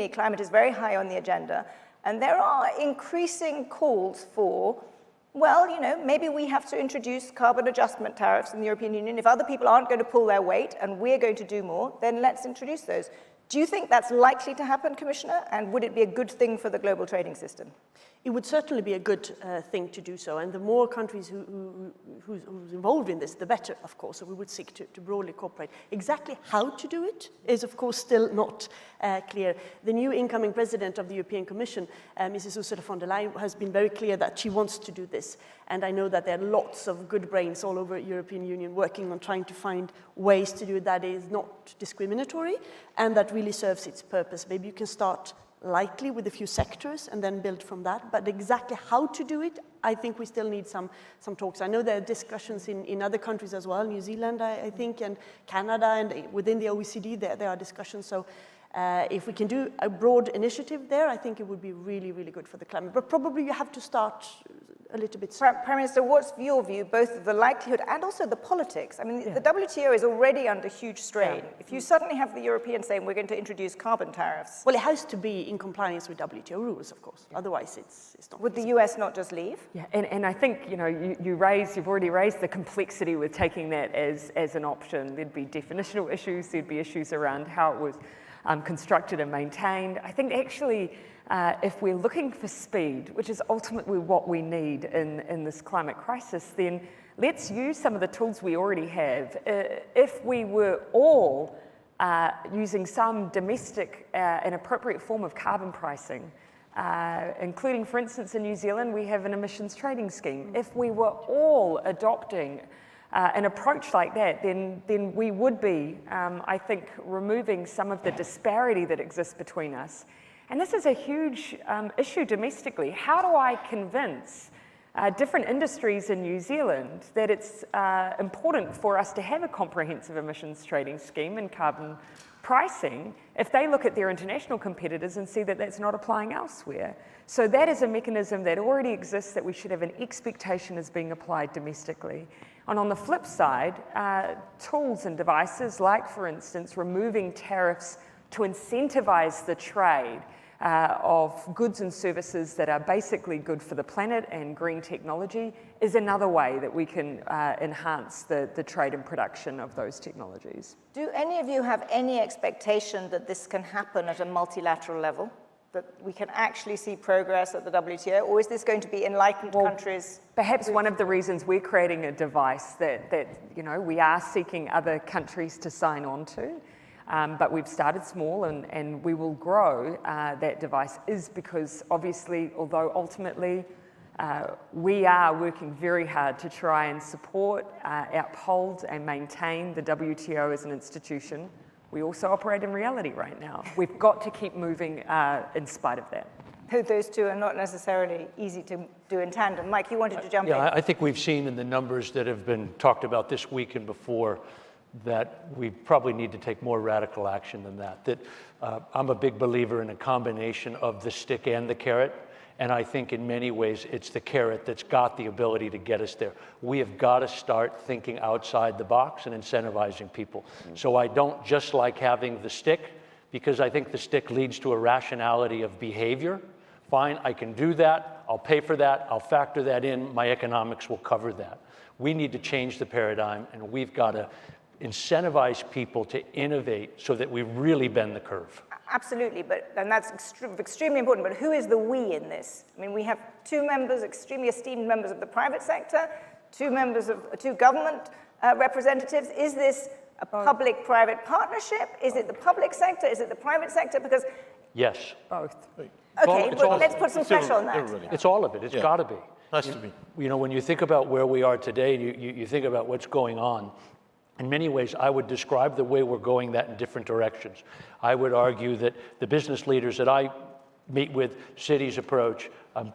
climate is very high on the agenda. And there are increasing calls for, well, maybe we have to introduce carbon adjustment tariffs in the European Union. If other people aren't going to pull their weight and we're going to do more, then let's introduce those. Do you think that's likely to happen, Commissioner? And would it be a good thing for the global trading system? it would certainly be a good thing to do so. And the more countries who's involved in this, the better, of course. So we would seek to broadly cooperate. Exactly how to do it is, of course, still not clear. The new incoming president of the European Commission, Mrs. Ursula von der Leyen, has been very clear that she wants to do this. And I know that there are lots of good brains all over the European Union working on trying to find ways to do it that is not discriminatory and that really serves its purpose. Maybe you can start lightly with a few sectors and then build from that. But exactly how to do it, I think we still need some talks. I know there are discussions in other countries as well, New Zealand, I think, and Canada, and within the OECD there are discussions. So if we can do a broad initiative there, I think it would be really, really good for the climate. But probably you have to start a little bit sooner. Prime Minister, what's your view, both of the likelihood and also the politics? I mean, the WTO is already under huge strain. Yeah. If you suddenly have the Europeans saying we're going to introduce carbon tariffs. Well, it has to be in compliance with WTO rules, of course. Yeah. Otherwise, it's not. Would the US not just leave? Yeah, and I think, you know, you've already raised the complexity with taking that as an option. There'd be definitional issues, there'd be issues around how it was constructed and maintained. I think actually, if we're looking for speed, which is ultimately what we need in this climate crisis, then let's use some of the tools we already have. If we were all using some domestic and appropriate form of carbon pricing, including, for instance, in New Zealand, we have an emissions trading scheme. If we were all adopting an approach like that, then we would be, I think, removing some of the disparity that exists between us. And this is a huge issue domestically. How do I convince different industries in New Zealand that it's important for us to have a comprehensive emissions trading scheme and carbon pricing if they look at their international competitors and see that that's not applying elsewhere? So that is a mechanism that already exists that we should have an expectation is being applied domestically. And on the flip side, tools and devices like, for instance, removing tariffs to incentivize the trade of goods and services that are basically good for the planet and green technology is another way that we can enhance the trade and production of those technologies. Do any of you have any expectation that this can happen at a multilateral level? That we can actually see progress at the WTO, or is this going to be enlightened countries? Perhaps one of the reasons we're creating a device that you know, we are seeking other countries to sign on to, but we've started small and we will grow that device, is because obviously, although ultimately we are working very hard to try and support, uphold and maintain the WTO as an institution, we also operate in reality right now. We've got to keep moving in spite of that. Those two are not necessarily easy to do in tandem. Mike, you wanted to jump in. Yeah, I think we've seen in the numbers that have been talked about this week and before that we probably need to take more radical action than that. I'm a big believer in a combination of the stick and the carrot. And I think in many ways, it's the carrot that's got the ability to get us there. We have got to start thinking outside the box and incentivizing people. So I don't just like having the stick, because I think the stick leads to a rationality of behavior. Fine, I can do that. I'll pay for that. I'll factor that in. My economics will cover that. We need to change the paradigm, and we've got to incentivize people to innovate so that we really bend the curve. Absolutely, and that's extremely important, but who is the we in this? I mean, we have two members, extremely esteemed members of the private sector, two government representatives. Is this a public-private partnership? Is it the public sector? Is it the private sector? Because yes. Both. Okay, well, let's put some pressure on that. It's all of it. It's got to be. Has to be. You know, when you think about where we are today, you think about what's going on, in many ways, I would describe the way we're going that in different directions. I would argue that the business leaders that I meet with, City's approach,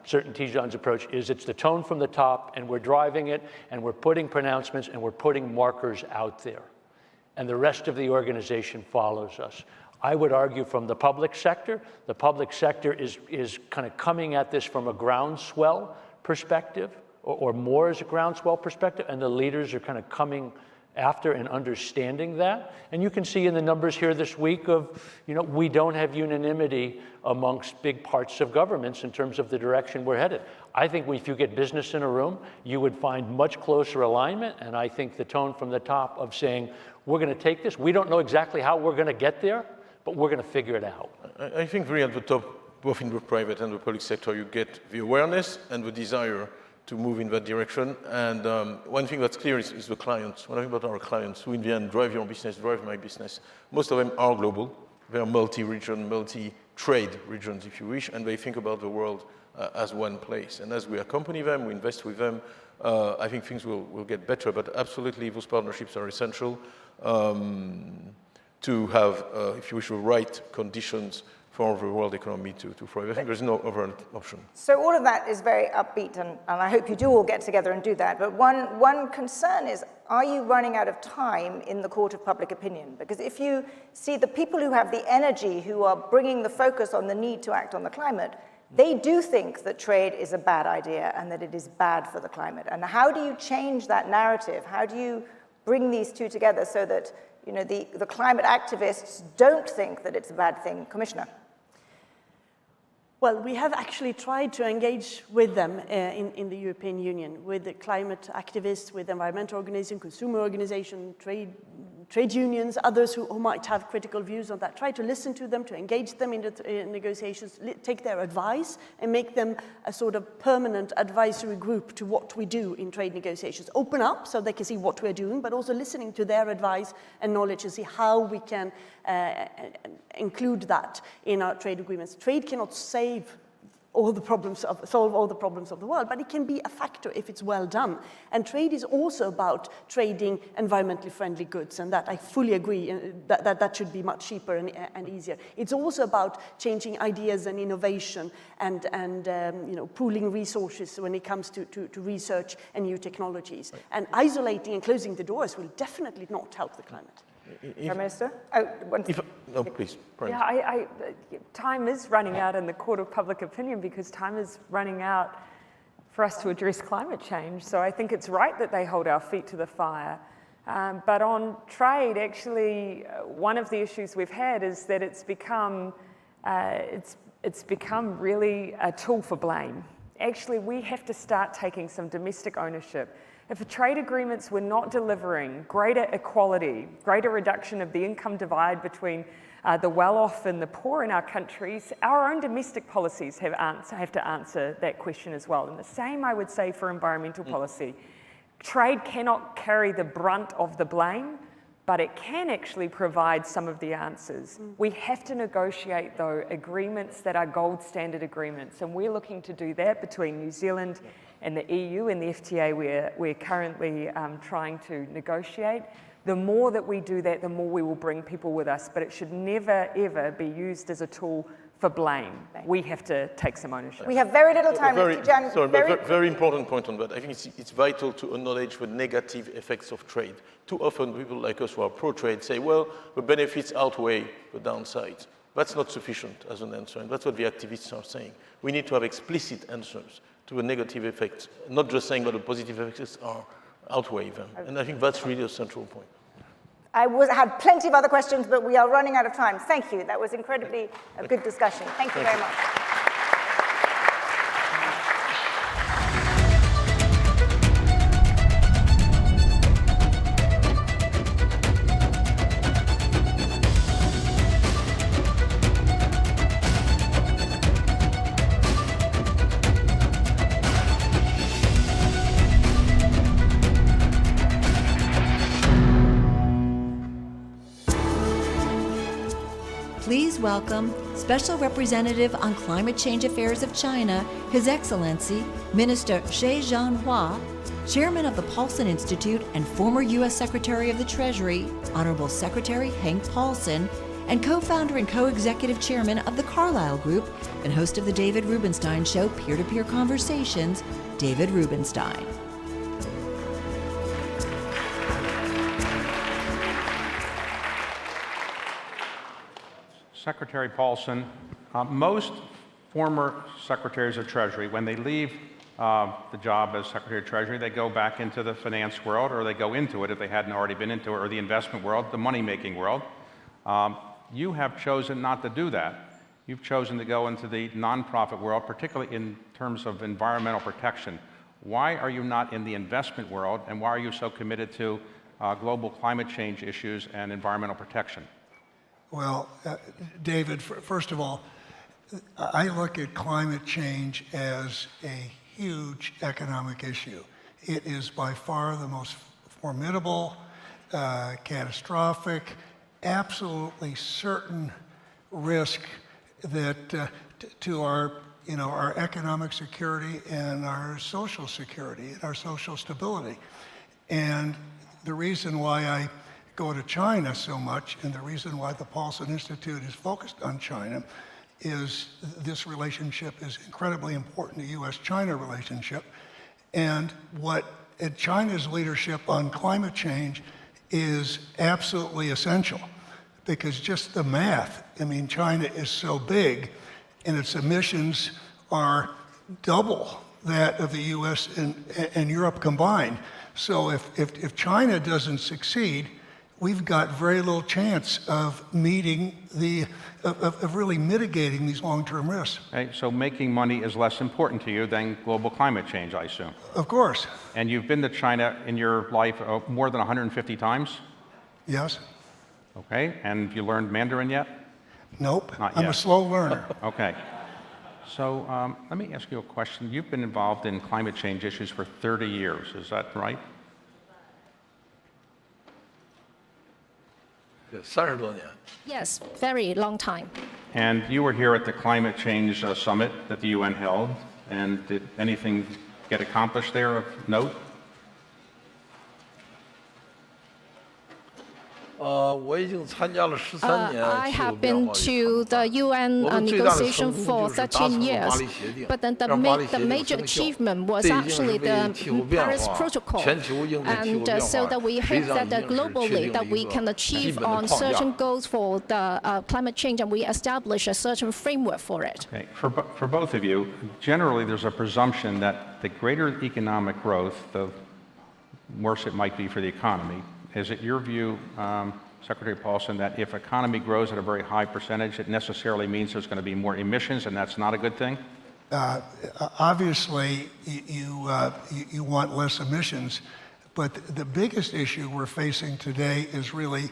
certain Tijan's approach, is it's the tone from the top, and we're driving it, and we're putting pronouncements, and we're putting markers out there. And the rest of the organization follows us. I would argue from the public sector is kind of coming at this from a groundswell perspective, or more as a groundswell perspective, and the leaders are kind of coming after and understanding that. And you can see in the numbers here this week of, you know, we don't have unanimity amongst big parts of governments in terms of the direction we're headed. I think if you get business in a room, you would find much closer alignment. And I think the tone from the top of saying, we're going to take this. We don't know exactly how we're going to get there, but we're going to figure it out. I think really at the top, both in the private and the public sector, you get the awareness and the desire to move in that direction. And one thing that's clear is the clients. When I think about our clients who in the end drive your business, drive my business, most of them are global. They are multi-region, multi-trade regions, if you wish, and they think about the world as one place. And as we accompany them, we invest with them, I think things will get better. But absolutely, those partnerships are essential to have, if you wish, the right conditions for the world economy to thrive. I think there's no other option. So all of that is very upbeat, and I hope you do all get together and do that. But one concern is, are you running out of time in the court of public opinion? Because if you see the people who have the energy, who are bringing the focus on the need to act on the climate, they do think that trade is a bad idea and that it is bad for the climate. And how do you change that narrative? How do you bring these two together so that the climate activists don't think that it's a bad thing? Commissioner. Well, we have actually tried to engage with them in the European Union, with the climate activists, with environmental organizations, consumer organizations, trade unions, others who might have critical views on that. Try to listen to them, to engage them in the negotiations, take their advice, and make them a sort of permanent advisory group to what we do in trade negotiations. Open up so they can see what we're doing, but also listening to their advice and knowledge and see how we can include that in our trade agreements. Trade cannot solve all the problems of the world, but it can be a factor if it's well done. And trade is also about trading environmentally friendly goods, and that I fully agree that should be much cheaper and easier. It's also about changing ideas and innovation and pooling resources when it comes to research and new technologies. Right. And isolating and closing the doors will definitely not help the climate. Prime Minister? No, please. Yeah, time is running out in the court of public opinion because time is running out for us to address climate change. So I think it's right that they hold our feet to the fire. But on trade, actually, one of the issues we've had is that it's become really a tool for blame. Actually, we have to start taking some domestic ownership. If the trade agreements were not delivering greater equality, greater reduction of the income divide between the well-off and the poor in our countries, our own domestic policies have to answer that question as well. And the same, I would say, for environmental policy. Trade cannot carry the brunt of the blame, but it can actually provide some of the answers. We have to negotiate, though, agreements that are gold standard agreements, and we're looking to do that between New Zealand and the EU and the FTA we're currently trying to negotiate. The more that we do that, the more we will bring people with us, but it should never, ever be used as a tool for blame. We have to take some ownership. We have very little time. Very important point on that. I think it's vital to acknowledge the negative effects of trade. Too often, people like us who are pro-trade say, well, the benefits outweigh the downsides. That's not sufficient as an answer, and that's what the activists are saying. We need to have explicit answers to the negative effects, not just saying that the positive effects outweigh them. And I think that's really a central point. I had plenty of other questions, but we are running out of time. Thank you. That was incredibly a good discussion. Thank you very much. Please welcome Special Representative on Climate Change Affairs of China, His Excellency, Minister Xie Zhanhua, Chairman of the Paulson Institute and former U.S. Secretary of the Treasury, Honorable Secretary Hank Paulson, and co-founder and co-executive chairman of the Carlyle Group and host of the David Rubenstein Show Peer-to-Peer Conversations, David Rubenstein. Secretary Paulson, most former secretaries of Treasury, when they leave the job as Secretary of Treasury, they go back into the finance world, or they go into it if they hadn't already been into it, or the investment world, the money-making world. You have chosen not to do that. You've chosen to go into the nonprofit world, particularly in terms of environmental protection. Why are you not in the investment world, and why are you so committed to global climate change issues and environmental protection? Well, David, first of all, I look at climate change as a huge economic issue. It is by far the most formidable, catastrophic, absolutely certain risk that to our economic security and our social security and our social stability. And the reason why I go to China so much, and the reason why the Paulson Institute is focused on China, is this relationship is incredibly important, the U.S.-China relationship. And China's leadership on climate change is absolutely essential, because just the math, I mean, China is so big, and its emissions are double that of the U.S. and Europe combined. So if China doesn't succeed, we've got very little chance of of really mitigating these long-term risks. Okay, so making money is less important to you than global climate change, I assume. Of course. And you've been to China in your life more than 150 times? Yes. Okay, and have you learned Mandarin yet? Nope. Not I'm yet. a slow learner. Okay. So let me ask you a question. You've been involved in climate change issues for 30 years, is that right? Yes, very long time. And you were here at the climate change summit that the UN held, and did anything get accomplished there of note? I have been to the UN negotiation for 13 years, but then the major achievement was actually the Paris Protocol, and so that we hope that globally that we can achieve on certain goals for the climate change, and we establish a certain framework for it. Okay. For both of you, generally there's a presumption that the greater economic growth, the worse it might be for the economy. Is it your view, Secretary Paulson, that if economy grows at a very high percentage, it necessarily means there's going to be more emissions, and that's not a good thing? Obviously, you want less emissions, but the biggest issue we're facing today is really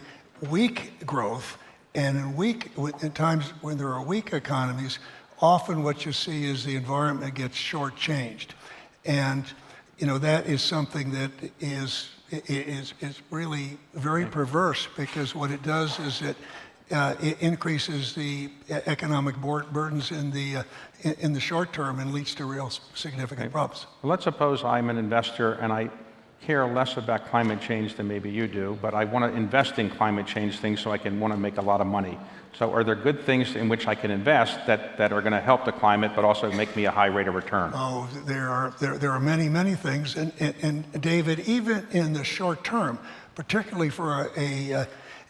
weak growth. And in times when there are weak economies, often what you see is the environment gets shortchanged. And that is something that is really very perverse, because what it does is it increases the economic burdens in the short term and leads to real significant problems. Well, let's suppose I'm an investor and I care less about climate change than maybe you do, but I want to invest in climate change things so I can want to make a lot of money. So are there good things in which I can invest that are going to help the climate but also make me a high rate of return? Oh, there are many, many things. And David, even in the short term, particularly for an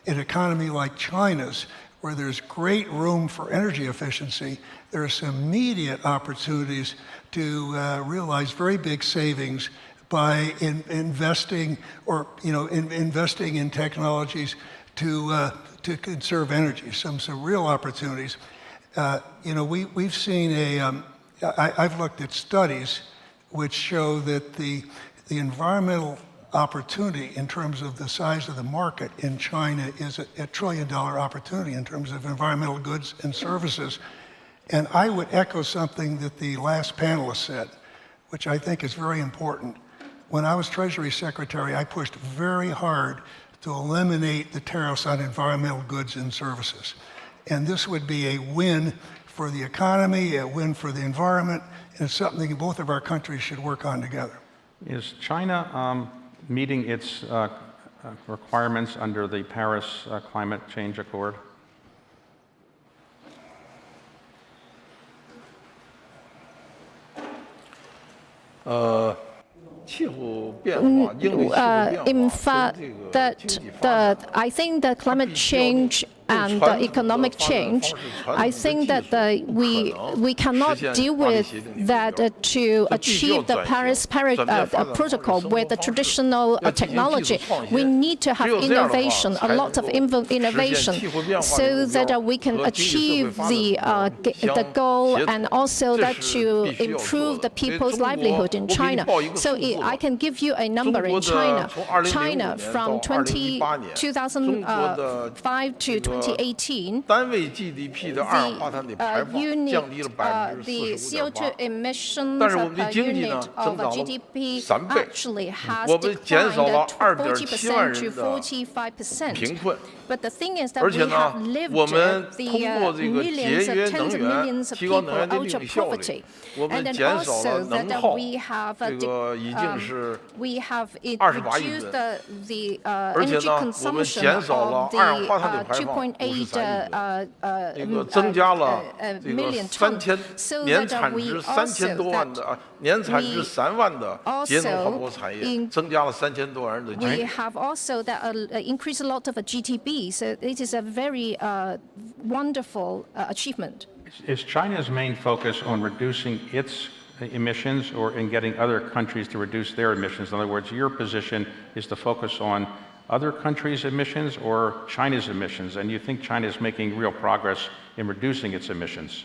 economy like China's, where there's great room for energy efficiency, there are some immediate opportunities to realize very big savings by investing in technologies to conserve energy. Some real opportunities. We've seen I've looked at studies which show that the environmental opportunity in terms of the size of the market in China is a $1 trillion opportunity in terms of environmental goods and services. And I would echo something that the last panelist said, which I think is very important. When I was Treasury Secretary, I pushed very hard to eliminate the tariffs on environmental goods and services. And this would be a win for the economy, a win for the environment, and it's something both of our countries should work on together. Is China meeting its requirements under the Paris Climate Change Accord? In fact, I think that climate change and economic change, I think that we cannot deal with that to achieve the Paris Protocol with the traditional technology. We need to have innovation, a lot of innovation, so that we can achieve the goal, and also that to improve the people's livelihood in China. So I can give you a number in China. China from 2005 to 2018, 单位 GDP 的二氧化碳的排放降低了the CO2 emissions 但是我们的 per 经济 unit 呢 of 增长了 GDP 3倍 actually has 我们减少了 declined 2.7万 40% to 人的 45%. 贫困 But the thing is that 而 we 且呢 have lived 我们 the 通过这个 millions 节 of 约 tens 能 of 源 millions of 提高 people 能源的 out 利 of 用效率 poverty. 我 And 们 then 减少 also 了能 that 耗 we have 这个已经是 we have 28亿 reduced 吨 the 而且 energy 呢我们 consumption 减少了 of 二氧化碳 the 的排放53亿吨 这个 million 增加了这个 tons. 3000年产值3000多万的年产值3万的节能环保产业，增加了3000多万人的就 We 业。 have also that increased a lot of GTB, so it is a very wonderful achievement. Is China's main focus on reducing its emissions or in getting other countries to reduce their emissions? In other words, your position is to focus on other countries' emissions or China's emissions, and you think China is making real progress in reducing its emissions?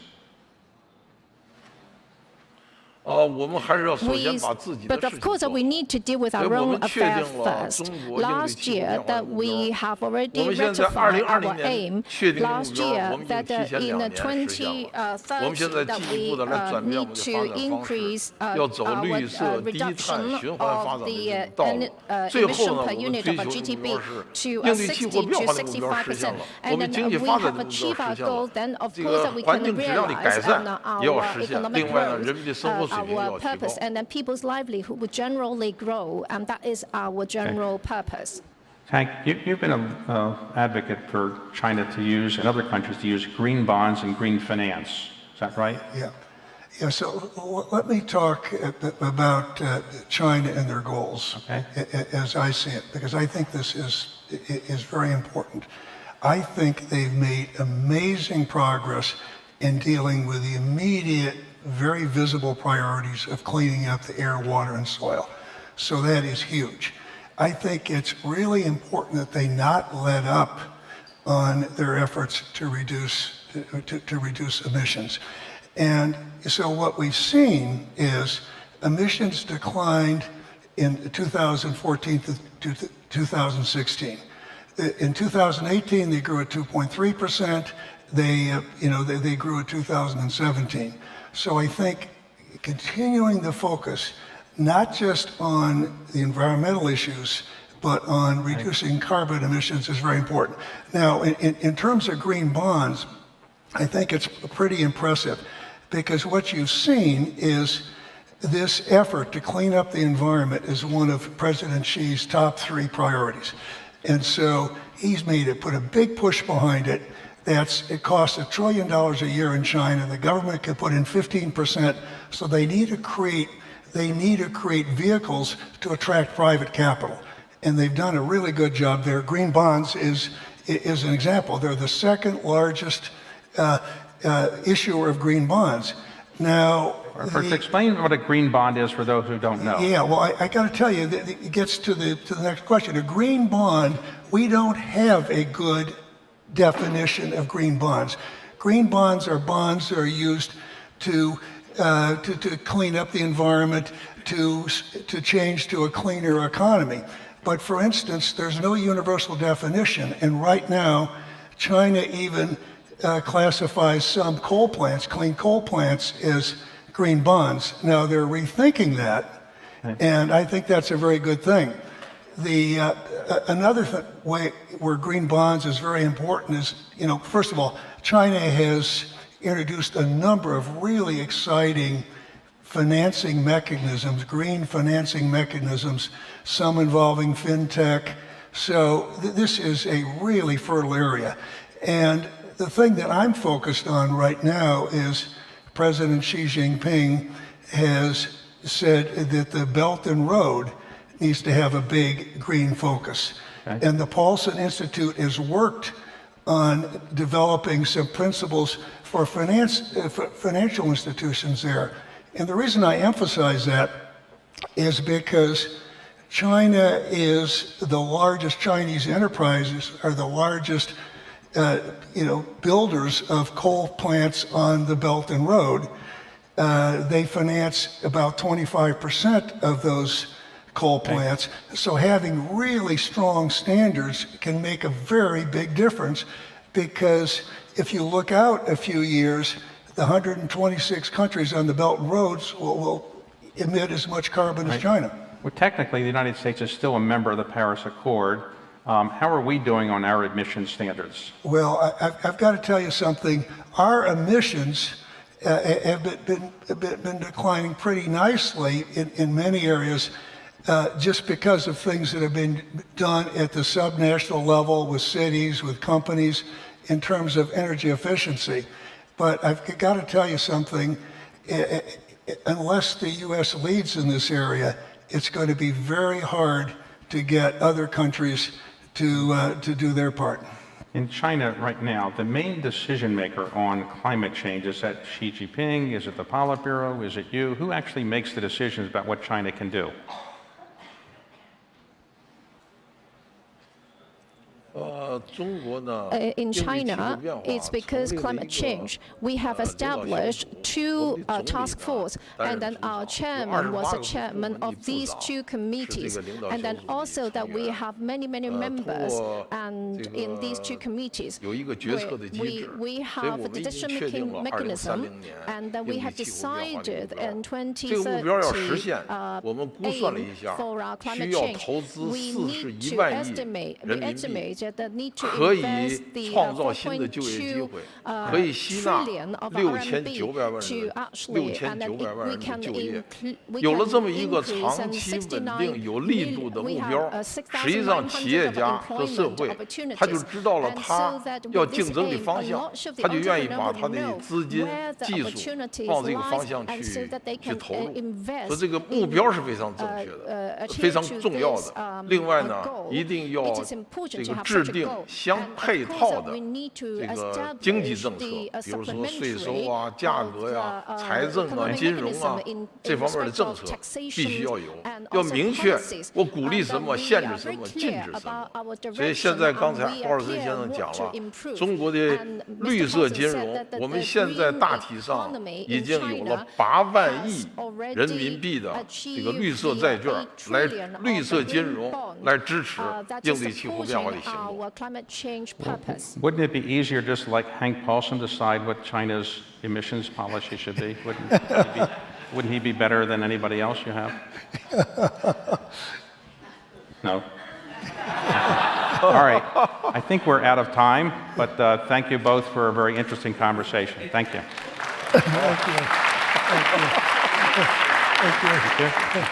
我们还是要首先把自己的 But 事 of 情 course, 做好。 we need to deal with 所以 our 我 own 们确 affairs 定了 first. 中国应对 Last 气候 year, 变化的 that 目 we 标。 have already 我们现在 rectified 2020 our 年 aim. 确定的目 Last 标， year, 我们已经 that 提前2 in 年实现了。我们现 2030, 在 that 进一步 we 的来转变我 need 们的 to 发展方式， increase 要走 our 绿色、低碳、 reduction 循环发 of 展的 the 这种道路。最后 emission 呢， per 我们 unit 追 of 求 our 的目 GDP 标是 to 应对气 60候变 to 化的目标实现 65%. 了，我 And 们经 then 济 we 发展 have 的目标 achieved 实 our 现 goal, 了， then of 这 course 个 that we 环 can 境质量的 realize 改善 and 也要 our 实现。 economic 另外呢， growth, 人民的生活水平也 our 要提高 purpose,。and then people's livelihood would generally grow, and that is our general purpose. Hank, you've been an advocate for China to use and other countries to use green bonds and green finance. Is that right? Yeah. Yeah, so let me talk about China and their goals, as I see it, because I think this is very important. I think they've made amazing progress in dealing with the immediate, very visible priorities of cleaning up the air, water, and soil. So that is huge. I think it's really important that they not let up on their efforts to reduce emissions. And so what we've seen is emissions declined in 2014 to 2016. In 2018, they grew at 2.3%. They grew at 2017. So I think continuing the focus, not just on the environmental issues, but on reducing carbon emissions is very important. Now, in terms of green bonds, I think it's pretty impressive because what you've seen is this effort to clean up the environment is one of President Xi's top 3 priorities. And so he's put a big push behind it. It costs $1 trillion a year in China. The government can put in 15%. So they need to create vehicles to attract private capital. And they've done a really good job there. Green bonds is an example. They're the second largest issuer of green bonds. Now, First, explain what a green bond is for those who don't know. Yeah, well, I got to tell you, it gets to the next question. A green bond, we don't have a good definition of green bonds. Green bonds are bonds that are used to clean up the environment, to change to a cleaner economy. But for instance, there's no universal definition. And right now, China even classifies some coal plants, clean coal plants, as green bonds. Now they're rethinking that, and I think that's a very good thing. Another way where green bonds is very important is, first of all, China has introduced a number of really exciting financing mechanisms, green financing mechanisms, some involving fintech. So this is a really fertile area. And the thing that I'm focused on right now is President Xi Jinping has said that the Belt and Road needs to have a big green focus. Okay. And the Paulson Institute has worked on developing some principles for financial institutions there. And the reason I emphasize that is because China is the largest, Chinese enterprises are the largest builders of coal plants on the Belt and Road. They finance about 25% of those coal plants. So having really strong standards can make a very big difference because if you look out a few years, the 126 countries on the Belt and Roads will emit as much carbon as China. Well, technically, the United States is still a member of the Paris Accord. How are we doing on our emission standards? Well, I've got to tell you something. Our emissions have been declining pretty nicely in many areas, just because of things that have been done at the subnational level with cities, with companies, in terms of energy efficiency. But I've got to tell you something. Unless the U.S. leads in this area, it's going to be very hard to get other countries to do their part. In China right now, the main decision maker on climate change, is that Xi Jinping? Is it the Politburo? Is it you? Who actually makes the decisions about what China can do? In China, it's because climate change. We have established two task forces, and then our chairman was the chairman of these two committees, and then also that we have many members, and in these two committees, we have a decision-making mechanism, and then we have decided in 2030 aim for our climate change. We need to estimate that need to invest the 4.2 trillion of RMB to actually, and then we can increase and 69 million. We have 6,900 employment opportunities, and so that with this aim, a lot of the entrepreneurs will know where the opportunities lie, and so that they can invest in achieve to this goal. It is important to have such a goal. 相配套的经济政策，比如说税收啊、价格呀、财政啊、金融啊这方面的政策必须要有，要明确我鼓励什么、限制什么、禁止什么。所以现在刚才鲍尔森先生讲了，中国的绿色金融，我们现在大体上已经有了8万亿人民币的这个绿色债券来绿色金融来支持应对气候变化的行动。 Wouldn't it be easier just to let Hank Paulson decide what China's emissions policy should be? Wouldn't he be better than anybody else you have? No? All right. I think we're out of time, but thank you both for a very interesting conversation. Thank you. Thank you. Thank you. Thank you. Thank you.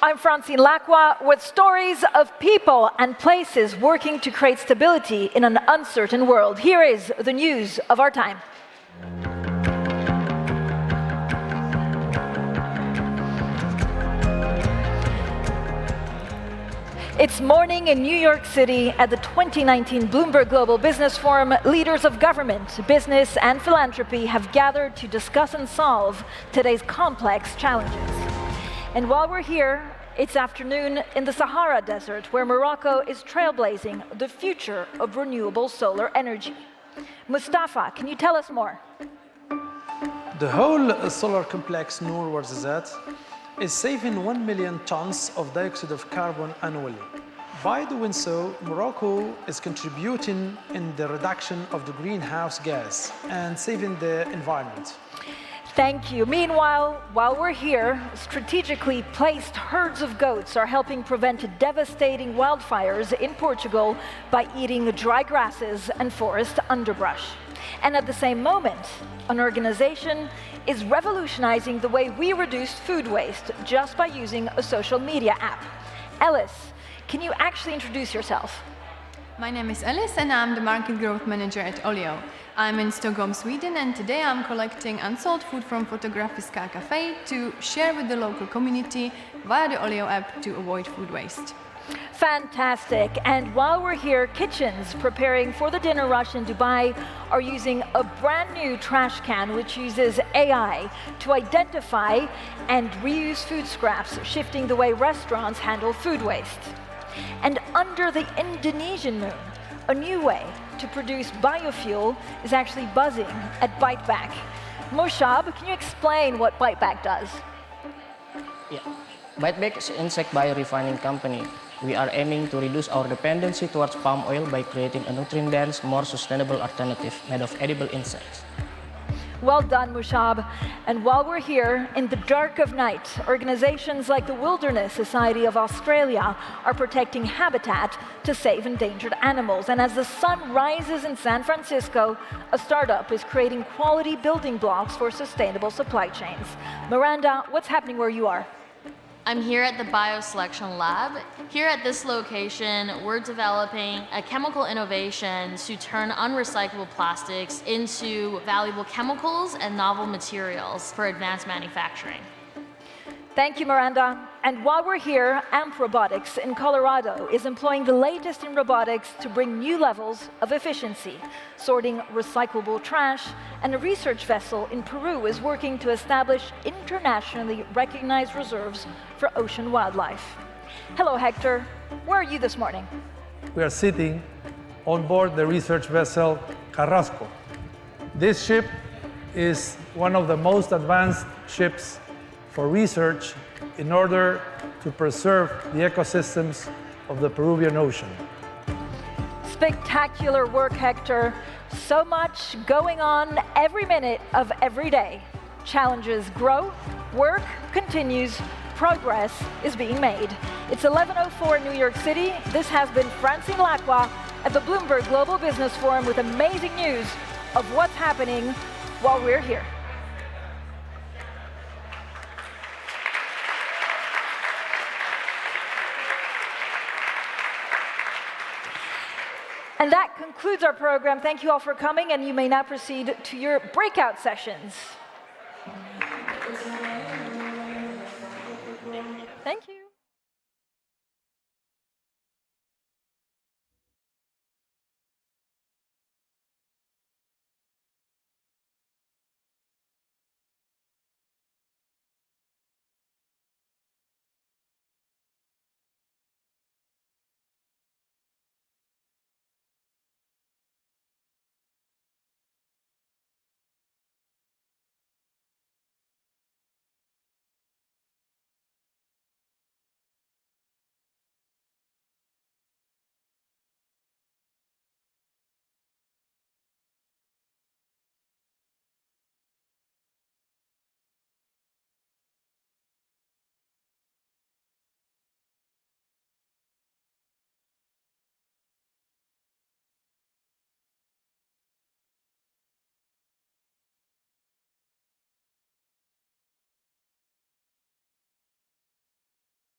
I'm Francine Lacroix with stories of people and places working to create stability in an uncertain world. Here is the news of our time. It's morning in New York City at the 2019 Bloomberg Global Business Forum. Leaders of government, business, and philanthropy have gathered to discuss and solve today's complex challenges. And while we're here, it's afternoon in the Sahara Desert, where Morocco is trailblazing the future of renewable solar energy. Mustafa, can you tell us more? The whole solar complex Noor Warzazat is saving 1 million tons of dioxide of carbon annually. By doing so, Morocco is contributing in the reduction of the greenhouse gas and saving the environment. Thank you. Meanwhile, while we're here, strategically placed herds of goats are helping prevent devastating wildfires in Portugal by eating dry grasses and forest underbrush. And at the same moment, an organization is revolutionizing the way we reduce food waste just by using a social media app. Ellis, can you actually introduce yourself? My name is Ellis and I'm the Market Growth Manager at Olio. I'm in Stockholm, Sweden, and today I'm collecting unsold food from Fotografiska Cafe to share with the local community via the Olio app to avoid food waste. Fantastic. And while we're here, kitchens preparing for the dinner rush in Dubai are using a brand new trash can which uses AI to identify and reuse food scraps, shifting the way restaurants handle food waste. And under the Indonesian moon, a new way to produce biofuel is actually buzzing at Biteback. Moshab, can you explain what Biteback does? Yeah. Biteback is an insect biorefining company. We are aiming to reduce our dependency towards palm oil by creating a nutrient-dense, more sustainable alternative made of edible insects. Well done, Mushab. And while we're here, in the dark of night, organizations like the Wilderness Society of Australia are protecting habitat to save endangered animals. And as the sun rises in San Francisco, a startup is creating quality building blocks for sustainable supply chains. Miranda, what's happening where you are? I'm here at the Bioselection Lab. Here at this location, we're developing a chemical innovation to turn unrecyclable plastics into valuable chemicals and novel materials for advanced manufacturing. Thank you, Miranda. And while we're here, AMP Robotics in Colorado is employing the latest in robotics to bring new levels of efficiency, sorting recyclable trash, and a research vessel in Peru is working to establish internationally recognized reserves for ocean wildlife. Hello, Hector. Where are you this morning? We are sitting on board the research vessel Carrasco. This ship is one of the most advanced ships for research in order to preserve the ecosystems of the Peruvian Ocean. Spectacular work, Hector. So much going on every minute of every day. Challenges grow, work continues, progress is being made. It's 11:04 in New York City. This has been Francine Lacqua at the Bloomberg Global Business Forum with amazing news of what's happening while we're here. And that concludes our program. Thank you all for coming, and you may now proceed to your breakout sessions. Thank you.